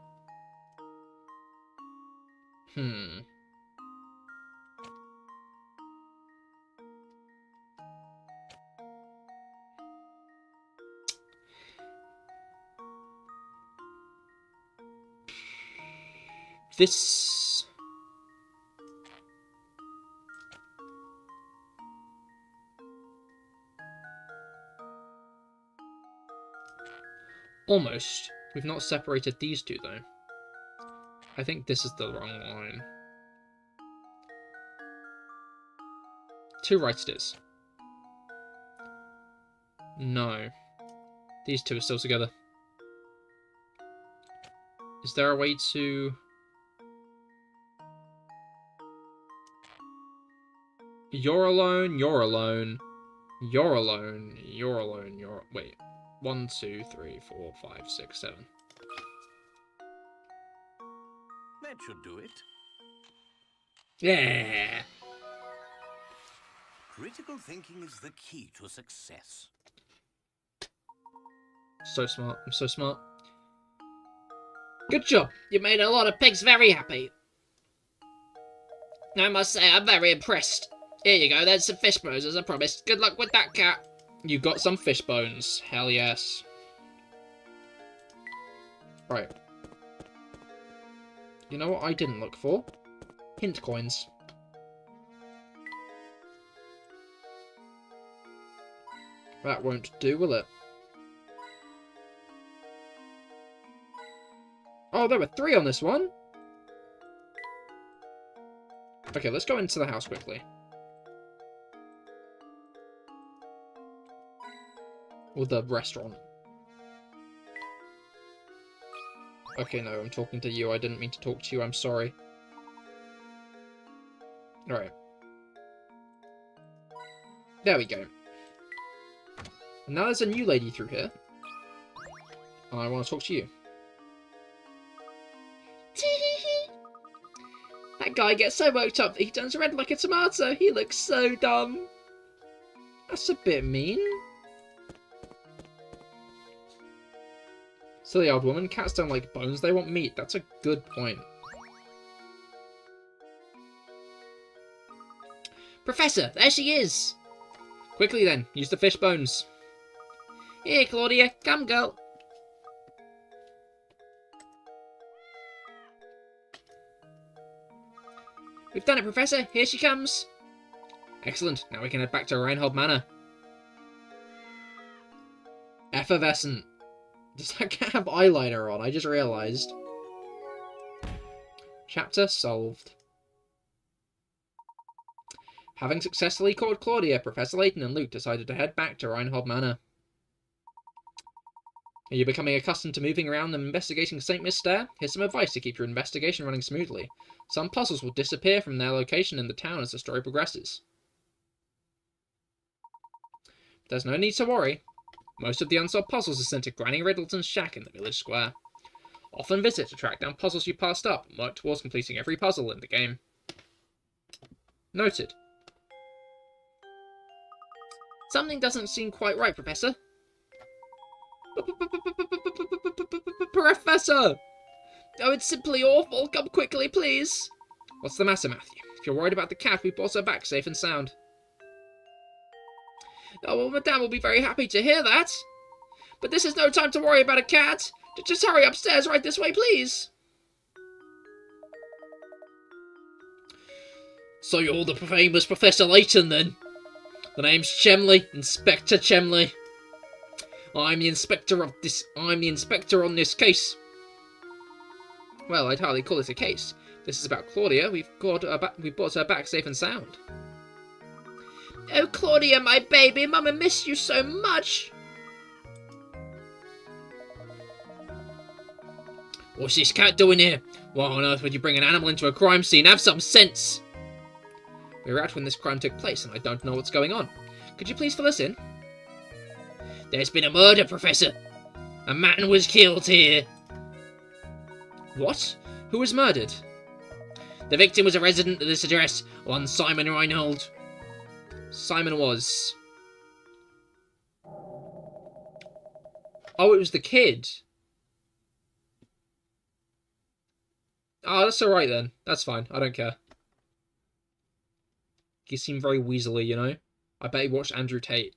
This... Almost. We've not separated these 2, though. I think this is the wrong line. 2 right it is. No. These 2 are still together. Is there a way to... You're alone, you're alone, you're alone, you're alone, you're... Wait. 1, 2, 3, 4, 5, 6, 7. That should do it. Yeah! Critical thinking is the key to success. So smart. I'm so smart. Good job. You made a lot of pigs very happy. I must say, I'm very impressed. Here you go, there's some fish bones as I promised. Good luck with that, cat. You got some fish bones. Hell yes. Right. You know what I didn't look for? Hint coins. That won't do, will it? Oh, there were 3 on this one. Okay, let's go into the house quickly. Or the restaurant. Okay, no, I'm talking to you. I didn't mean to talk to you. I'm sorry. Alright. There we go. And now there's a new lady through here. And I want to talk to you. That guy gets so worked up that he turns red like a tomato. He looks so dumb. That's a bit mean. Silly old woman. Cats don't like bones. They want meat. That's a good point. Professor, there she is. Quickly then. Use the fish bones. Here, Claudia. Come, girl. We've done it, Professor. Here she comes. Excellent. Now we can head back to Reinhold Manor. Effervescent. Does that cat have eyeliner on? I just realised. Chapter solved. Having successfully caught Claudia, Professor Layton and Luke decided to head back to Reinhold Manor. Are you becoming accustomed to moving around and investigating St. Miss Stair? Here's some advice to keep your investigation running smoothly. Some puzzles will disappear from their location in the town as the story progresses. There's no need to worry. Most of the unsolved puzzles are sent to Granny Riddleton's shack in the village square. Often visit to track down puzzles you passed up and work towards completing every puzzle in the game. Noted. Something doesn't seem quite right, Professor. Professor! Oh, it's simply awful. Come quickly, please. What's the matter, Matthew? If you're worried about the cat, we brought her back safe and sound. Oh, well, Madame will be very happy to hear that. But this is no time to worry about a cat. Just hurry upstairs right this way, please. So you're the famous Professor Layton, then? The name's Chemley, Inspector Chemley. I'm the inspector on this case. Well, I'd hardly call it a case. This is about Claudia. We've brought her back safe and sound. Oh, Claudia, my baby, Mama missed you so much. What's this cat doing here? Why on earth would you bring an animal into a crime scene? Have some sense! We were out when this crime took place, and I don't know what's going on. Could you please fill us in? There's been a murder, Professor. A man was killed here. What? Who was murdered? The victim was a resident of this address, one Simon Reinhold. Simon was... Oh, it was the kid. Oh, that's alright then. That's fine. I don't care. He seemed very weaselly, you know? I bet he watched Andrew Tate.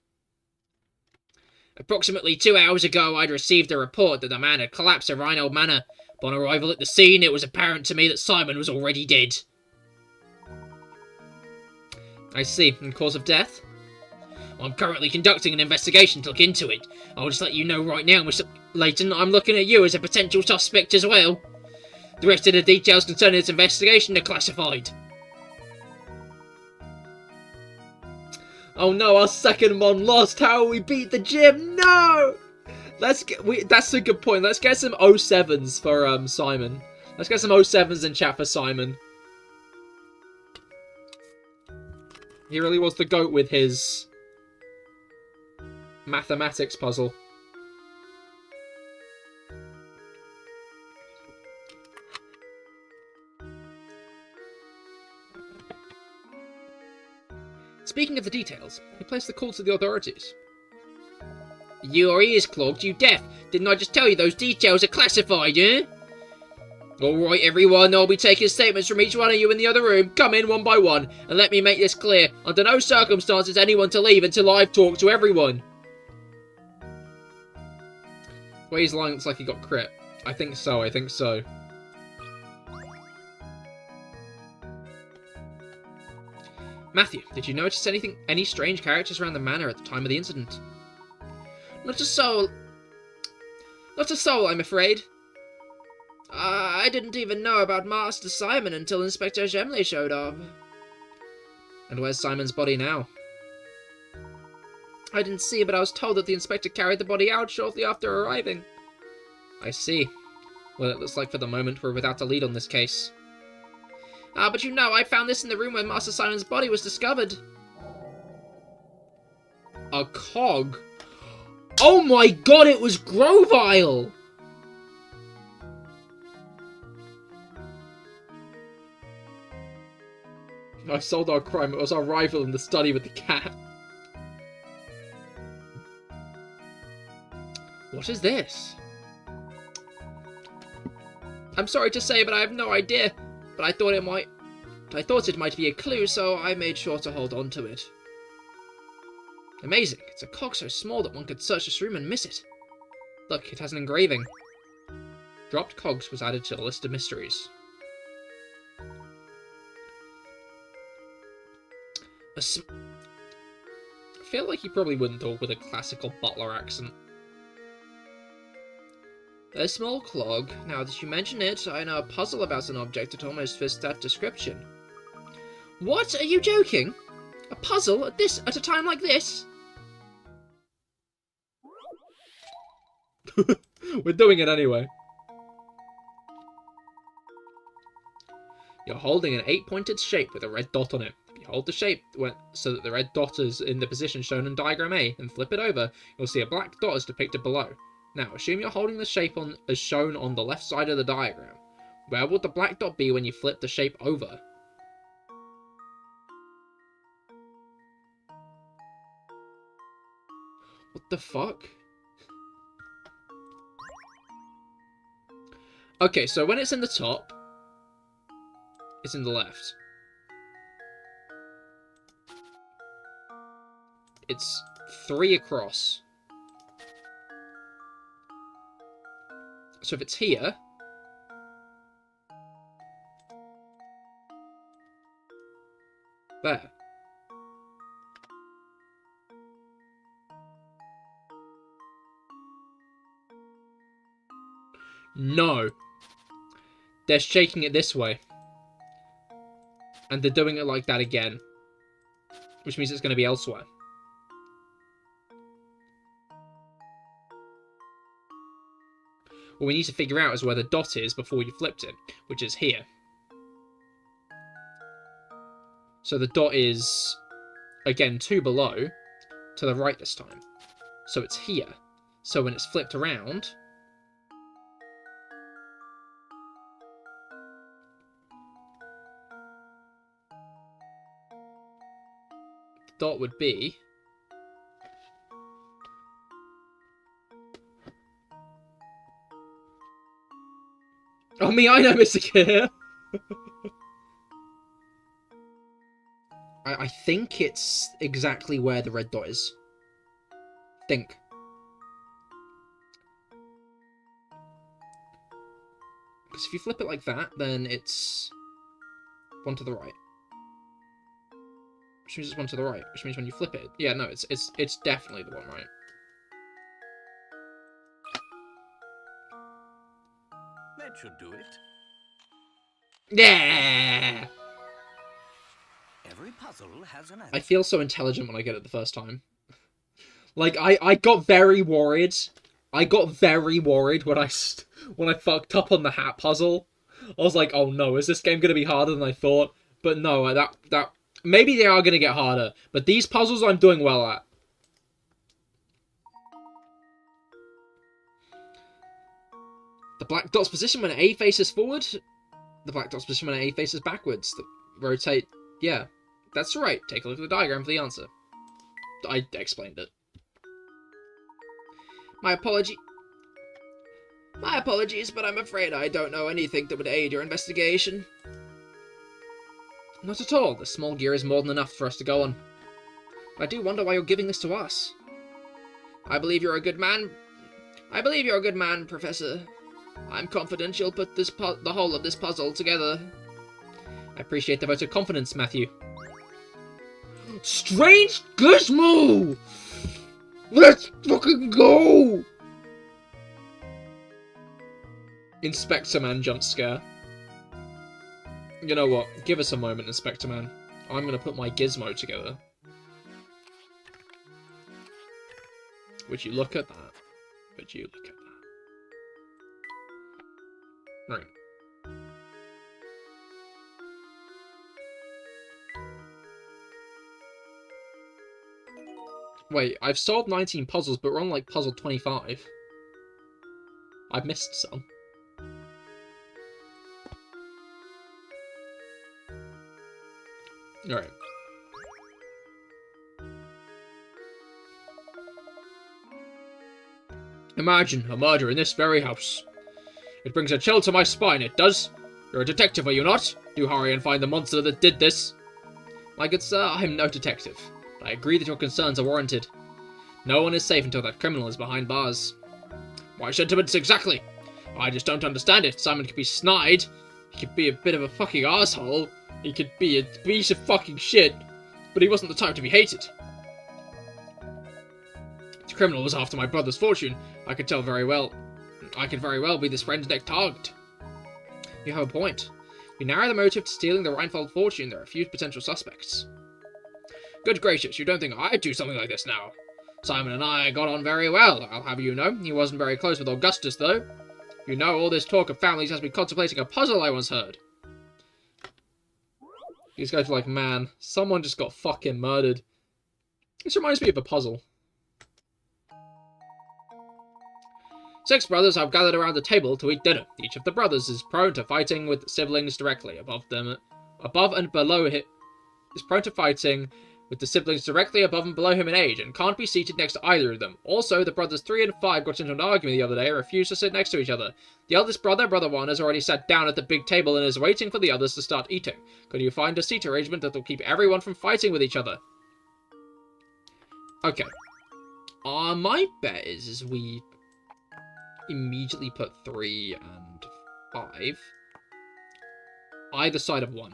Approximately 2 hours ago, I'd received a report that the man had collapsed at Reinhold Manor. Upon arrival at the scene, it was apparent to me that Simon was already dead. I see. And cause of death? I'm currently conducting an investigation to look into it. I'll just let you know right now, Mr. Layton, I'm looking at you as a potential suspect as well. The rest of the details concerning this investigation are classified. Oh no, our second mon lost. How will we beat the gym? No! That's a good point. Let's get some 07s for Simon. Let's get some 07s in chat for Simon. He really was the GOAT with his mathematics puzzle. Speaking of the details, who placed the call to the authorities? Your ears clogged, you deaf. Didn't I just tell you those details are classified, eh? Alright everyone, I'll be taking statements from each one of you in the other room. Come in one by one, and let me make this clear. Under no circumstances is anyone to leave until I've talked to everyone. The way he's lying looks like he got crit. I think so. Matthew, did you notice any strange characters around the manor at the time of the incident? Not a soul. Not a soul, I'm afraid. I didn't even know about Master Simon until Inspector Chemley showed up. And where's Simon's body now? I didn't see, but I was told that the inspector carried the body out shortly after arriving. I see. Well, it looks like for the moment we're without a lead on this case. But you know, I found this in the room where Master Simon's body was discovered. A cog? Oh my god, it was Grovile! I solved our crime. It was our rival in the study with the cat. What is this? I'm sorry to say, but I have no idea. But I thought it might be a clue, so I made sure to hold on to it. Amazing. It's a cog so small that one could search this room and miss it. Look, it has an engraving. Dropped cogs was added to the list of mysteries. I feel like you probably wouldn't talk with a classical butler accent. A small clog. Now that you mention it, I know a puzzle about an object that almost fits that description. What? Are you joking? A puzzle at a time like this? We're doing it anyway. You're holding an 8-pointed shape with a red dot on it. If you hold the shape so that the red dot is in the position shown in diagram A and flip it over, you'll see a black dot is depicted below. Now, assume you're holding the shape as shown on the left side of the diagram. Where would the black dot be when you flip the shape over? What the fuck? Okay, so when it's in the top, it's in the left. It's 3 across. So if it's here, there. No. They're shaking it this way. And they're doing it like that again. Which means it's going to be elsewhere. What we need to figure out is where the dot is before you flipped it, which is here. So the dot is, again, 2 below, to the right this time. So it's here. So when it's flipped around, the dot would be oh, me, I know, Mr. Cahir. I think it's exactly where the red dot is. Think. Because if you flip it like that, then it's 1 to the right. Which means it's 1 to the right. Which means when you flip it, yeah, no, it's definitely the one, right? That should do it. Yeah. Every puzzle has an answer. I feel so intelligent when I get it the first time. Like I got very worried. I got very worried when I fucked up on the hat puzzle. I was like, oh no, is this game gonna be harder than I thought? But no, that maybe they are gonna get harder. But these puzzles I'm doing well at. The black dot's position when A faces forward. The black dot's position when A faces backwards. Rotate. Yeah, that's right. Take a look at the diagram for the answer. I explained it. My apologies, but I'm afraid I don't know anything that would aid your investigation. Not at all. The small gear is more than enough for us to go on. But I do wonder why you're giving this to us. I believe you're a good man. Professor. I'm confident you'll put the whole of this puzzle together. I appreciate the vote of confidence, Matthew. Strange Gizmo! Let's fucking go! Inspector Man jump scare. You know what? Give us a moment, Inspector Man. I'm gonna put my gizmo together. Would you look at that? Would you look at that? Right. Wait, I've solved 19 puzzles, but we're on, like, puzzle 25. I've missed some. Alright. Imagine a murder in this very house. It brings a chill to my spine, it does. You're a detective, are you not? Do hurry and find the monster that did this. My good sir, I'm no detective. But I agree that your concerns are warranted. No one is safe until that criminal is behind bars. My sentiments exactly. I just don't understand it. Simon could be snide. He could be a bit of a fucking asshole. He could be a piece of fucking shit. But he wasn't the type to be hated. The criminal was after my brother's fortune. I could very well be this friend's next target. You have a point. If we narrow the motive to stealing the Reinfeld fortune, there are a few potential suspects. Good gracious, you don't think I'd do something like this now? Simon and I got on very well, I'll have you know. He wasn't very close with Augustus, though. You know, all this talk of families has me contemplating a puzzle I once heard. These guys are like, man, someone just got fucking murdered. This reminds me of a puzzle. 6 brothers have gathered around the table to eat dinner. Each of the brothers is prone to fighting with siblings directly above and below him. Is prone to fighting with the siblings directly above and below him in age, and can't be seated next to either of them. Also, the brothers 3 and 5 got into an argument the other day and refused to sit next to each other. The eldest brother, Brother 1, has already sat down at the big table and is waiting for the others to start eating. Could you find a seat arrangement that will keep everyone from fighting with each other? Okay. My bet is we immediately put 3 and 5 either side of 1.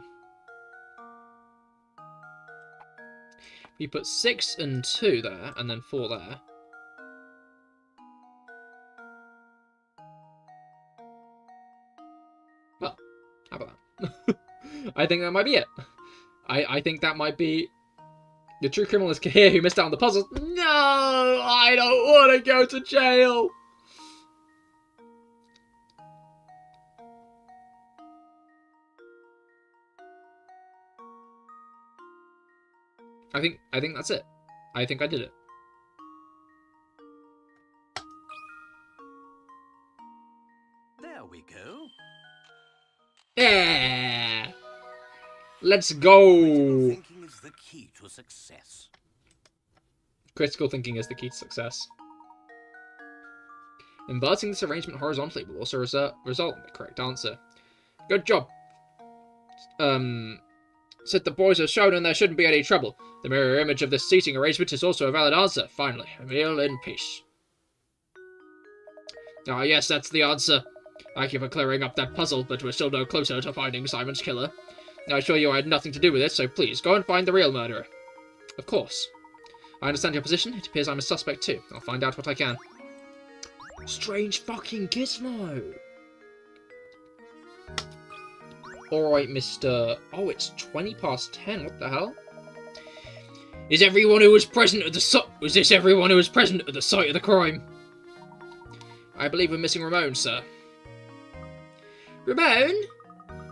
We put 6 and 2 there, and then 4 there. Well, how about that? I think that might be it. I think that might be... The true criminal is Cahir, who missed out on the puzzle. No! I don't want to go to jail! I think that's it. I think I did it. There we go. Yeah! Let's go! Thinking is the key to success. Critical thinking is the key to success. Inverting this arrangement horizontally will also result in the correct answer. Good job. Said the boys are shown and there shouldn't be any trouble. The mirror image of this seating arrangement is also a valid answer. Finally, a meal in peace. Ah, yes, that's the answer. Thank you for clearing up that puzzle, but we're still no closer to finding Simon's killer. I assure you I had nothing to do with it, so please, go and find the real murderer. Of course. I understand your position. It appears I'm a suspect too. I'll find out what I can. Strange fucking gizmo! Alright, Mr... Oh, it's 20 past 10. What the hell? Is everyone who was present at the site... Was this everyone who was present at the site of the crime? I believe we're missing Ramon, sir. Ramon?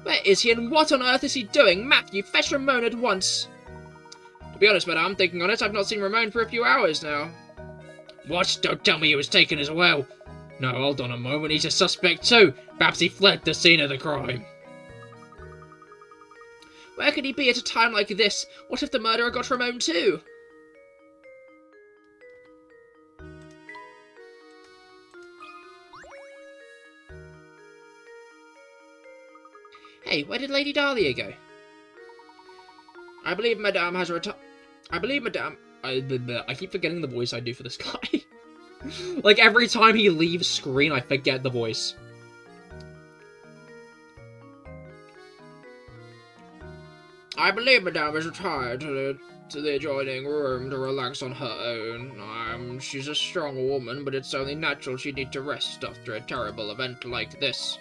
Where is he and what on earth is he doing? Matthew, fetch Ramon at once. To be honest, madame, thinking on it, I've not seen Ramon for a few hours now. What? Don't tell me he was taken as well. No, hold on a moment, he's a suspect too. Perhaps he fled the scene of the crime. Where could he be at a time like this? What if the murderer got Ramon too? Hey, where did Lady Dahlia go? I believe Madame has retired. I believe Madame... I keep forgetting the voice I do for this guy. Like, every time he leaves screen, I forget the voice. I believe Madame has retired to the adjoining room to relax on her own. She's a strong woman, but it's only natural she'd need to rest after a terrible event like this.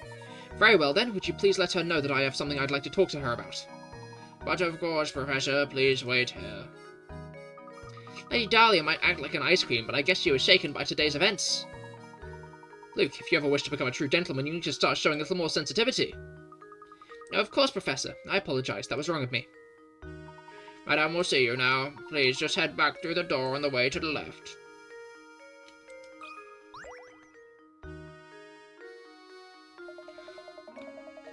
Very well then, would you please let her know that I have something I'd like to talk to her about? But of course, Professor, please wait here. Lady Dahlia might act like an ice cream, but I guess she was shaken by today's events. Luke, if you ever wish to become a true gentleman, you need to start showing a little more sensitivity. Of course, Professor. I apologize. That was wrong of me. Madame will see you now. Please just head back through the door on the way to the left.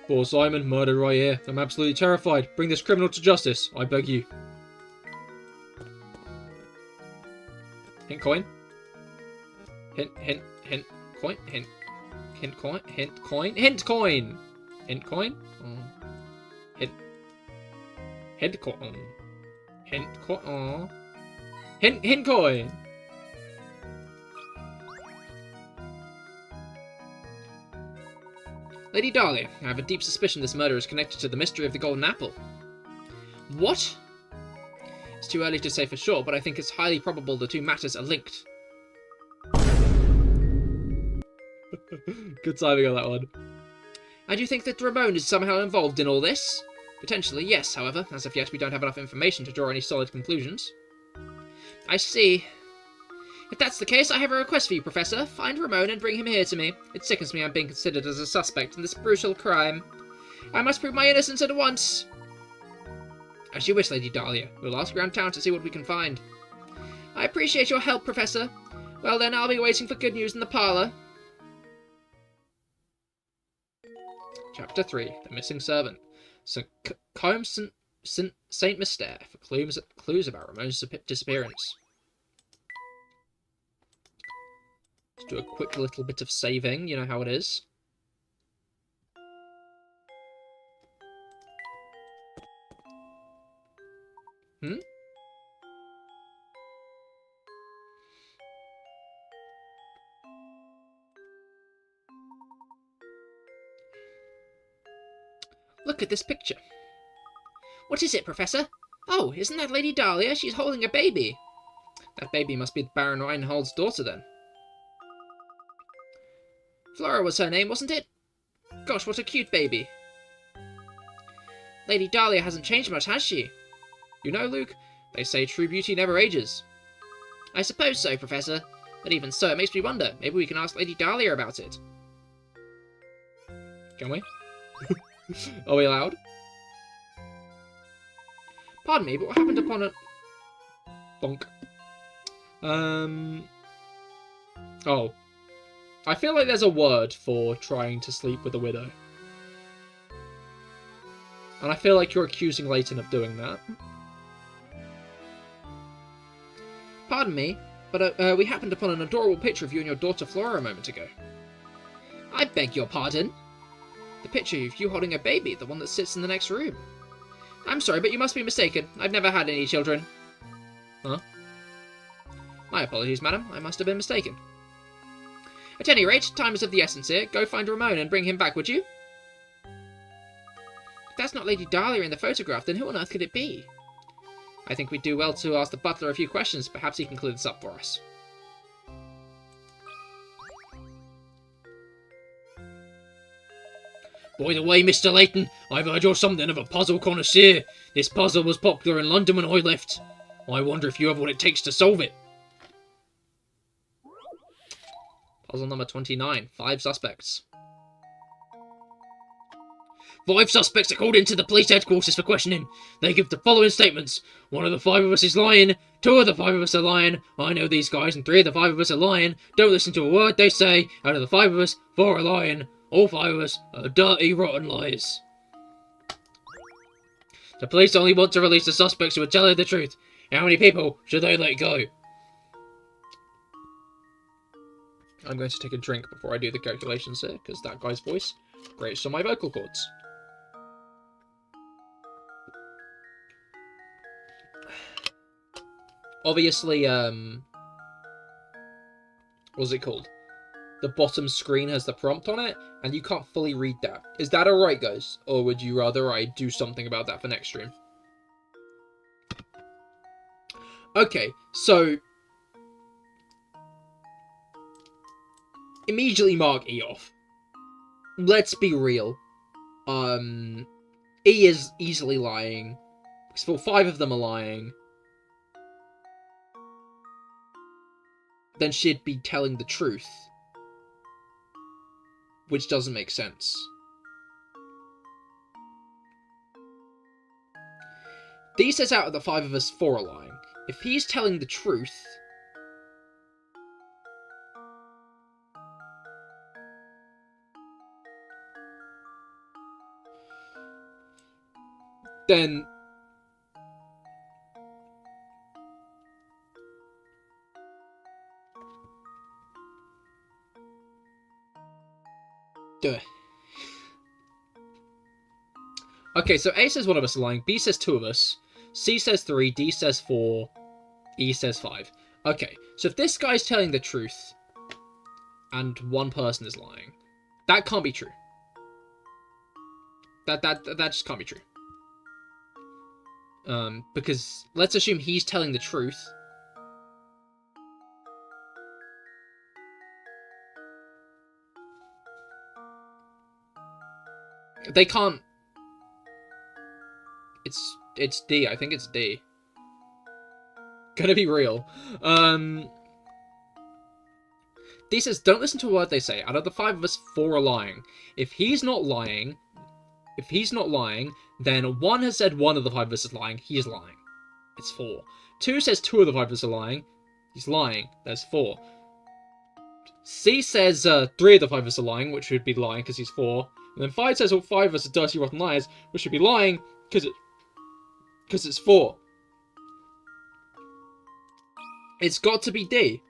Poor Simon, murdered right here. I'm absolutely terrified. Bring this criminal to justice, I beg you. Hint coin. Hint coin. Hint coin. Hint coin. Hint coin. Hint coin. Hint coin. Hint coin. Hint coin! Lady Dahlia, I have a deep suspicion this murder is connected to the mystery of the Golden Apple. What? It's too early to say for sure, but I think it's highly probable the two matters are linked. Good timing on that one. And you think that Ramon is somehow involved in all this? Potentially, yes, however. As of yet, we don't have enough information to draw any solid conclusions. I see. If that's the case, I have a request for you, Professor. Find Ramon and bring him here to me. It sickens me I'm being considered as a suspect in this brutal crime. I must prove my innocence at once. As you wish, Lady Dahlia. We'll ask around town to see what we can find. I appreciate your help, Professor. Well then, I'll be waiting for good news in the parlour. Chapter 3. The Missing Servant. Combe St. Mystere for clues about Ramon's disappearance. Let's do a quick little bit of saving, you know how it is. Look at this picture. What is it, Professor? Oh, isn't that Lady Dahlia? She's holding a baby. That baby must be Baron Reinhold's daughter, then. Flora was her name, wasn't it? Gosh, what a cute baby. Lady Dahlia hasn't changed much, has she? You know, Luke, they say true beauty never ages. I suppose so, Professor. But even so, it makes me wonder. Maybe we can ask Lady Dahlia about it. Can we? Are we allowed? Pardon me, but what happened upon a... Bonk. Oh. I feel like there's a word for trying to sleep with a widow. And I feel like you're accusing Layton of doing that. Pardon me, but we happened upon an adorable picture of you and your daughter Flora a moment ago. I beg your pardon? The picture of you holding a baby, the one that sits in the next room. I'm sorry, but you must be mistaken. I've never had any children. Huh? My apologies, madam. I must have been mistaken. At any rate, time is of the essence here. Go find Ramon and bring him back, would you? If that's not Lady Dahlia in the photograph, then who on earth could it be? I think we'd do well to ask the butler a few questions. Perhaps he can clear this up for us. By the way, Mr. Layton, I've heard you're something of a puzzle connoisseur. This puzzle was popular in London when I left. I wonder if you have what it takes to solve it. Puzzle number 29. 5 suspects. 5 suspects are called into the police headquarters for questioning. They give the following statements. 1 of the 5 of us is lying. 2 of the 5 of us are lying. I know these guys, and 3 of the 5 of us are lying. Don't listen to a word they say. Out of the 5 of us, 4 are lying. All 5 of us are dirty, rotten liars. The police only want to release the suspects who are telling the truth. How many people should they let go? I'm going to take a drink before I do the calculations here, because that guy's voice grates on my vocal cords. Obviously, what's it called? The bottom screen has the prompt on it, and you can't fully read that. Is that alright, guys? Or would you rather I do something about that for next stream? Okay, so... immediately mark E off. Let's be real. E is easily lying. Because 5 of them are lying. Then she'd be telling the truth. Which doesn't make sense. D says out of the 5 of us 4 are lying. If he's telling the truth... then... Duh. Okay, so A says 1 of us are lying, B says 2 of us, C says 3, D says 4, E says 5. Okay, so if this guy's telling the truth and one person is lying, that can't be true. That just can't be true. Because let's assume he's telling the truth. They can't. It's D. I think it's D. Gonna be real. D says, don't listen to a word they say. Out of the 5 of us, 4 are lying. If he's not lying, then 1 has said 1 of the 5 of us is lying. He is lying. It's 4. 2 says 2 of the 5 of us are lying. He's lying. There's 4. C says 3 of the 5 of us are lying, which would be lying because he's 4. And then 5 says all 5 of us are dirty, rotten liars, which should be lying because it's 4. It's got to be D.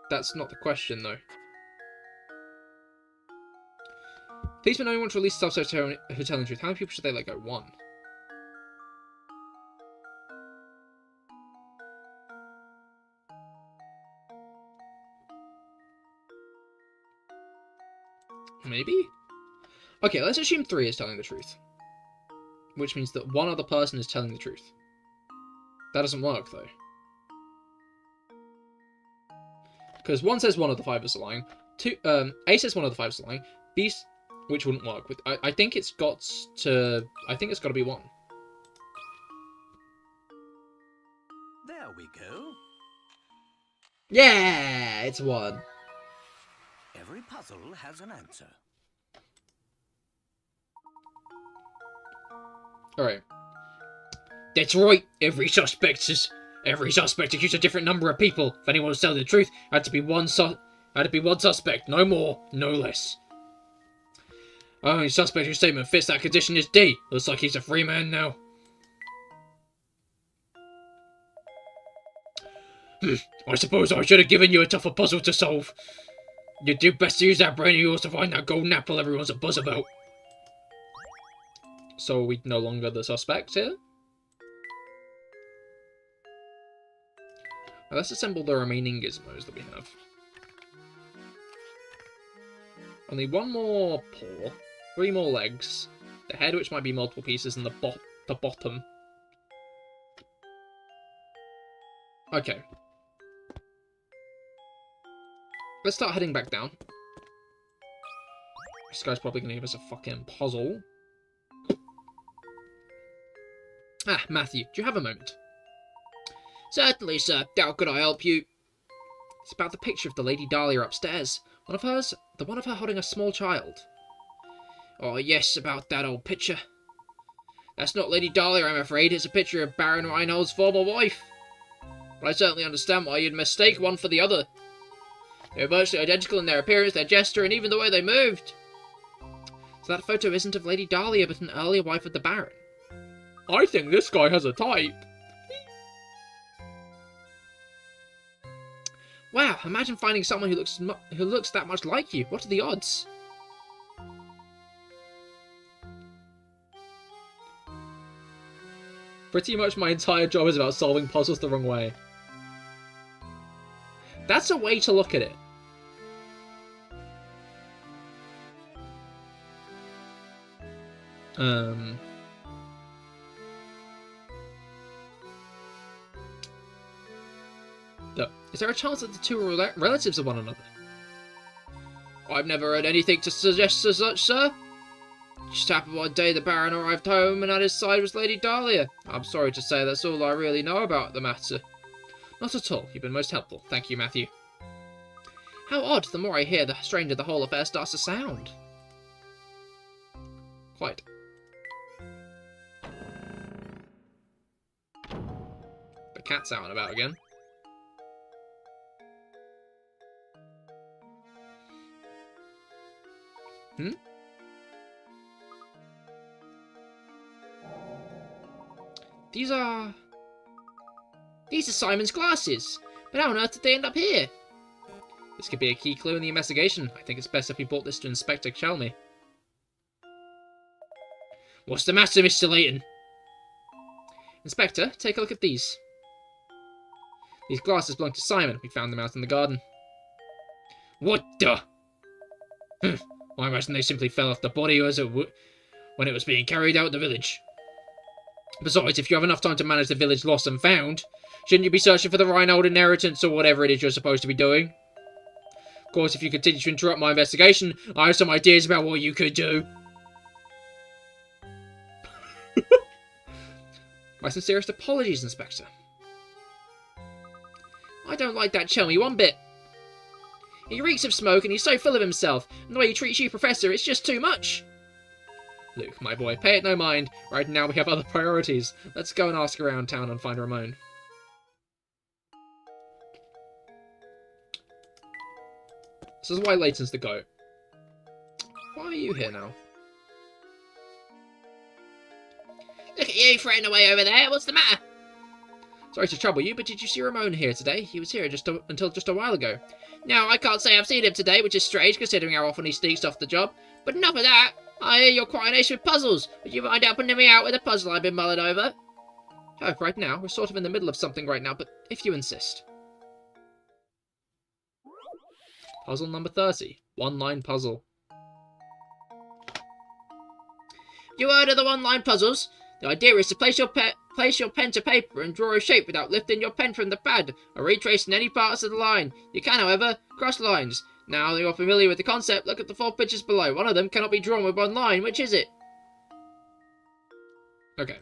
That's not the question, though. Policemen only want to release suspects who are telling the truth. How many people should they let go? 1. Maybe? Okay, let's assume 3 is telling the truth. Which means that 1 other person is telling the truth. That doesn't work, though. Because 1 says 1 of the 5 is lying. A says 1 of the 5 is lying. B, which wouldn't work. I think it's got to be 1. There we go. Yeah, it's 1. Every puzzle has an answer. Alright. That's right. Every suspect accused a different number of people. If anyone was telling the truth, had to be one suspect. No more, no less. Only suspect whose statement fits that condition is D. Looks like he's a free man now. I suppose I should have given you a tougher puzzle to solve. You'd do best to use that brain of yours to find that golden apple everyone's a buzz about. So are we no longer the suspects here? Now let's assemble the remaining gizmos that we have. Only 1 more paw, 3 more legs, the head, which might be multiple pieces, and the bottom. Okay. Let's start heading back down. This guy's probably going to give us a fucking puzzle. Ah, Matthew, do you have a moment? Certainly, sir. How could I help you? It's about the picture of the Lady Dahlia upstairs. One of her holding a small child. Oh, yes, about that old picture. That's not Lady Dahlia, I'm afraid. It's a picture of Baron Reinhold's former wife. But I certainly understand why you'd mistake one for the other. They were virtually identical in their appearance, their gesture, and even the way they moved. So that photo isn't of Lady Dahlia, but an earlier wife of the Baron. I think this guy has a type. Wow, imagine finding someone who looks that much like you. What are the odds? Pretty much my entire job is about solving puzzles the wrong way. That's a way to look at it. Is there a chance that the 2 are relatives of one another? I've never heard anything to suggest as such, sir. Just happened one day the Baron arrived home and at his side was Lady Dahlia. I'm sorry to say that's all I really know about the matter. Not at all. You've been most helpful. Thank you, Matthew. How odd. The more I hear, the stranger the whole affair starts to sound. Quite. The cat's out and about again. These are Simon's glasses. But how on earth did they end up here? This could be a key clue in the investigation. I think it's best if we brought this to Inspector Chelmy. What's the matter, Mr. Layton? Inspector, take a look at these. These glasses belong to Simon. We found them out in the garden. What the? I imagine they simply fell off the body when it was being carried out the village. Besides, if you have enough time to manage the village lost and found, shouldn't you be searching for the Reinhold inheritance or whatever it is you're supposed to be doing? Of course, if you continue to interrupt my investigation, I have some ideas about what you could do. My sincerest apologies, Inspector. I don't like that chummy one bit. He reeks of smoke and he's so full of himself, and the way he treats you, Professor, it's just too much. Luke, my boy, pay it no mind. Right now we have other priorities. Let's go and ask around town and find Ramon. This is why Layton's the GOAT. Why are you here now? Look at you fretting away over there. What's the matter? Sorry to trouble you, but did you see Ramon here today? He was here until just a while ago. No, I can't say I've seen him today, which is strange considering how often he sneaks off the job. But enough of that. I hear you're quite an ace with puzzles. Would you mind helping me out with a puzzle I've been mulling over? Oh, right now. We're sort of in the middle of something right now, but if you insist. Puzzle number 30. One-line puzzle. You heard of the one-line puzzles? The idea is to place your pen to paper and draw a shape without lifting your pen from the pad or retracing any parts of the line. You can, however, cross lines. Now that you're familiar with the concept, look at the 4 pictures below. One of them cannot be drawn with one line. Which is it? Okay.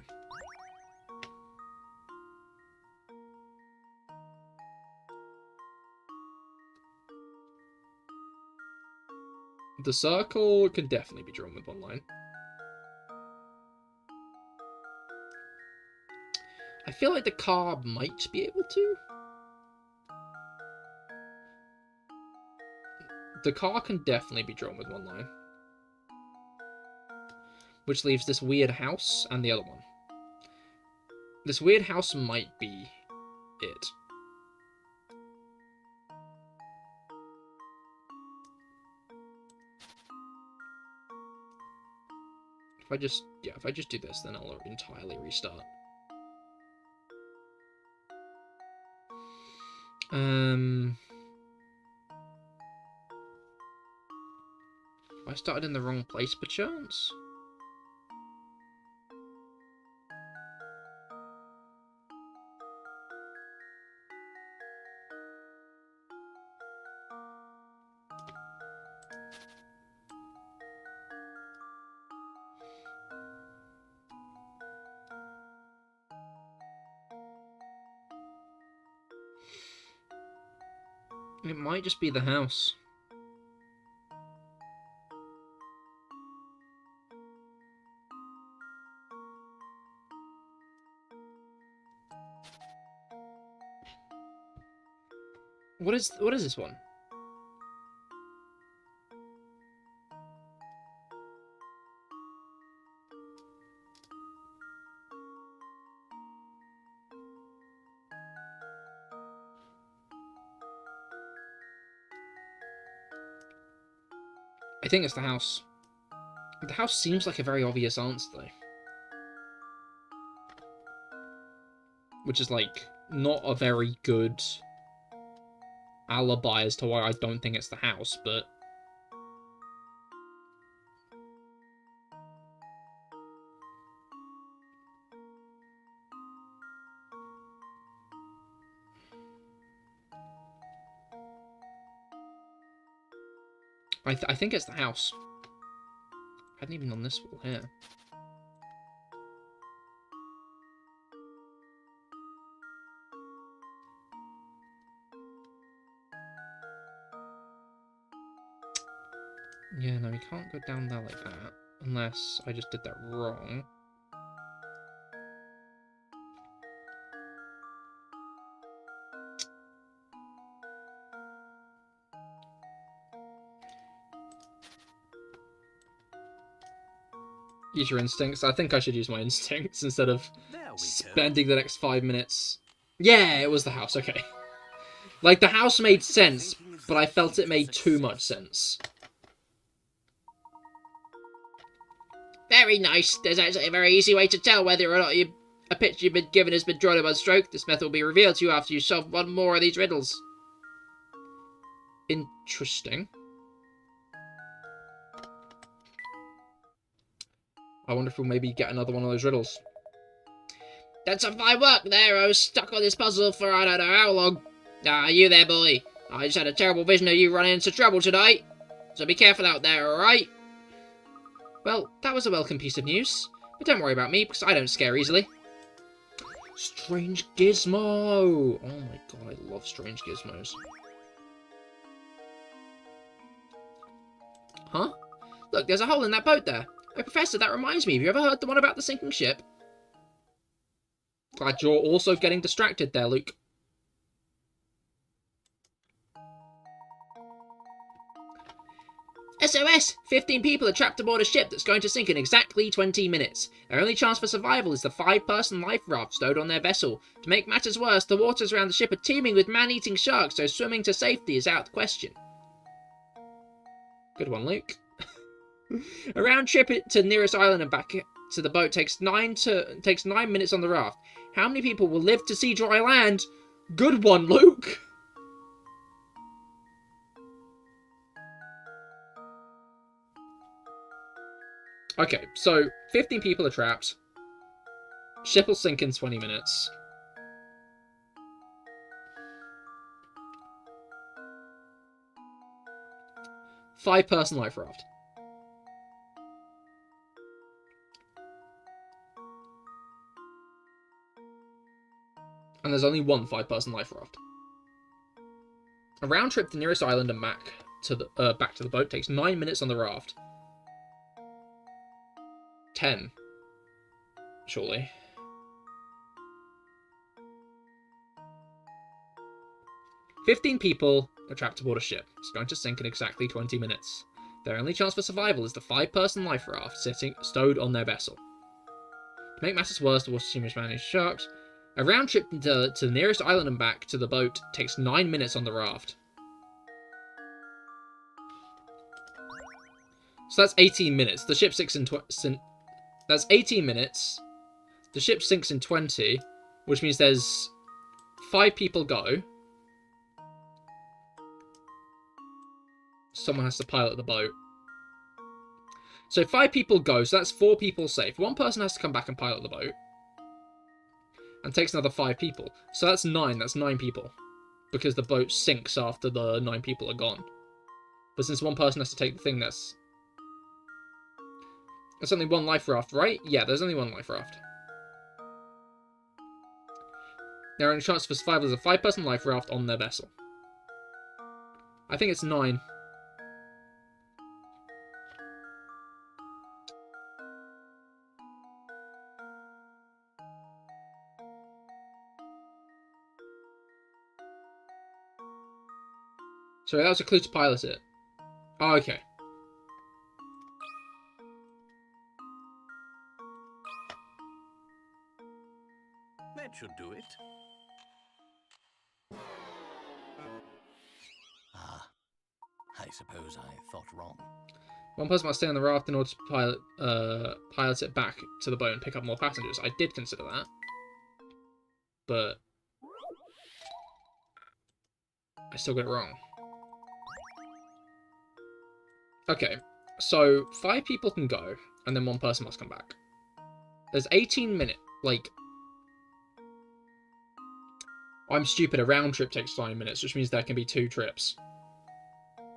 The circle can definitely be drawn with one line. I feel like the car might be able to. The car can definitely be drawn with one line. Which leaves this weird house and the other one. This weird house might be it. If I just do this, then I'll entirely restart. I started in the wrong place, perchance? It might just be the house. What is this one? I think it's the house. The house seems like a very obvious answer, though. Which is, like, not a very good alibi as to why I don't think it's the house, but... I think it's the house. I hadn't even on this wall here. Yeah, no, we can't go down there like that. Unless I just did that wrong. Use your instincts. I think I should use my instincts instead of spending the next 5 minutes. Yeah, it was the house, okay. Like, the house made sense, but I felt it made too much sense. Very nice. There's actually a very easy way to tell whether or not you A pitch you've been given has been drawn in one stroke. This method will be revealed to you after you solve one more of these riddles. Interesting. I wonder if we'll maybe get another one of those riddles. Done some fine work there. I was stuck on this puzzle for I don't know how long. Ah, you there, boy. I just had a terrible vision of you running into trouble tonight. So be careful out there, alright? Well, that was a welcome piece of news. But don't worry about me, because I don't scare easily. Strange gizmo! Oh my god, I love strange gizmos. Huh? Look, there's a hole in that boat there. Oh, Professor, that reminds me. Have you ever heard the one about the sinking ship? Glad you're also getting distracted there, Luke. SOS! 15 people are trapped aboard a ship that's going to sink in exactly 20 minutes. Their only chance for survival is the 5-person life raft stowed on their vessel. To make matters worse, the waters around the ship are teeming with man-eating sharks, so swimming to safety is out of the question. Good one, Luke. A round trip to the nearest island and back to the boat takes 9 minutes on the raft. How many people will live to see dry land? Good one, Luke! Okay, so 15 people are trapped. Ship will sink in 20 minutes. Five-person life raft. And there's only one 5-person life raft. A round trip to the nearest island and back to the boat takes 9 minutes on the raft. 10. Surely. "15 people are trapped aboard a ship. It's going to sink in exactly 20 minutes. Their only chance for survival is the 5-person life raft stowed on their vessel. To make matters worse, the water's teeming with man-eating sharks. A round trip to the nearest island and back to the boat takes 9 minutes on the raft. So that's 18 minutes. The ship sinks in that's 18 minutes. The ship sinks in 20, which means there's 5 people go. Someone has to pilot the boat. So 5 people go, so that's 4 people safe. One person has to come back and pilot the boat. And takes another 5 people. So that's 9 people. Because the boat sinks after the 9 people are gone. But since one person has to take the thing, there's only one life raft, right? Yeah, there's only one life raft. Their only chance for survival is a 5-person life raft on their vessel. I think it's 9. Sorry, that was a clue to pilot it. Oh, okay. That should do it. Ah, I suppose I thought wrong. One person must stay on the raft in order to pilot it back to the boat and pick up more passengers. I did consider that. But I still got it wrong. Okay, so 5 people can go, and then one person must come back. There's 18 minutes, like... I'm stupid, a round trip takes 5 minutes, which means there can be 2 trips.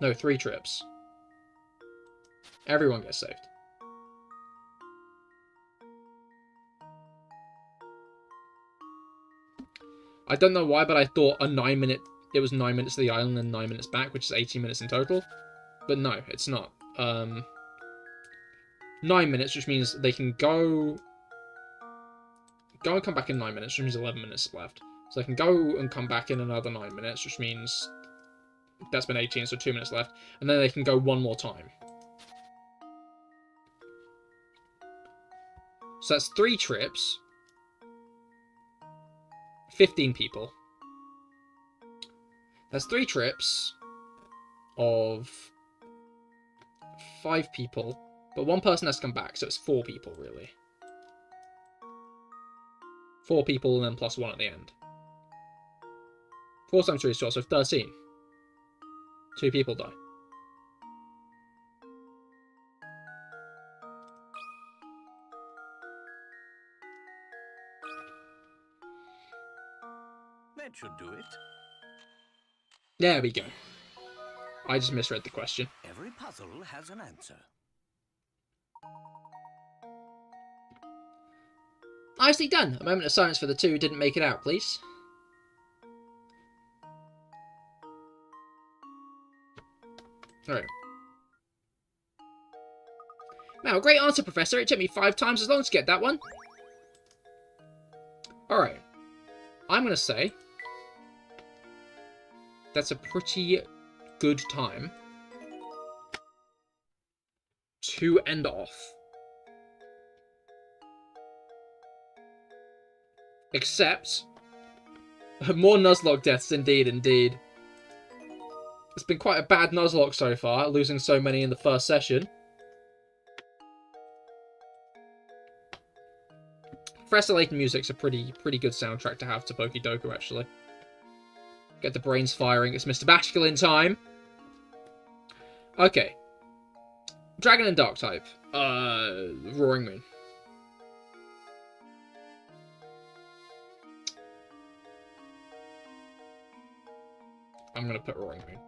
No, 3 trips. Everyone gets saved. I don't know why, but I thought it was 9 minutes to the island and 9 minutes back, which is 18 minutes in total. But no, it's not. 9 minutes, which means they can go and come back in 9 minutes, which means 11 minutes left. So they can go and come back in another 9 minutes, which means that's been 18, so 2 minutes left. And then they can go one more time. So that's 3 trips. 15 people. That's 3 trips of 5 people, but one person has to come back, so it's 4 people, really. 4 people and then +1 at the end. 4 times 3 is 12, so 13. 2 people die. That should do it. There we go. I just misread the question. Every puzzle has an answer. Nicely done. A moment of silence for the 2 who didn't make it out, please. Alright. Now, great answer, Professor. It took me 5 times as long to get that one. Alright. I'm going to say that's a pretty good time to end off. Except, more Nuzlocke deaths, indeed. It's been quite a bad Nuzlocke so far, losing so many in the first session. Professor Layton music's a pretty good soundtrack to have to Pokidoku, actually. Get the brains firing, it's Mr. Masculine time. Okay. Dragon and Dark type. Roaring Moon. I'm gonna put Roaring Moon.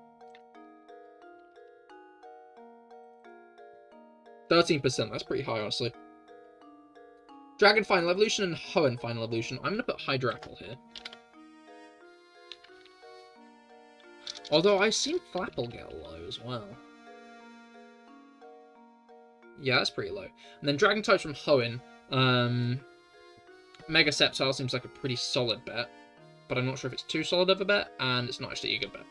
13%, that's pretty high, honestly. Dragon Final Evolution and Hoenn Final Evolution. I'm gonna put Hydra Apple here. Although I've seen Flapple get low as well. Yeah, that's pretty low. And then Dragon types from Hoenn. Mega Sceptile seems like a pretty solid bet. But I'm not sure if it's too solid of a bet, and it's not actually a good bet.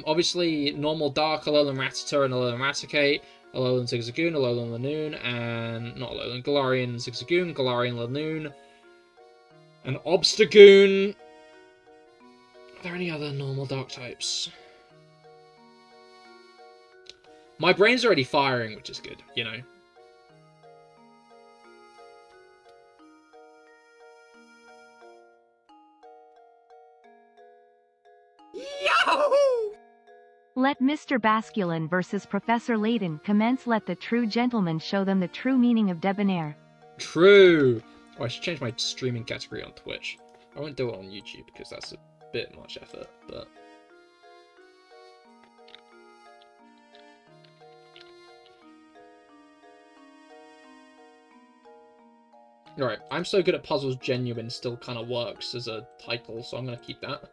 Obviously, normal Dark, Alolan Rattata, and Alolan Raticate, Alolan Zigzagoon, Alolan Lanoon, and not Alolan, Galarian Zigzagoon, Galarian Lanoon, and Obstagoon. Are there any other normal Dark types? My brain's already firing, which is good, you know. Yahoo! Let Mr. Basculin versus Professor Layton commence. Let the true gentleman show them the true meaning of debonair. True! Oh, I should change my streaming category on Twitch. I won't do it on YouTube because that's a bit much effort, but... Alright, I'm so good at puzzles, genuine still kind of works as a title, so I'm going to keep that.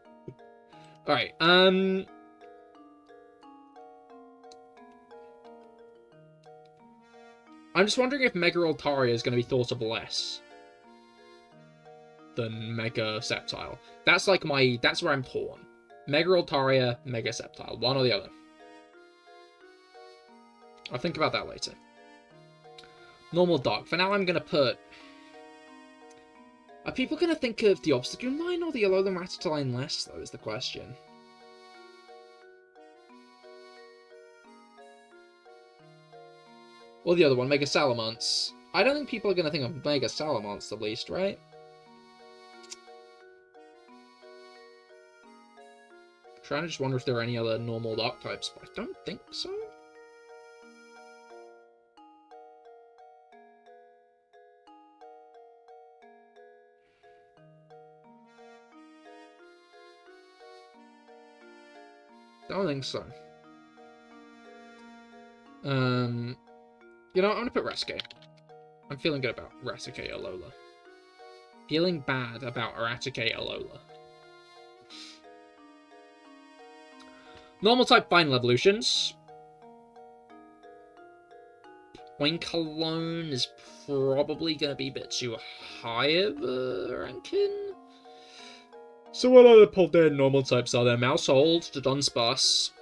Alright, I'm just wondering if Mega Altaria is going to be thought of less than Mega Sceptile. That's like that's where I'm torn. Mega Altaria, Mega Sceptile, one or the other. I'll think about that later. Normal Dark. For now, I'm going to put... Are people going to think of the Obstagoon line or the Alolan Rattata line less, though, is the question. Or the other one, Mega Salamence. I don't think people are going to think of Mega Salamence the least, right? I'm trying to just wonder if there are any other normal Dark types, but I don't think so. Don't think so. You know what, I'm gonna put Raticate. I'm feeling good about Raticate Alola. Feeling bad about Raticate Alola. Normal type Final Evolutions. Oinkologne is probably gonna be a bit too high of a ranking. So what other Poltergeist normal types are there? Mousehold, the Dunsparce.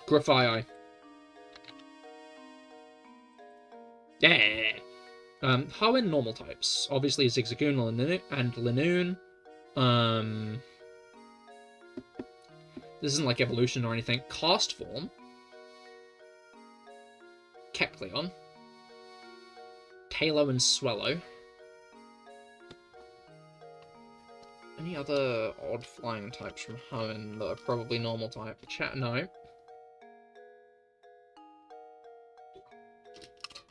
Grafaiai. Yeah. Hoenn normal types. Obviously Zigzagoon and Lanoon. This isn't like evolution or anything. Cast form. Kecleon. Talo and Swellow. Any other odd flying types from Hoenn that are probably normal type? Chat, no.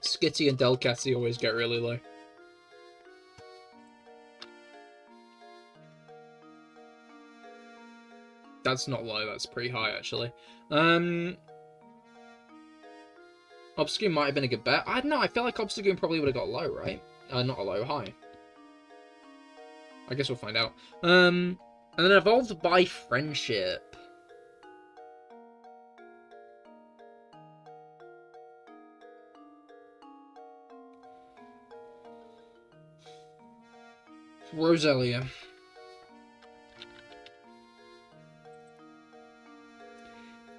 Skitty and Delcatty always get really low. That's not low, that's pretty high, actually. Obstagoon might have been a good bet. I don't know, I feel like Obstagoon probably would have got low, right? Not a low, high. I guess we'll find out. And then evolved by friendship. Roselia.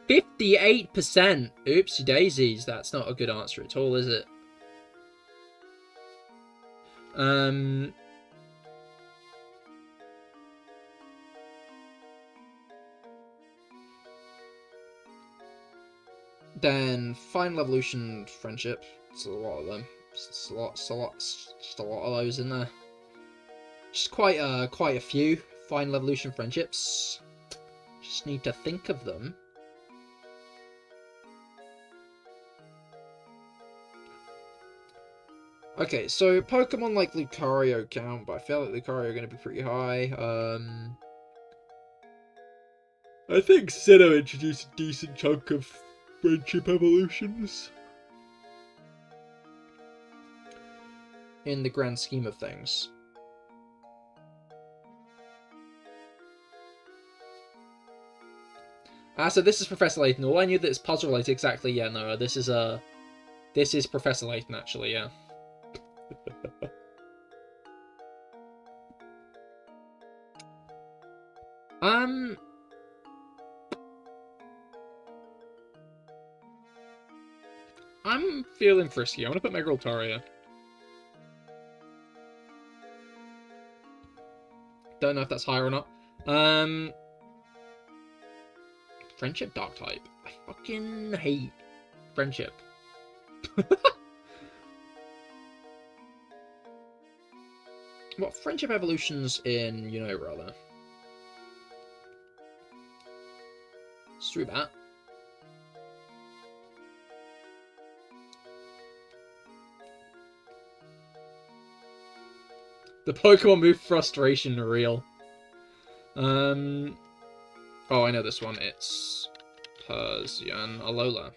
58%! Oopsie daisies, that's not a good answer at all, is it? Then Final Evolution Friendship. It's a lot of them. Just a lot of those in there. Just quite a few Final Evolution Friendships. Just need to think of them. Okay, so Pokemon like Lucario count, but I feel like Lucario are going to be pretty high. I think Sinnoh introduced a decent chunk of friendship evolutions. In the grand scheme of things. So this is Professor Layton. Well, I knew that it's puzzle related exactly. Yeah, no, this is Professor Layton actually. Yeah. I'm feeling frisky. I want to put Mega Altaria. Don't know if that's higher or not. Friendship Dark type. I fucking hate friendship. What friendship evolutions in, you know, rather? Zubat. The Pokemon move frustration real. Oh, I know this one. It's Persian Alola.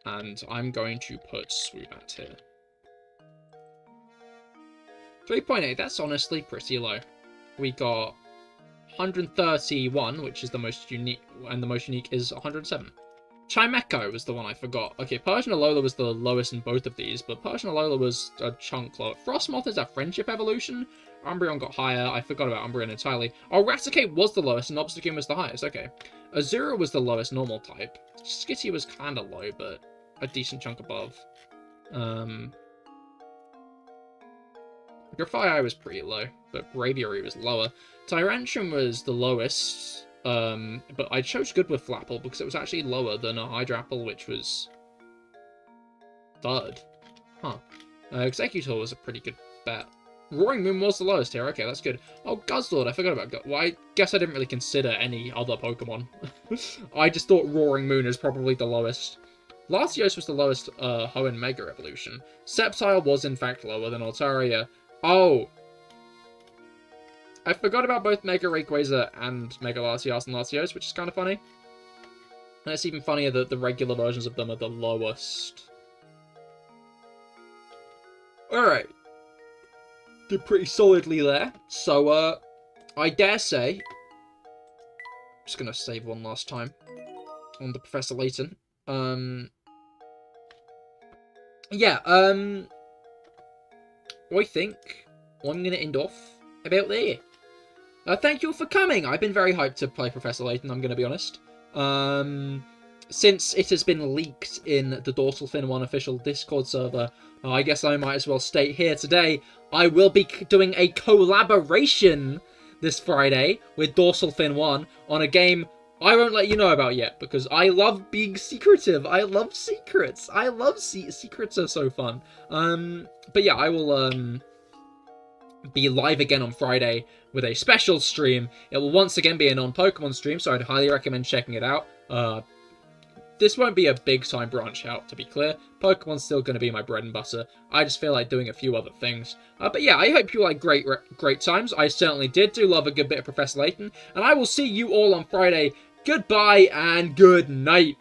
And I'm going to put Zubat here. 3.8, that's honestly pretty low. We got 131, which is the most unique, and the most unique is 107. Chimecho was the one I forgot. Okay, Persian Alola was the lowest in both of these, but Persian Alola was a chunk lower. Frostmoth is a friendship evolution. Umbreon got higher. I forgot about Umbreon entirely. Oh, Raticate was the lowest, and Obstagoon was the highest. Okay. Azura was the lowest normal type. Skitty was kind of low, but a decent chunk above. Grafaiai was pretty low, but Braviary was lower. Tyrantrum was the lowest, but I chose good with Flapple because it was actually lower than a Hydrapple, which was third. Huh. Executor was a pretty good bet. Roaring Moon was the lowest here. Okay, that's good. Oh, Guzzlord. I forgot about well, I guess I didn't really consider any other Pokemon. I just thought Roaring Moon is probably the lowest. Latios was the lowest Hoenn Mega Evolution. Sceptile was in fact lower than Altaria. Oh! I forgot about both Mega Rayquaza and Mega Latias and Latios, which is kind of funny. And it's even funnier that the regular versions of them are the lowest. Alright. Did pretty solidly there. So, I dare say... I'm just gonna save one last time on the Professor Layton. Yeah, I think I'm going to end off about there. Thank you all for coming. I've been very hyped to play Professor Layton, I'm going to be honest. since it has been leaked in the Dorsal Fin 1 official Discord server, I guess I might as well state here today, I will be doing a collaboration this Friday with Dorsal Fin 1 on a game I won't let you know about yet, because I love being secretive. I love secrets. I love secrets are so fun. But yeah, I will be live again on Friday with a special stream. It will once again be a non-Pokemon stream, so I'd highly recommend checking it out. This won't be a big-time branch out, to be clear. Pokemon's still going to be my bread and butter. I just feel like doing a few other things. But yeah, I hope you like great times. I certainly did. Do love a good bit of Professor Layton. And I will see you all on Friday. Goodbye and good night.